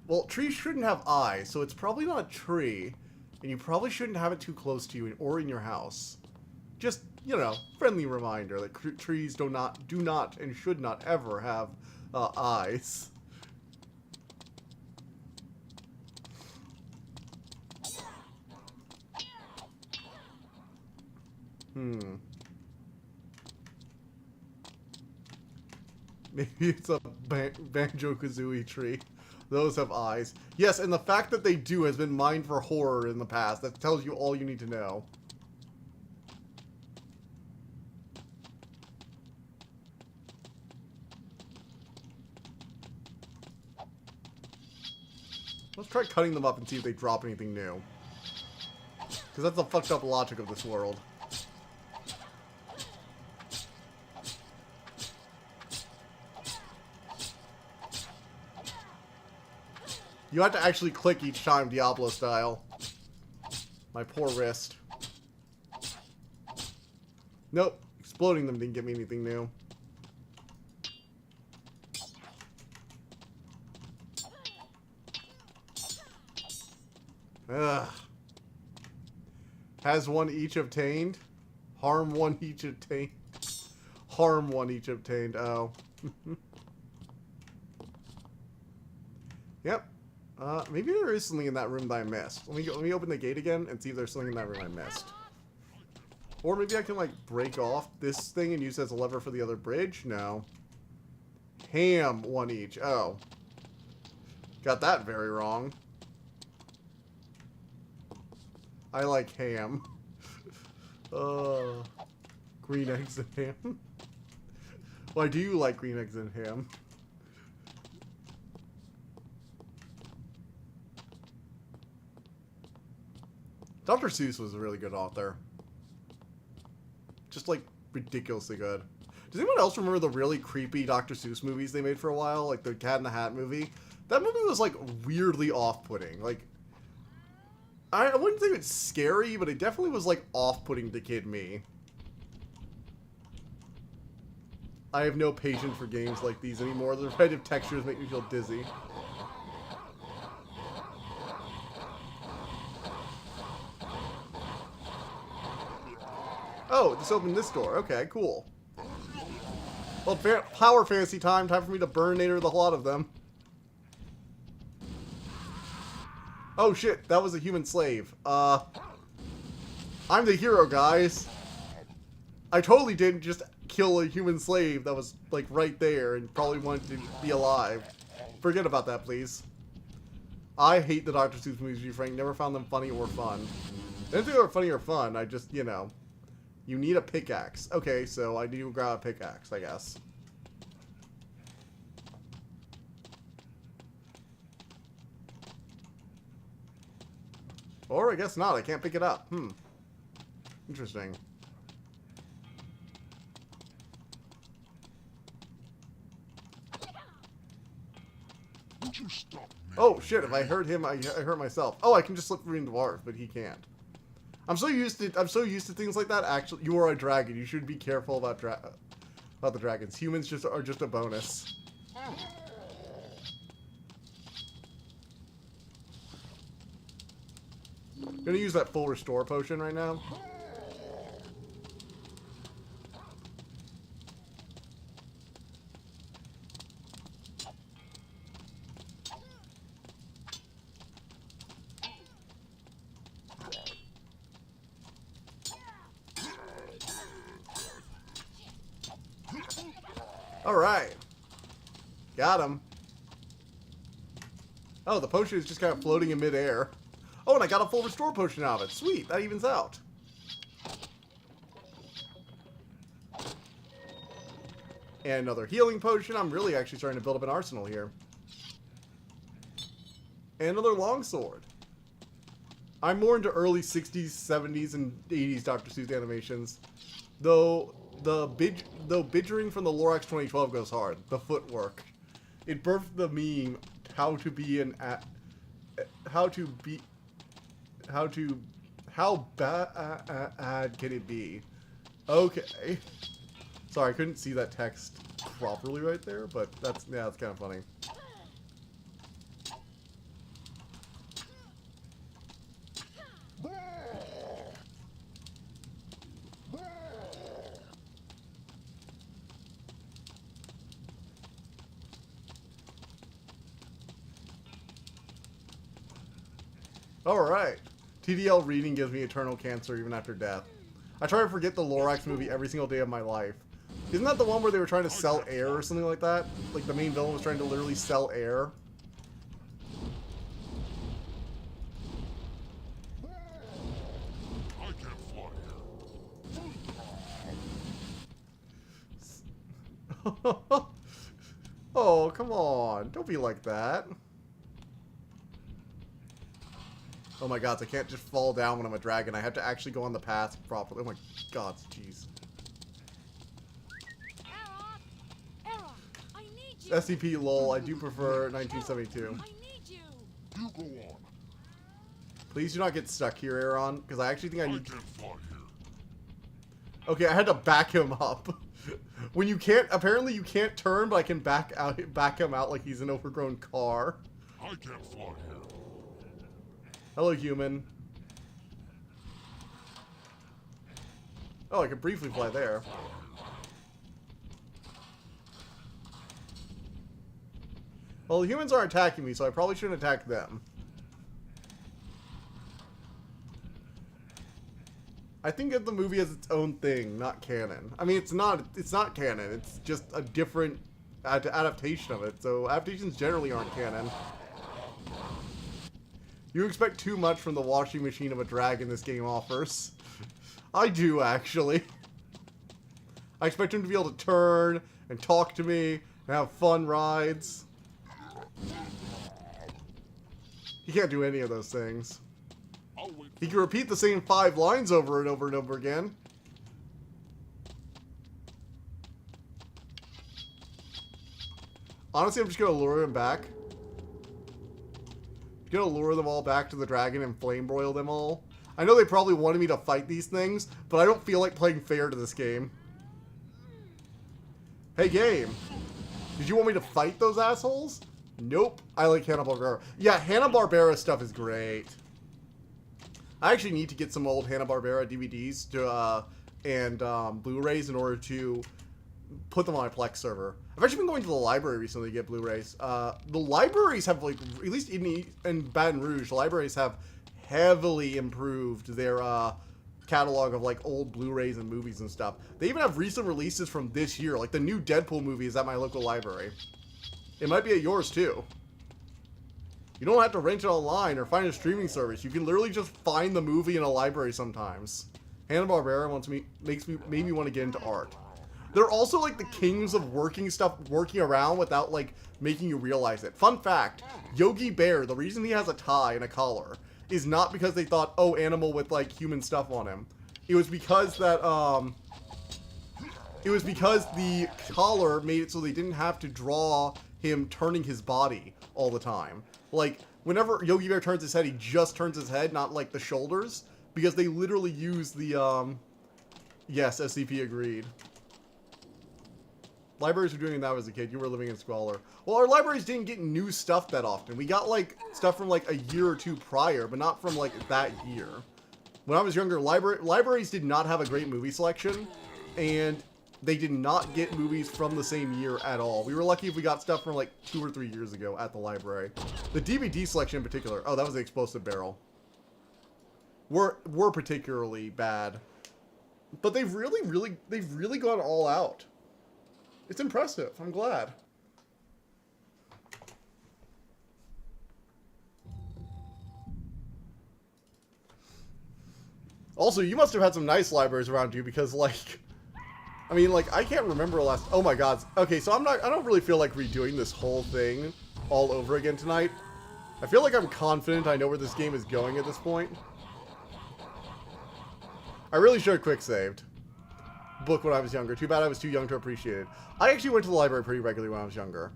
Well, trees shouldn't have eyes, so it's probably not a tree. And you probably shouldn't have it too close to you or in your house. Just, you know, friendly reminder that trees do not and should not ever have eyes. Maybe it's a Banjo-Kazooie tree. Those have eyes. Yes, and the fact that they do has been mined for horror in the past. That tells you all you need to know. Let's try cutting them up and see if they drop anything new. Because that's the fucked up logic of this world. You have to actually click each time, Diablo style. My poor wrist. Nope. Exploding them didn't give me anything new. Ugh. Has one each obtained? Harm one each obtained? Harm one each obtained. Oh. Yep. Maybe there is something in that room that I missed. Let me open the gate again and see if there's something in that room I missed. Or maybe I can, like, break off this thing and use it as a lever for the other bridge? No. Ham one each. Oh. Got that very wrong. I like ham. Green eggs and ham. Why do you like green eggs and ham? Dr. Seuss was a really good author. Just, like, ridiculously good. Does anyone else remember the really creepy Dr. Seuss movies they made for a while? Like, the Cat in the Hat movie? That movie was, like, weirdly off-putting. Like, I wouldn't say it's scary, but it definitely was, like, off-putting to kid me. I have no patience for games like these anymore. The repetitive textures make me feel dizzy. Oh, just opened this door. Okay, cool. Well, power fantasy time. Time for me to burn-nator the lot of them. Oh shit, that was a human slave. I'm the hero, guys. I totally didn't just kill a human slave that was, like, right there and probably wanted to be alive. Forget about that, please. I hate the Dr. Seuss movies, to be frank. Never found them funny or fun. I didn't think they were funny or fun. I just, you know. You need a pickaxe. Okay, so I do grab a pickaxe, I guess. Or I guess not. I can't pick it up. Interesting. Would you stop me? Oh shit! If I hurt him, I hurt myself. Oh, I can just slip through into dwarf, but he can't. I'm so used to things like that. Actually, you are a dragon. You should be careful about the dragons. Humans are just a bonus. I'm gonna use that full restore potion right now. Alright. Got him. Oh, the potion is just kind of floating in midair. Oh, and I got a full restore potion out of it. Sweet, that evens out. And another healing potion. I'm really actually starting to build up an arsenal here. And another longsword. I'm more into early 60s, 70s, and 80s Dr. Seuss animations. Though Bidgering from the Lorax 2012 goes hard. The footwork. It birthed the meme, how bad can it be? Okay. Sorry, I couldn't see that text properly right there, but that's kind of funny. Alright. TDL reading gives me eternal cancer even after death. I try to forget the Lorax movie every single day of my life. Isn't that the one where they were trying to sell air or something like that? Like the main villain was trying to literally sell air? I can't fly here. Oh, come on. Don't be like that. Oh my god, I can't just fall down when I'm a dragon. I have to actually go on the path properly. Oh my god, jeez. Aaron, I need you. SCP lol, I do prefer 1972. I need you. You go on. Please do not get stuck here, Aaron, because I actually think I I need... can't fly here. Okay, I had to back him up. When you can't... Apparently you can't turn, but I can back him out like he's an overgrown car. I can't fly here. Hello, human. Oh, I can briefly fly there. Well, the humans are attacking me, so I probably shouldn't attack them. I think that the movie has its own thing, not canon. I mean, it's not canon. It's just a different adaptation of it. So adaptations generally aren't canon. You expect too much from the washing machine of a dragon this game offers. I do, actually. I expect him to be able to turn and talk to me and have fun rides. He can't do any of those things. I'll wait. He can repeat the same 5 lines over and over and over again. Honestly, I'm just gonna lure him back. Gonna lure them all back to the dragon and flame broil them all. I know they probably wanted me to fight these things, but I don't feel like playing fair to this game. Hey, game. Did you want me to fight those assholes? Nope. I like Hanna-Barbera. Yeah, Hanna-Barbera stuff is great. I actually need to get some old Hanna-Barbera DVDs to, and Blu-rays in order to put them on my Plex server. I've actually been going to the library recently to get Blu-rays. The libraries have, like, at least in Baton Rouge, the libraries have heavily improved their catalog of, like, old Blu-rays and movies and stuff. They even have recent releases from this year. Like, the new Deadpool movie is at my local library. It might be at yours, too. You don't have to rent it online or find a streaming service. You can literally just find the movie in a library sometimes. Hanna-Barbera made me want to get into art. They're also like the kings of working around without like making you realize it. Fun fact, Yogi Bear, the reason he has a tie and a collar is not because they thought, oh, animal with like human stuff on him. It was because that, it was because the collar made it so they didn't have to draw him turning his body all the time. Like, whenever Yogi Bear turns his head, he just turns his head, not like the shoulders, because they literally use the, yes, SCP agreed. Libraries were doing that as a kid. You were living in squalor. Well, our libraries didn't get new stuff that often. We got, like, stuff from, like, a year or two prior, but not from, like, that year. When I was younger, libraries did not have a great movie selection, and they did not get movies from the same year at all. We were lucky if we got stuff from, like, 2 or 3 years ago at the library. The DVD selection in particular, oh, that was the explosive barrel, were particularly bad. But they've really gone all out. It's impressive. I'm glad. Also, you must have had some nice libraries around you because, like, I mean, like, I can't remember last. Oh my God. Okay, so I don't really feel like redoing this whole thing all over again tonight. I feel like I'm confident I know where this game is going at this point. I really should have quick saved book when I was younger. Too bad I was too young to appreciate it. I actually went to the library pretty regularly when I was younger.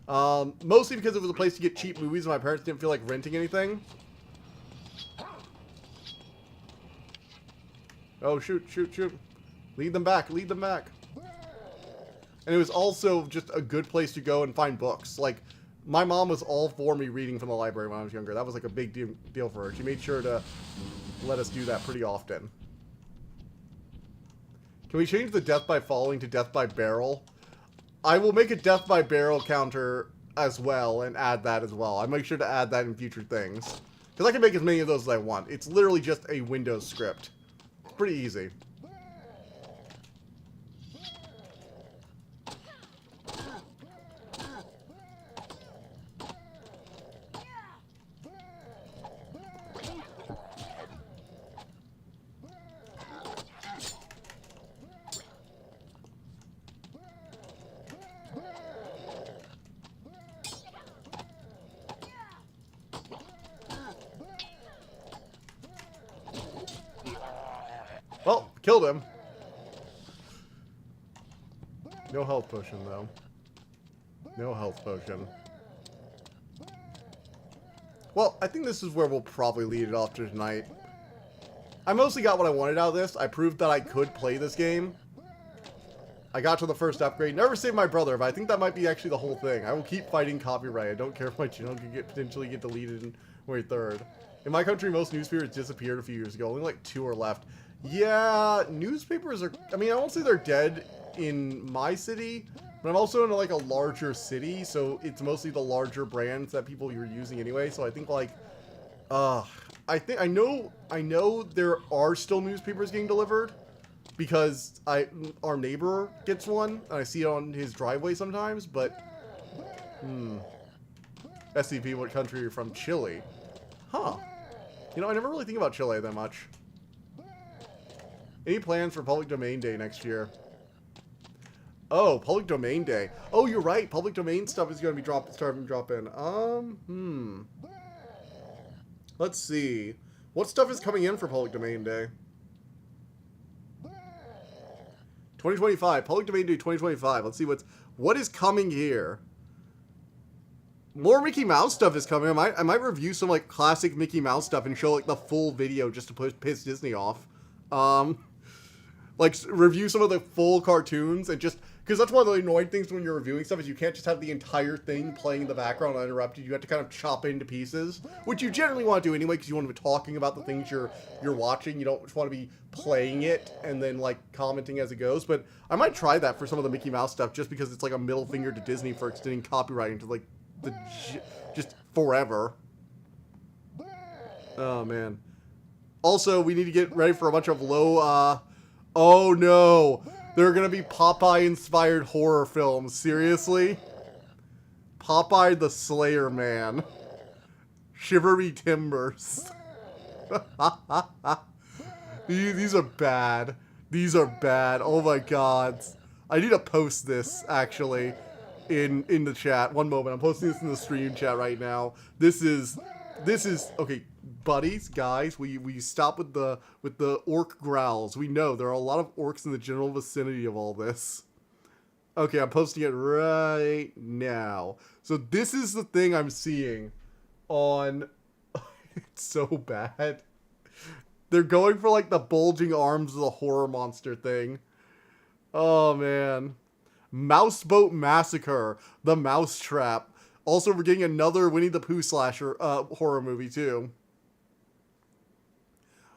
Mostly because it was a place to get cheap movies and my parents didn't feel like renting anything. Oh, shoot, shoot, shoot. Lead them back, lead them back. And it was also just a good place to go and find books. Like, my mom was all for me reading from the library when I was younger. That was like a big deal for her. She made sure to let us do that pretty often. Can we change the death by falling to death by barrel? I will make a death by barrel counter as well and add that as well. I'll make sure to add that in future things. Because I can make as many of those as I want. It's literally just a Windows script. Pretty easy. Killed him. No health potion, though. No health potion. Well, I think this is where we'll probably lead it off to tonight. I mostly got what I wanted out of this. I proved that I could play this game. I got to the first upgrade. Never saved my brother, but I think that might be actually the whole thing. I will keep fighting copyright. I don't care if my channel can potentially get deleted in wait third. In my country, most newspapers disappeared a few years ago. Only like 2 are left. Yeah, newspapers are... I mean, I won't say they're dead in my city, but I'm also in like a larger city, so it's mostly the larger brands that people are using anyway. So I think like... I know there are still newspapers getting delivered. Because our neighbor gets one, and I see it on his driveway sometimes, but... SCP, what country are you from? Chile. Huh. You know, I never really think about Chile that much. Any plans for Public Domain Day next year? Oh, Public Domain Day. Oh, you're right. Public Domain stuff is going to be starting to drop in. Let's see. What stuff is coming in for Public Domain Day? 2025, Public Domain Day 2025. Let's see what is coming here. More Mickey Mouse stuff is coming. I might review some like classic Mickey Mouse stuff and show like the full video just to piss Disney off. Like review some of the full cartoons and just because that's one of the annoying things when you're reviewing stuff is you can't just have the entire thing playing in the background uninterrupted. You have to kind of chop it into pieces, which you generally want to do anyway because you want to be talking about the things you're watching. You don't just want to be playing it and then like commenting as it goes. But I might try that for some of the Mickey Mouse stuff just because it's like a middle finger to Disney for extending copyright into like just forever. Oh man. Also, we need to get ready for a bunch of low. Oh no. There are going to be Popeye-inspired horror films. Seriously? Popeye the Slayer Man. Shiver me timbers. These are bad. These are bad. Oh my god. I need to post this, actually, in the chat. One moment. I'm posting this in the stream chat right now. This is... Okay, buddies, guys, we stop with the orc growls. We know there are a lot of orcs in the general vicinity of all this. Okay, I'm posting it right now. So this is the thing I'm seeing on... It's so bad. They're going for like the bulging arms of the horror monster thing. Oh man. Mouseboat Massacre. The Mousetrap. Also, we're getting another Winnie the Pooh slasher horror movie too.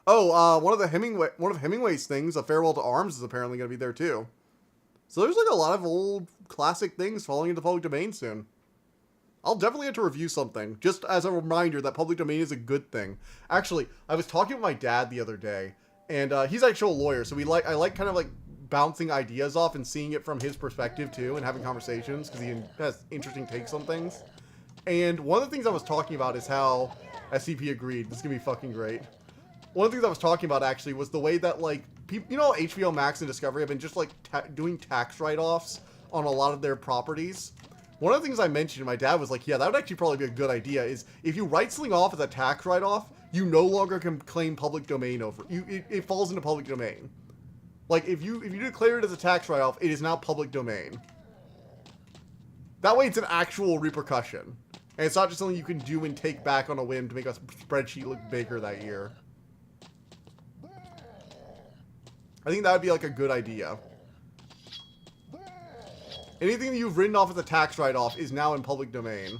Oh, one of Hemingway's things, A Farewell to Arms, is apparently going to be there too. So there's like a lot of old classic things falling into public domain soon. I'll definitely have to review something, just as a reminder that public domain is a good thing. Actually, I was talking with my dad the other day, and he's actually a lawyer, so I like kind of like bouncing ideas off and seeing it from his perspective too, and having conversations, because he has interesting takes on things. And one of the things I was talking about is how SCP agreed. This is going to be fucking great. One of the things I was talking about actually was the way that like, you know, HBO Max and Discovery have been just like doing tax write-offs on a lot of their properties. One of the things I mentioned, my dad was like, yeah, that would actually probably be a good idea, is if you write something off as a tax write-off, you no longer can claim public domain over it. It falls into public domain. Like, if you declare it as a tax write-off, it is now public domain. That way it's an actual repercussion. And it's not just something you can do and take back on a whim to make a spreadsheet look bigger that year. I think that would be like a good idea. Anything that you've written off as a tax write-off is now in public domain.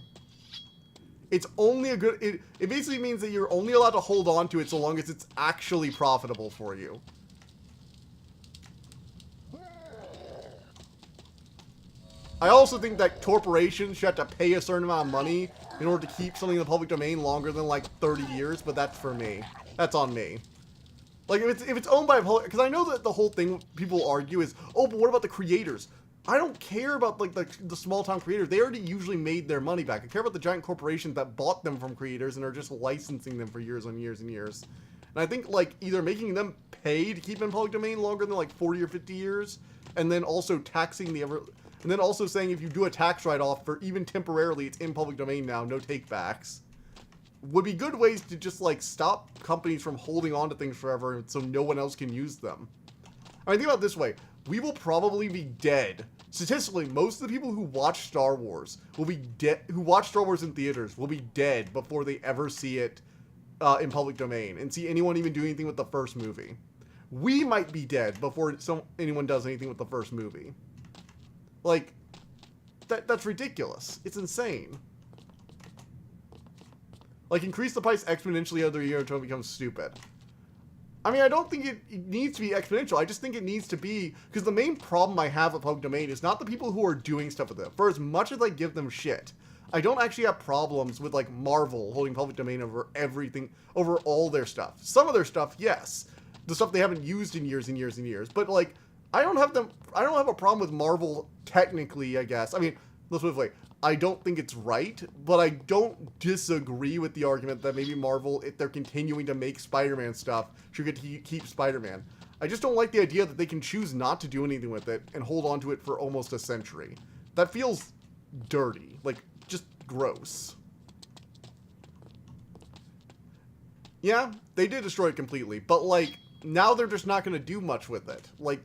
It's only a good... It basically means that you're only allowed to hold on to it so long as it's actually profitable for you. I also think that corporations should have to pay a certain amount of money in order to keep something in the public domain longer than like 30 years, but that's for me. That's on me. Like, if it's owned by a public... Because I know that the whole thing people argue is, oh, but what about the creators? I don't care about, like, the small-town creators. They already usually made their money back. I care about the giant corporations that bought them from creators and are just licensing them for years and years and years. And I think, like, either making them pay to keep in public domain longer than, like, 40 or 50 years, and then also taxing the ever... And then also saying if you do a tax write-off for even temporarily, it's in public domain now, no take-backs, would be good ways to just, like, stop companies from holding on to things forever so no one else can use them. I mean, think about it this way. We will probably be dead. Statistically, most of the people who watch Star Wars will be dead, who watch Star Wars in theaters will be dead before they ever see it in public domain and see anyone even do anything with the first movie. We might be dead before anyone does anything with the first movie. Like, that's ridiculous. It's insane. Like, increase the price exponentially every year until it becomes stupid. I mean, I don't think it needs to be exponential. I just think it needs to be... Because the main problem I have with public domain is not the people who are doing stuff with it. For as much as I give them shit, I don't actually have problems with, like, Marvel holding public domain over everything, over all their stuff. Some of their stuff, yes. The stuff they haven't used in years and years and years. But, like, I don't have a problem with Marvel technically, I guess. I mean, let's put it this way. I don't think it's right, but I don't disagree with the argument that maybe Marvel, if they're continuing to make Spider-Man stuff, should get to keep Spider-Man. I just don't like the idea that they can choose not to do anything with it and hold on to it for almost a century. That feels dirty. Like, just gross. Yeah, they did destroy it completely, but, like, now they're just not going to do much with it. Like,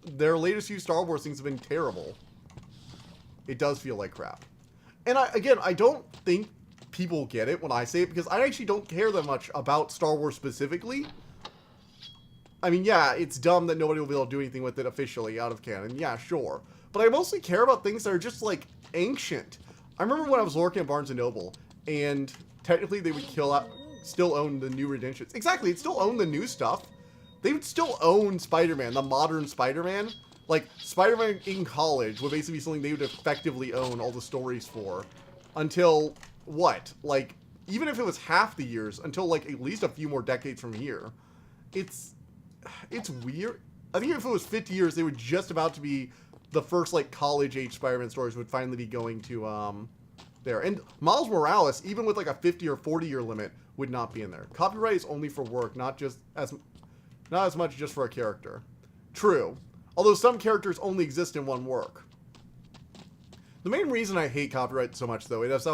their latest few Star Wars things have been terrible. It does feel like crap. And I don't think people get it when I say it, because I actually don't care that much about Star Wars specifically. I mean, yeah, it's dumb that nobody will be able to do anything with it officially out of canon. Yeah, sure. But I mostly care about things that are just, like, ancient. I remember when I was working at Barnes & Noble, and technically they would still own the new Redemptions. Exactly, it still owned the new stuff. They would still own Spider-Man, the modern Spider-Man. Like, Spider-Man in college would basically be something they would effectively own all the stories for. Until, what? Like, even if it was half the years, until, like, at least a few more decades from here. It's weird. I think if it was 50 years, they were just about to be the first, like, college-age Spider-Man stories would finally be going to, there. And Miles Morales, even with, like, a 50 or 40-year limit, would not be in there. Copyright is only for work, not as much just for a character. True. Although some characters only exist in one work. The main reason I hate copyright so much, though, is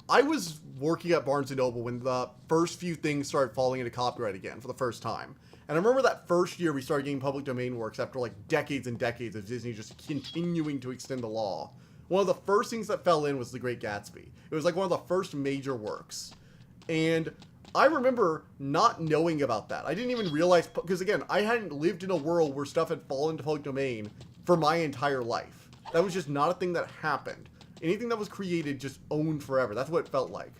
I was working at Barnes & Noble when the first few things started falling into copyright again for the first time. And I remember that first year we started getting public domain works after, like, decades and decades of Disney just continuing to extend the law. One of the first things that fell in was The Great Gatsby. It was, like, one of the first major works. And I remember not knowing about that. I didn't even realize, because again, I hadn't lived in a world where stuff had fallen into public domain for my entire life. That was just not a thing that happened. Anything that was created just owned forever. That's what it felt like.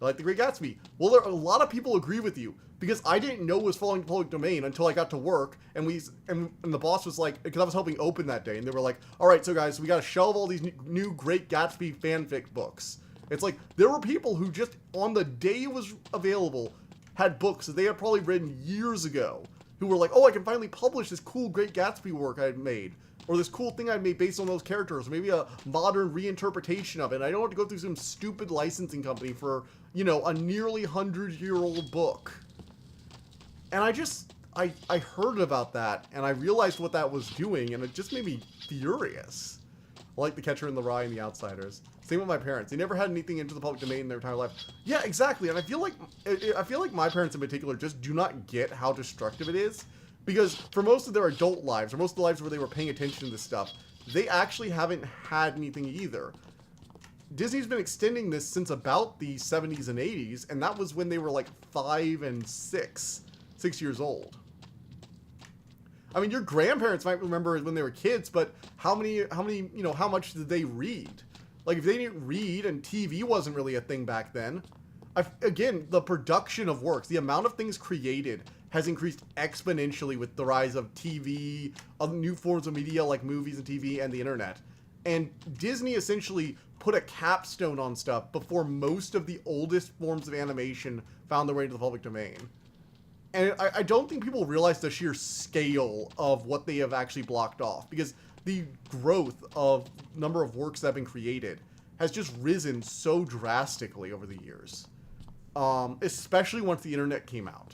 Like The Great Gatsby. Well, a lot of people agree with you, because I didn't know it was falling into public domain until I got to work, and the boss was like, because I was helping open that day, and they were like, all right, so guys, we got to shelve all these new Great Gatsby fanfic books. It's like, there were people who just, on the day it was available, had books that they had probably written years ago, who were like, oh, I can finally publish this cool Great Gatsby work I had made, or this cool thing I made based on those characters, or maybe a modern reinterpretation of it. I don't have to go through some stupid licensing company for, you know, a nearly 100-year-old book. And I heard about that, and I realized what that was doing, and it just made me furious. Like The Catcher in the Rye and The Outsiders. Same with my parents. They never had anything into the public domain in their entire life. Yeah, exactly. And I feel like my parents in particular just do not get how destructive it is. Because for most of their adult lives, or most of the lives where they were paying attention to this stuff, they actually haven't had anything either. Disney's been extending this since about the 70s and 80s, and that was when they were like 5 and 6 years old. I mean, your grandparents might remember when they were kids, but how much did they read? Like, if they didn't read and TV wasn't really a thing back then, again, the production of works, the amount of things created has increased exponentially with the rise of TV, of new forms of media like movies and TV and the internet. And Disney essentially put a capstone on stuff before most of the oldest forms of animation found their way into the public domain. And I don't think people realize the sheer scale of what they have actually blocked off, because the growth of number of works that have been created has just risen so drastically over the years, especially once the internet came out.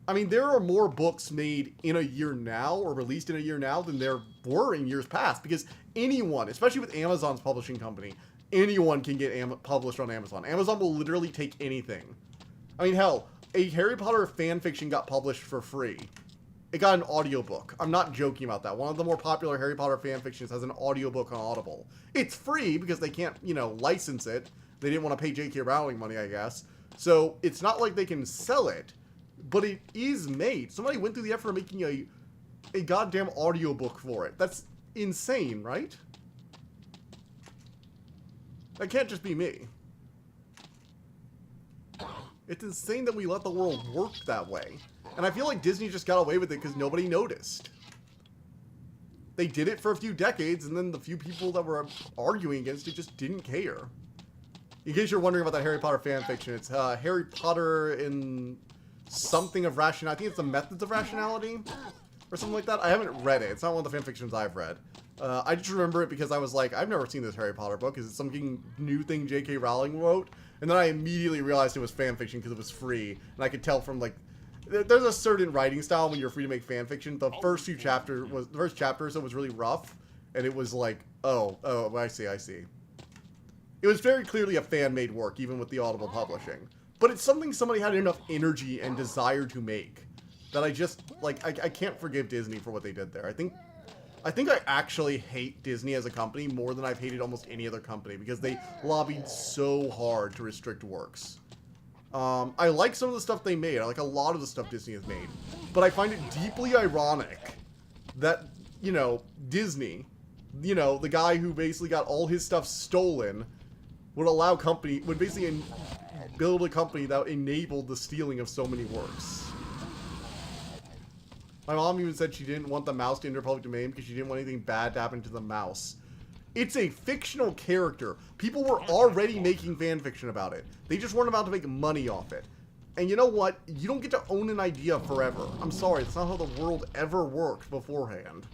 I mean, there are more books made in a year now, or released in a year now, than there were in years past, because anyone, especially with Amazon's publishing company, anyone can get published on Amazon. Amazon will literally take anything. I mean, hell, a Harry Potter fanfiction got published for free it got an audiobook. I'm not joking about that. One of the more popular Harry Potter fan fictions has an audiobook on Audible. It's free because they can't, you know, license it. They didn't want to pay J.K. Rowling money, I guess. So it's not like they can sell it, but it is made. Somebody went through the effort of making a goddamn audiobook for it. That's insane, right? That can't just be me. It's insane that we let the world work that way. And I feel like Disney just got away with it because nobody noticed. They did it for a few decades, and then the few people that were arguing against it just didn't care. In case you're wondering about that Harry Potter fanfiction, it's Harry Potter in something of rationality. I think it's the Methods of Rationality or something like that. I haven't read it. It's not one of the fanfictions I've read. I just remember it because I was like, I've never seen this Harry Potter book. Is it something new thing J.K. Rowling wrote? And then I immediately realized it was fanfiction because it was free. And I could tell from, like, there's a certain writing style when you're free to make fanfiction. The first chapter so was really rough. And it was like, oh, I see. It was very clearly a fan-made work, even with the Audible publishing. But it's something somebody had enough energy and desire to make that I just, like, I can't forgive Disney for what they did there. I think I actually hate Disney as a company more than I've hated almost any other company because they lobbied so hard to restrict works. I like some of the stuff they made. I like a lot of the stuff Disney has made. But I find it deeply ironic that, you know, Disney, you know, the guy who basically got all his stuff stolen, would basically build a company that enabled the stealing of so many works. My mom even said she didn't want the mouse to enter public domain because she didn't want anything bad to happen to the mouse. It's a fictional character. People were already making fan fiction about it. They just weren't about to make money off it. And you know what? You don't get to own an idea forever. I'm sorry, that's not how the world ever worked beforehand.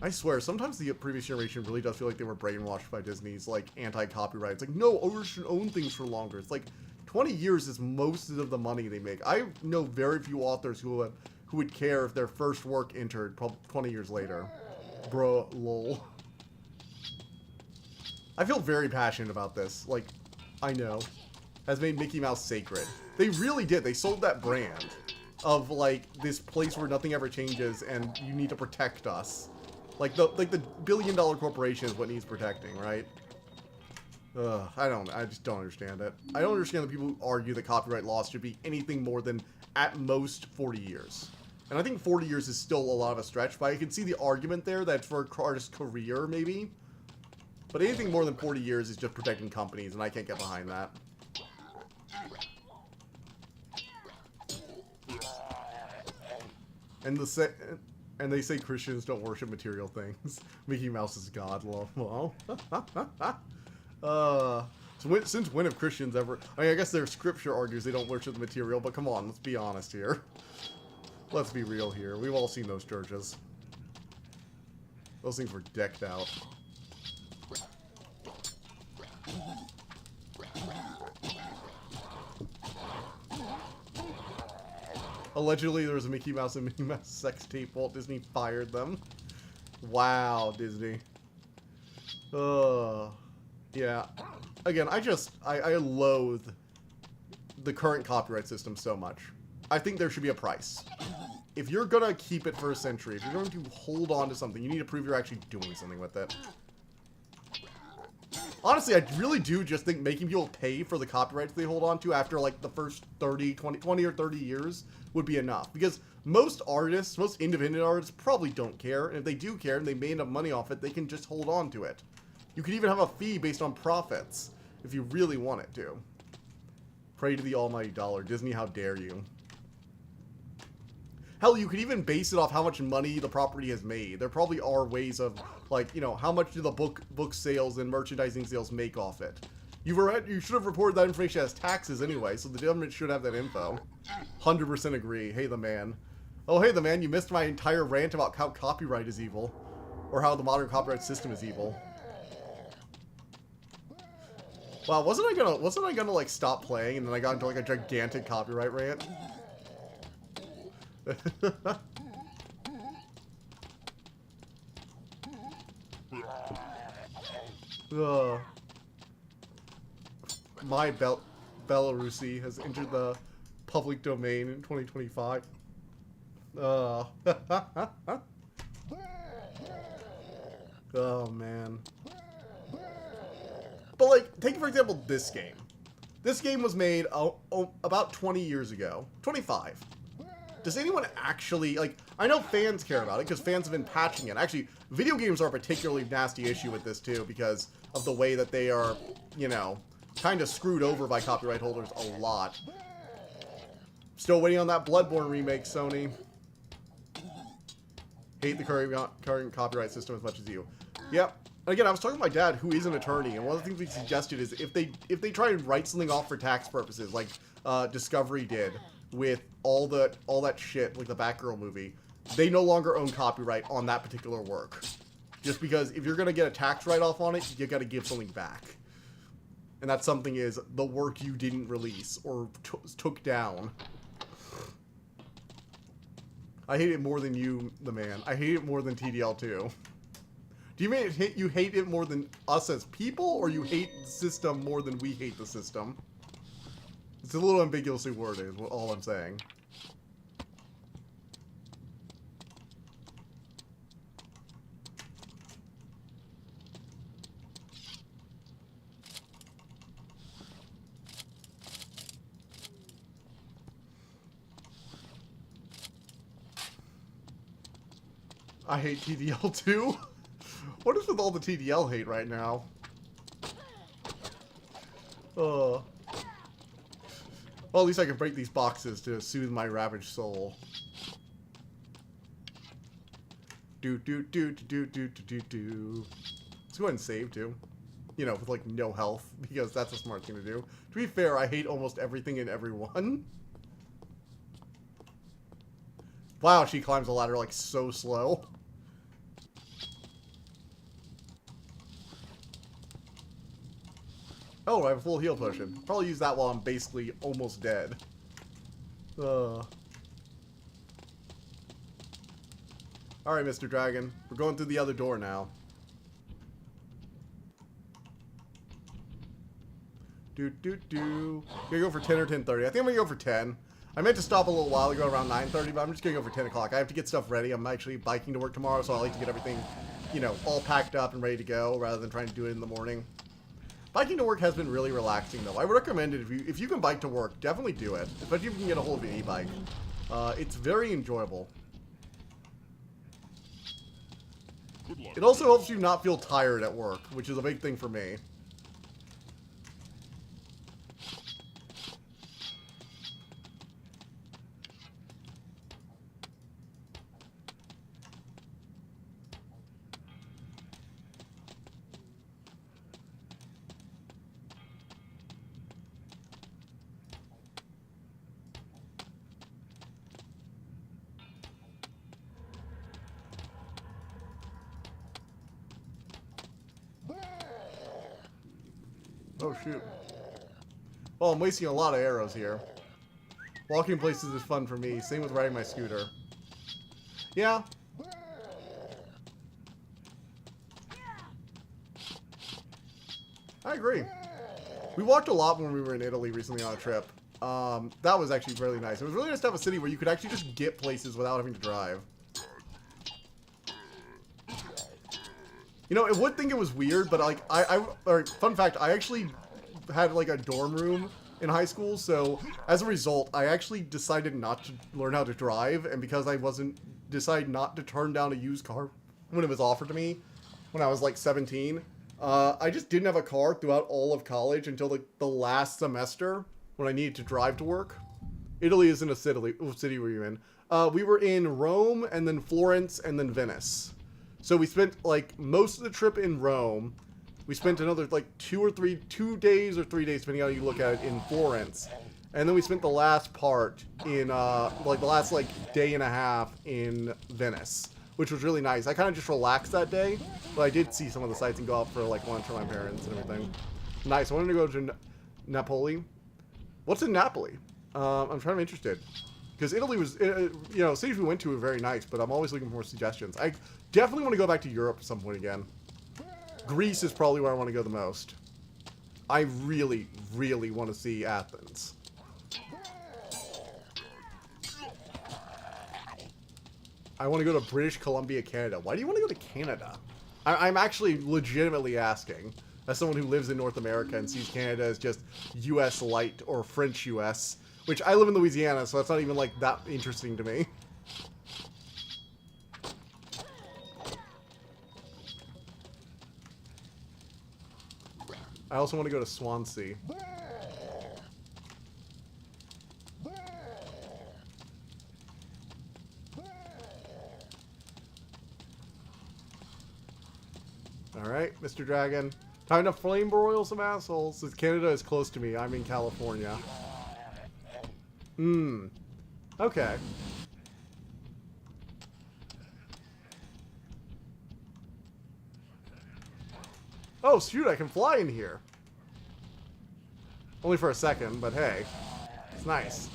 I swear, sometimes the previous generation really does feel like they were brainwashed by Disney's, like, anti-copyright. It's like, no, owners should own things for longer. It's like, 20 years is most of the money they make. I know very few authors who would care if their first work entered 20 years later. Bro, lol. I feel very passionate about this. Like, I know. Has made Mickey Mouse sacred. They really did. They sold that brand of, like, this place where nothing ever changes and you need to protect us. Like the billion-dollar corporation is what needs protecting, right? I just don't understand it. I don't understand the people who argue that copyright laws should be anything more than, at most, 40 years. And I think 40 years is still a lot of a stretch, but I can see the argument there that for an artist's career, maybe. But anything more than 40 years is just protecting companies, and I can't get behind that. And they say Christians don't worship material things. Mickey Mouse is God. Well, since when have Christians ever... I mean, I guess their scripture argues they don't worship the material, but come on, let's be honest here. Let's be real here. We've all seen those churches. Those things were decked out. Allegedly, there was a Mickey Mouse and Minnie Mouse sex tape. Walt Disney fired them. Wow, Disney. Yeah. Again, I loathe the current copyright system so much. I think there should be a price. If you're gonna keep it for a century, if you're going to hold on to something, you need to prove you're actually doing something with it. Honestly, I really do just think making people pay for the copyrights they hold on to after, like, the first 20 or 30 years would be enough. Because most artists, most independent artists, probably don't care. And if they do care and they made enough money off it, they can just hold on to it. You could even have a fee based on profits, if you really wanted to. Pray to the almighty dollar. Disney, how dare you. Hell, you could even base it off how much money the property has made. There probably are ways of, like, you know, how much do the book sales and merchandising sales make off it. You should have reported that information as taxes anyway, so the government should have that info. 100% agree. Hey, the man. Oh, hey, the man, you missed my entire rant about how copyright is evil. Or how the modern copyright system is evil. Wow, wasn't I gonna, like, stop playing and then I got into, like, a gigantic copyright rant? My Belarusi has entered the public domain in 2025. Oh man. But like, take for example this game. This game was made about 20 years ago. 25. Does anyone actually, like, I know fans care about it because fans have been patching it. Actually, video games are a particularly nasty issue with this too because of the way that they are, you know, kind of screwed over by copyright holders a lot. Still waiting on that Bloodborne remake, Sony. Hate the current copyright system as much as you. Yep. And again, I was talking to my dad, who is an attorney, and one of the things he suggested is if they try and write something off for tax purposes, like Discovery did with all that shit, like the Batgirl movie, they no longer own copyright on that particular work. Just because if you're gonna get a tax write-off on it, you gotta give something back. And that something is the work you didn't release or took down. I hate it more than you, the man. I hate it more than TDL too. Do you mean you hate it more than us as people, or you hate the system more than we hate the system? It's a little ambiguously worded, is all I'm saying. I hate TDL too. What is with all the TDL hate right now? Well, at least I can break these boxes to soothe my ravaged soul. Do. Let's go ahead and save too. You know, with like no health, because that's a smart thing to do. To be fair, I hate almost everything and everyone. Wow, she climbs the ladder like so slow. Oh, I have a full heal potion. Probably use that while I'm basically almost dead. Alright, Mr. Dragon. We're going through the other door now. Gonna go for 10 or 10:30. I think I'm gonna go for 10. I meant to stop a little while ago around 9:30, but I'm just gonna go for 10 o'clock. I have to get stuff ready. I'm actually biking to work tomorrow, so I like to get everything, you know, all packed up and ready to go rather than trying to do it in the morning. Biking to work has been really relaxing, though. I would recommend it if you can bike to work. Definitely do it, especially if you can get a hold of an e-bike. It's very enjoyable. It also helps you not feel tired at work, which is a big thing for me. Oh, shoot. Well, I'm wasting a lot of arrows here. Walking places is fun for me. Same with riding my scooter. Yeah. I agree. We walked a lot when we were in Italy recently on a trip. That was actually really nice. It was really nice to have a city where you could actually just get places without having to drive. You know, I would think it was weird, but like, fun fact, I actually had like a dorm room in high school, so as a result, I actually decided not to learn how to drive, and because I decided not to turn down a used car when it was offered to me when I was like 17, I just didn't have a car throughout all of college until the last semester when I needed to drive to work. Italy isn't a city were you in? We were in Rome, and then Florence, and then Venice. So we spent like most of the trip in Rome. We spent another like 2 days or 3 days, depending on how you look at it, in Florence. And then we spent the last part in, like the last like day and a half in Venice, which was really nice. I kind of just relaxed that day, but I did see some of the sights and go out for like lunch with my parents and everything. Nice. I wanted to go to Napoli. What's in Napoli? I'm trying to be interested. Because Italy was, you know, cities we went to were very nice, but I'm always looking for more suggestions. I definitely want to go back to Europe at some point again. Greece is probably where I want to go the most. I really, really want to see Athens. I want to go to British Columbia, Canada. Why do you want to go to Canada? I'm actually legitimately asking, as someone who lives in North America and sees Canada as just U.S. light or French U.S., which I live in Louisiana, so that's not even like that interesting to me. I also want to go to Swansea. Alright, Mr. Dragon. Time to flame broil some assholes, since Canada is close to me. I'm in California. Okay. Oh, shoot, I can fly in here. Only for a second, but hey. It's nice.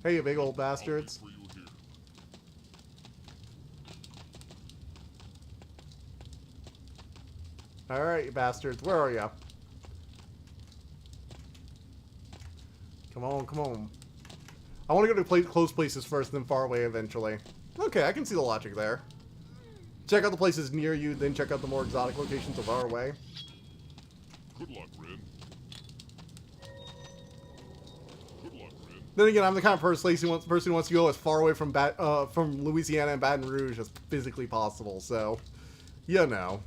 Hey, you big old bastards. For you here. Alright, you bastards. Where are you? Come on, come on. I want to go to close places first, then far away eventually. Okay, I can see the logic there. Check out the places near you, then check out the more exotic locations far away. Good luck, Rin. Good luck, Rin. Then again, I'm the kind of person who wants to go as far away from Louisiana and Baton Rouge as physically possible. So, you know.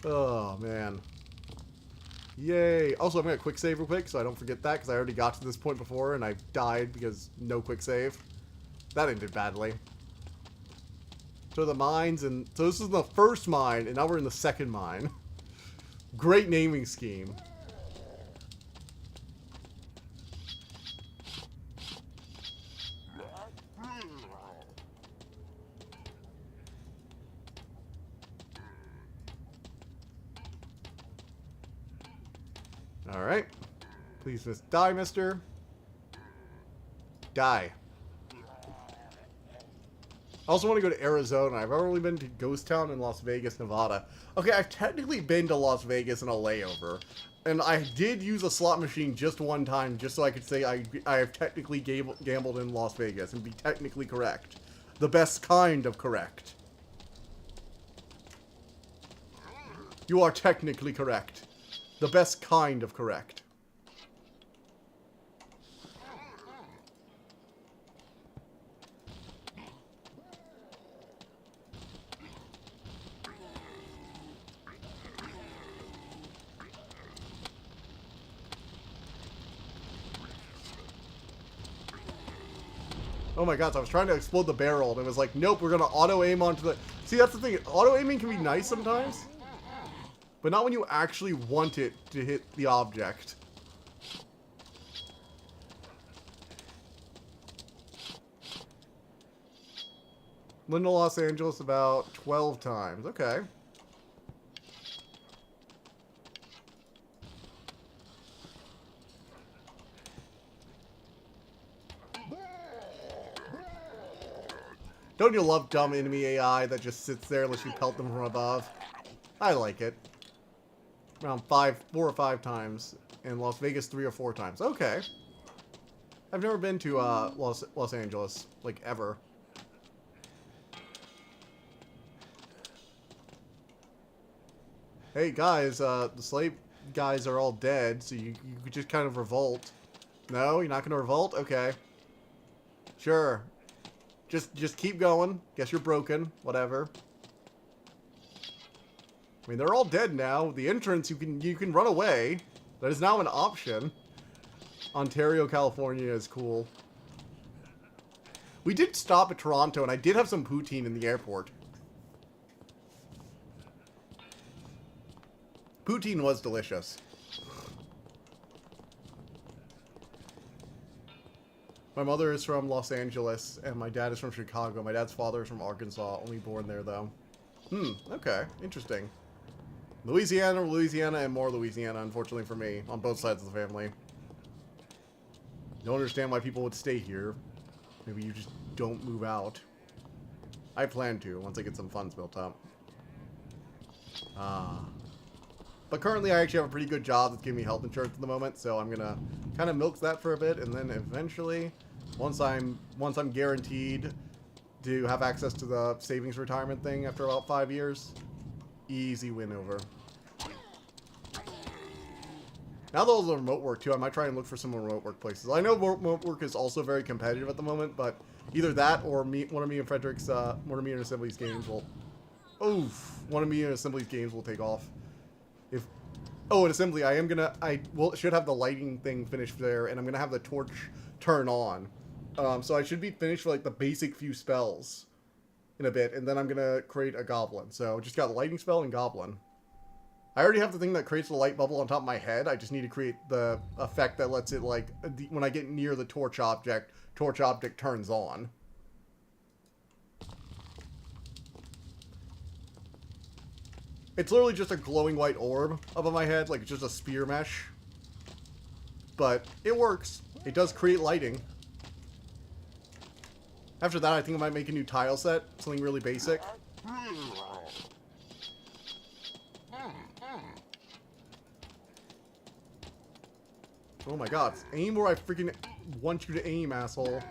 Oh man. Yay! Also, I'm gonna quick save real quick so I don't forget that because I already got to this point before and I died because no quick save. That ended badly. So the mines, and so this is the first mine, and now we're in the second mine. Great naming scheme. Alright. Please just die, mister. Die. I also want to go to Arizona. I've only been to Ghost Town and Las Vegas, Nevada. Okay, I've technically been to Las Vegas in a layover. And I did use a slot machine just one time, just so I could say I have technically gambled in Las Vegas and be technically correct. The best kind of correct. You are technically correct. The best kind of correct. Oh my god, so I was trying to explode the barrel, and it was like, nope, we're gonna auto-aim onto the... See, that's the thing, auto-aiming can be nice sometimes, but not when you actually want it to hit the object. Been to Los Angeles about 12 times, okay. Don't you love dumb enemy AI that just sits there unless you pelt them from above? I like it. Around 4 or 5 times. In Las Vegas 3 or 4 times. Okay. I've never been to Los Angeles, like, ever. Hey guys, the slave guys are all dead, so you could just kind of revolt. No, you're not gonna revolt? Okay. Sure. Just keep going. Guess you're broken. Whatever. I mean, they're all dead now. The entrance, you can run away. That is now an option. Ontario, California is cool. We did stop at Toronto, and I did have some poutine in the airport. Poutine was delicious. My mother is from Los Angeles, and my dad is from Chicago. My dad's father is from Arkansas, only born there, though. Okay. Interesting. Louisiana, and more Louisiana, unfortunately for me, on both sides of the family. Don't understand why people would stay here. Maybe you just don't move out. I plan to, once I get some funds built up. Ah. But currently I actually have a pretty good job that's giving me health insurance at the moment, so I'm gonna kind of milk that for a bit, and then eventually, once I'm guaranteed to have access to the savings retirement thing after about 5 years, easy win over. Now that there's remote work too, I might try and look for some remote work places. I know remote work is also very competitive at the moment, but either that or one of me and Frederick's, one of me and Assembly's games will, one of me and Assembly's games will take off. In Assembly, should have the lighting thing finished there, and I'm gonna have the torch turn on. So I should be finished for like the basic few spells in a bit, and then I'm gonna create a goblin. So just got lighting spell and goblin. I already have the thing that creates the light bubble on top of my head. I just need to create the effect that lets it, like, when I get near the torch object turns on. It's literally just a glowing white orb above my head, like it's just a spear mesh. But it works. It does create lighting. After that, I think I might make a new tile set, something really basic. Oh my god, aim where I freaking want you to aim, asshole.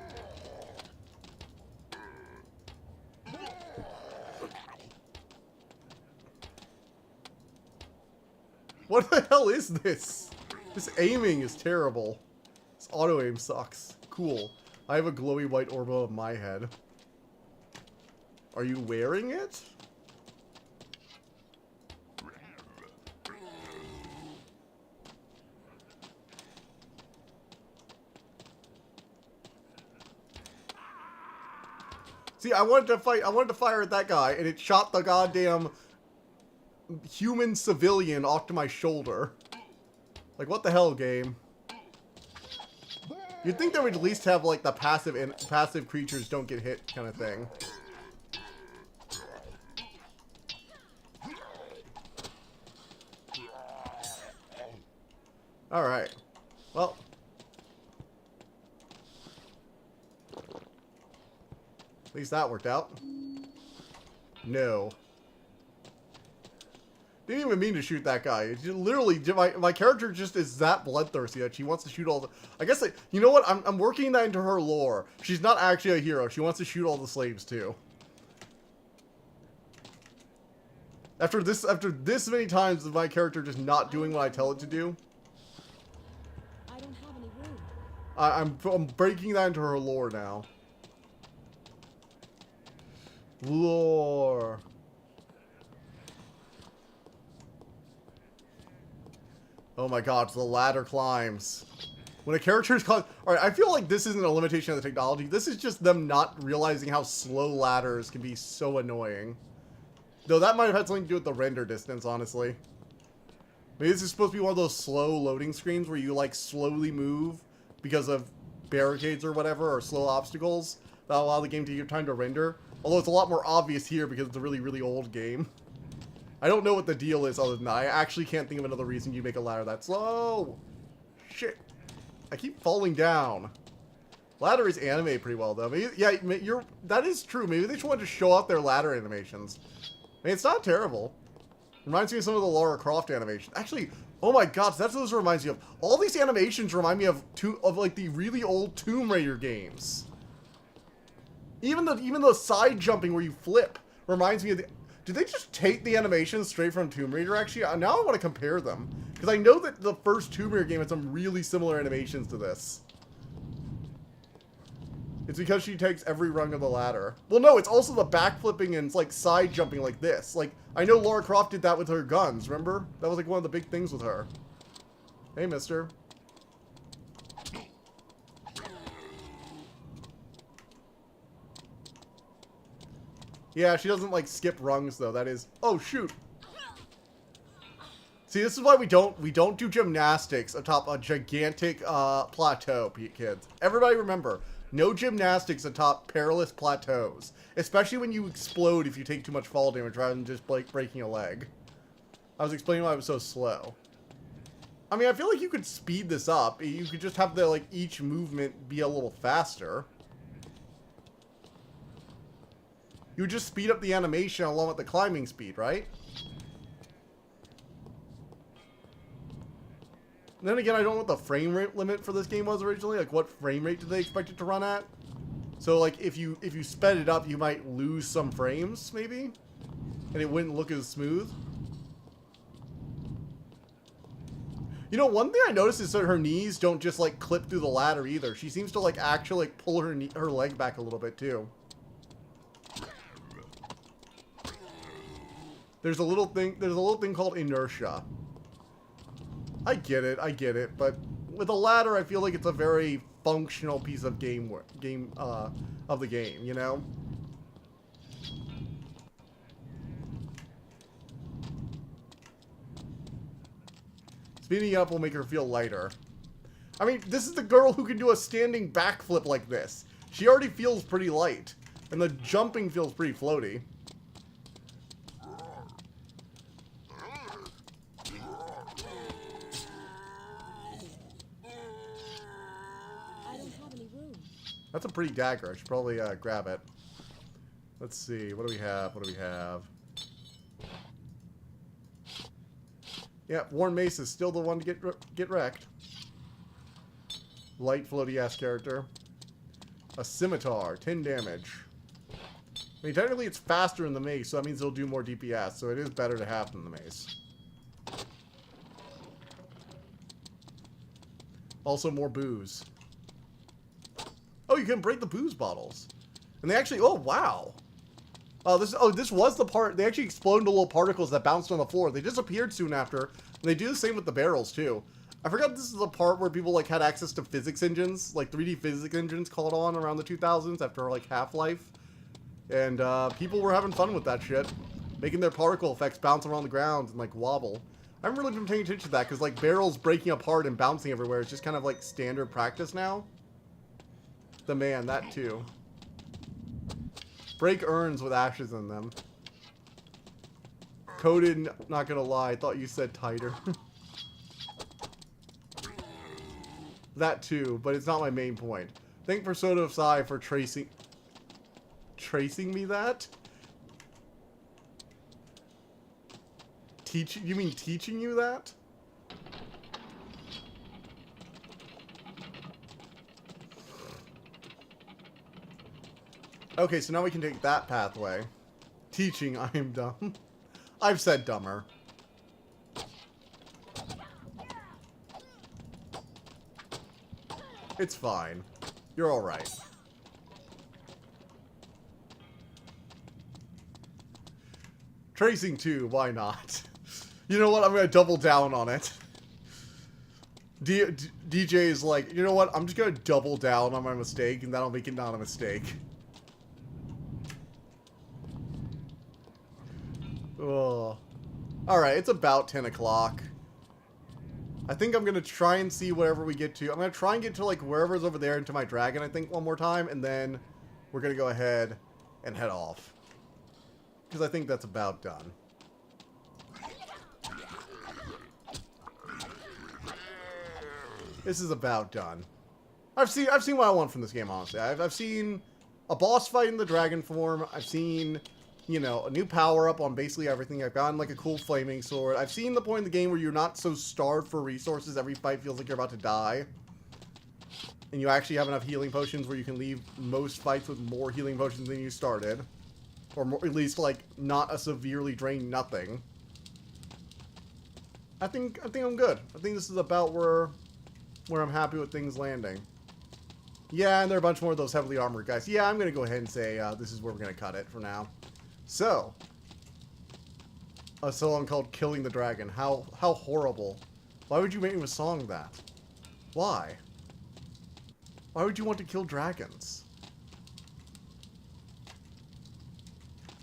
What the hell is this? This aiming is terrible. This auto aim sucks. Cool. I have a glowy white orb above my head. Are you wearing it? See, I wanted to fire at that guy, and it shot the goddamn human civilian off to my shoulder. Like, what the hell, game? You'd think they would at least have, like, the passive creatures don't get hit kind of thing. Alright. Well. At least that worked out. No. Didn't even mean to shoot that guy. It just, literally, my character just is that bloodthirsty that she wants to shoot all the... I guess, you know what? I'm working that into her lore. She's not actually a hero. She wants to shoot all the slaves, too. After this many times of my character just not doing what I tell it to do, I don't have any room. I'm breaking that into her lore now. Lore. Oh my god, the ladder climbs. When a character is Alright, I feel like this isn't a limitation of the technology. This is just them not realizing how slow ladders can be so annoying. Though that might have had something to do with the render distance, honestly. Maybe this is supposed to be one of those slow loading screens where you, like, slowly move because of barricades or whatever, or slow obstacles that allow the game to take time to render. Although it's a lot more obvious here because it's a really, really old game. I don't know what the deal is other than that. I actually can't think of another reason you make a ladder that slow. Shit. I keep falling down. Ladder is animated pretty well, though. Maybe, yeah, that is true. Maybe they just want to show off their ladder animations. I mean, it's not terrible. Reminds me of some of the Lara Croft animations. Actually, oh my god, that's what this reminds me of. All these animations remind me of like the really old Tomb Raider games. Even the side jumping where you flip reminds me of the... Did they just take the animations straight from Tomb Raider, actually? Now I want to compare them. Because I know that the first Tomb Raider game had some really similar animations to this. It's because she takes every rung of the ladder. Well, no, it's also the backflipping and it's like side jumping like this. Like, I know Lara Croft did that with her guns, remember? That was like one of the big things with her. Hey, mister. Yeah, she doesn't, like, skip rungs, though. That is... Oh, shoot. See, this is why we don't do gymnastics atop a gigantic, plateau, kids. Everybody remember, no gymnastics atop perilous plateaus. Especially when you explode if you take too much fall damage rather than just, like, breaking a leg. I was explaining why I was so slow. I mean, I feel like you could speed this up. You could just have the, like, each movement be a little faster. You would just speed up the animation along with the climbing speed, right? And then again, I don't know what the frame rate limit for this game was originally. Like, what frame rate did they expect it to run at? So, like, if you sped it up, you might lose some frames, maybe? And it wouldn't look as smooth. You know, one thing I noticed is that her knees don't just, like, clip through the ladder either. She seems to, like, actually, like, pull her leg back a little bit, too. There's a little thing called inertia. I get it, but with a ladder, I feel like it's a very functional piece of of the game, you know? Speeding up will make her feel lighter. I mean, this is the girl who can do a standing backflip like this. She already feels pretty light, and the jumping feels pretty floaty. That's a pretty dagger. I should probably grab it. Let's see. What do we have? What do we have? Yeah, Warren Mace is still the one to get wrecked. Light floaty-ass character. A scimitar. 10 damage. I mean, technically it's faster than the mace, so that means it'll do more DPS, so it is better to have than the mace. Also more booze. Oh, you can break the booze bottles. And they actually, oh wow. This was the part, they actually explode into little particles that bounced on the floor. They disappeared soon after. And they do the same with the barrels too. I forgot this is the part where people like had access to physics engines, like 3D physics engines called on around the 2000s after like Half-Life. And people were having fun with that shit. Making their particle effects bounce around the ground and like wobble. I haven't really been paying attention to that because like barrels breaking apart and bouncing everywhere is just kind of like standard practice now. The man, that too. Break urns with ashes in them. Coated, not gonna lie, I thought you said tighter. That too, but it's not my main point. Thank Persona of Psy for tracing me that? You mean teaching you that? Okay, so now we can take that pathway. Teaching, I am dumb. I've said dumber. It's fine. You're alright. Tracing 2, why not? You know what? I'm gonna double down on it. DJ is like, you know what? I'm just gonna double down on my mistake, and that'll make it not a mistake. Oh. Alright, it's about 10 o'clock. I think I'm going to try and see wherever we get to. I'm going to try and get to, like, wherever's over there into my dragon, I think, one more time. And then we're going to go ahead and head off. Because I think that's about done. This is about done. I've seen what I want from this game, honestly. I've seen a boss fight in the dragon form. I've seen, you know, a new power-up on basically everything. I've gotten, like, a cool flaming sword. I've seen the point in the game where you're not so starved for resources. Every fight feels like you're about to die. And you actually have enough healing potions where you can leave most fights with more healing potions than you started. Or more, at least, like, not a severely drained nothing. I think I'm good. I think this is about where I'm happy with things landing. Yeah, and there are a bunch more of those heavily armored guys. Yeah, I'm going to go ahead and say this is where we're going to cut it for now. So, a song called Killing the Dragon. How horrible. Why would you make a song that? Why? Why would you want to kill dragons?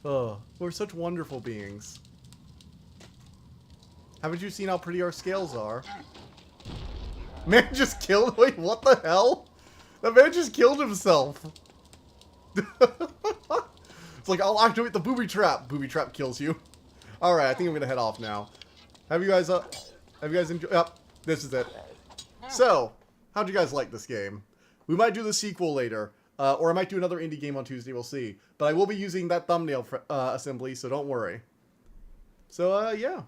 Oh, we're such wonderful beings. Haven't you seen how pretty our scales are? Man just killed... Wait, what the hell? That man just killed himself. It's like, I'll activate the booby trap. Booby trap kills you. Alright, I think I'm gonna head off now. Have you guys enjoyed... Yep, this is it. So, how'd you guys like this game? We might do the sequel later. Or I might do another indie game on Tuesday, we'll see. But I will be using that thumbnail assembly, so don't worry. So, yeah.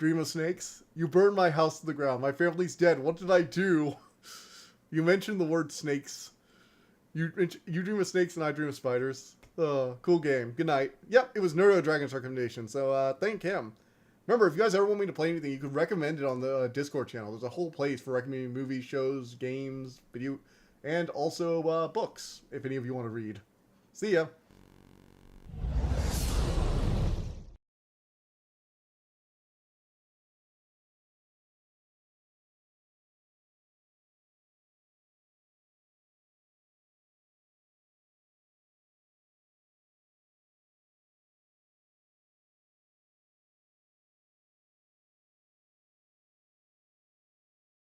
Dream of snakes? You burned my house to the ground. My family's dead. What did I do? You mentioned the word snakes. You dream of snakes and I dream of spiders. Cool game. Good night. Yep, it was Drakan's recommendation, so thank him. Remember, if you guys ever want me to play anything, you can recommend it on the Discord channel. There's a whole place for recommending movies, shows, games, video, and also books, if any of you want to read. See ya.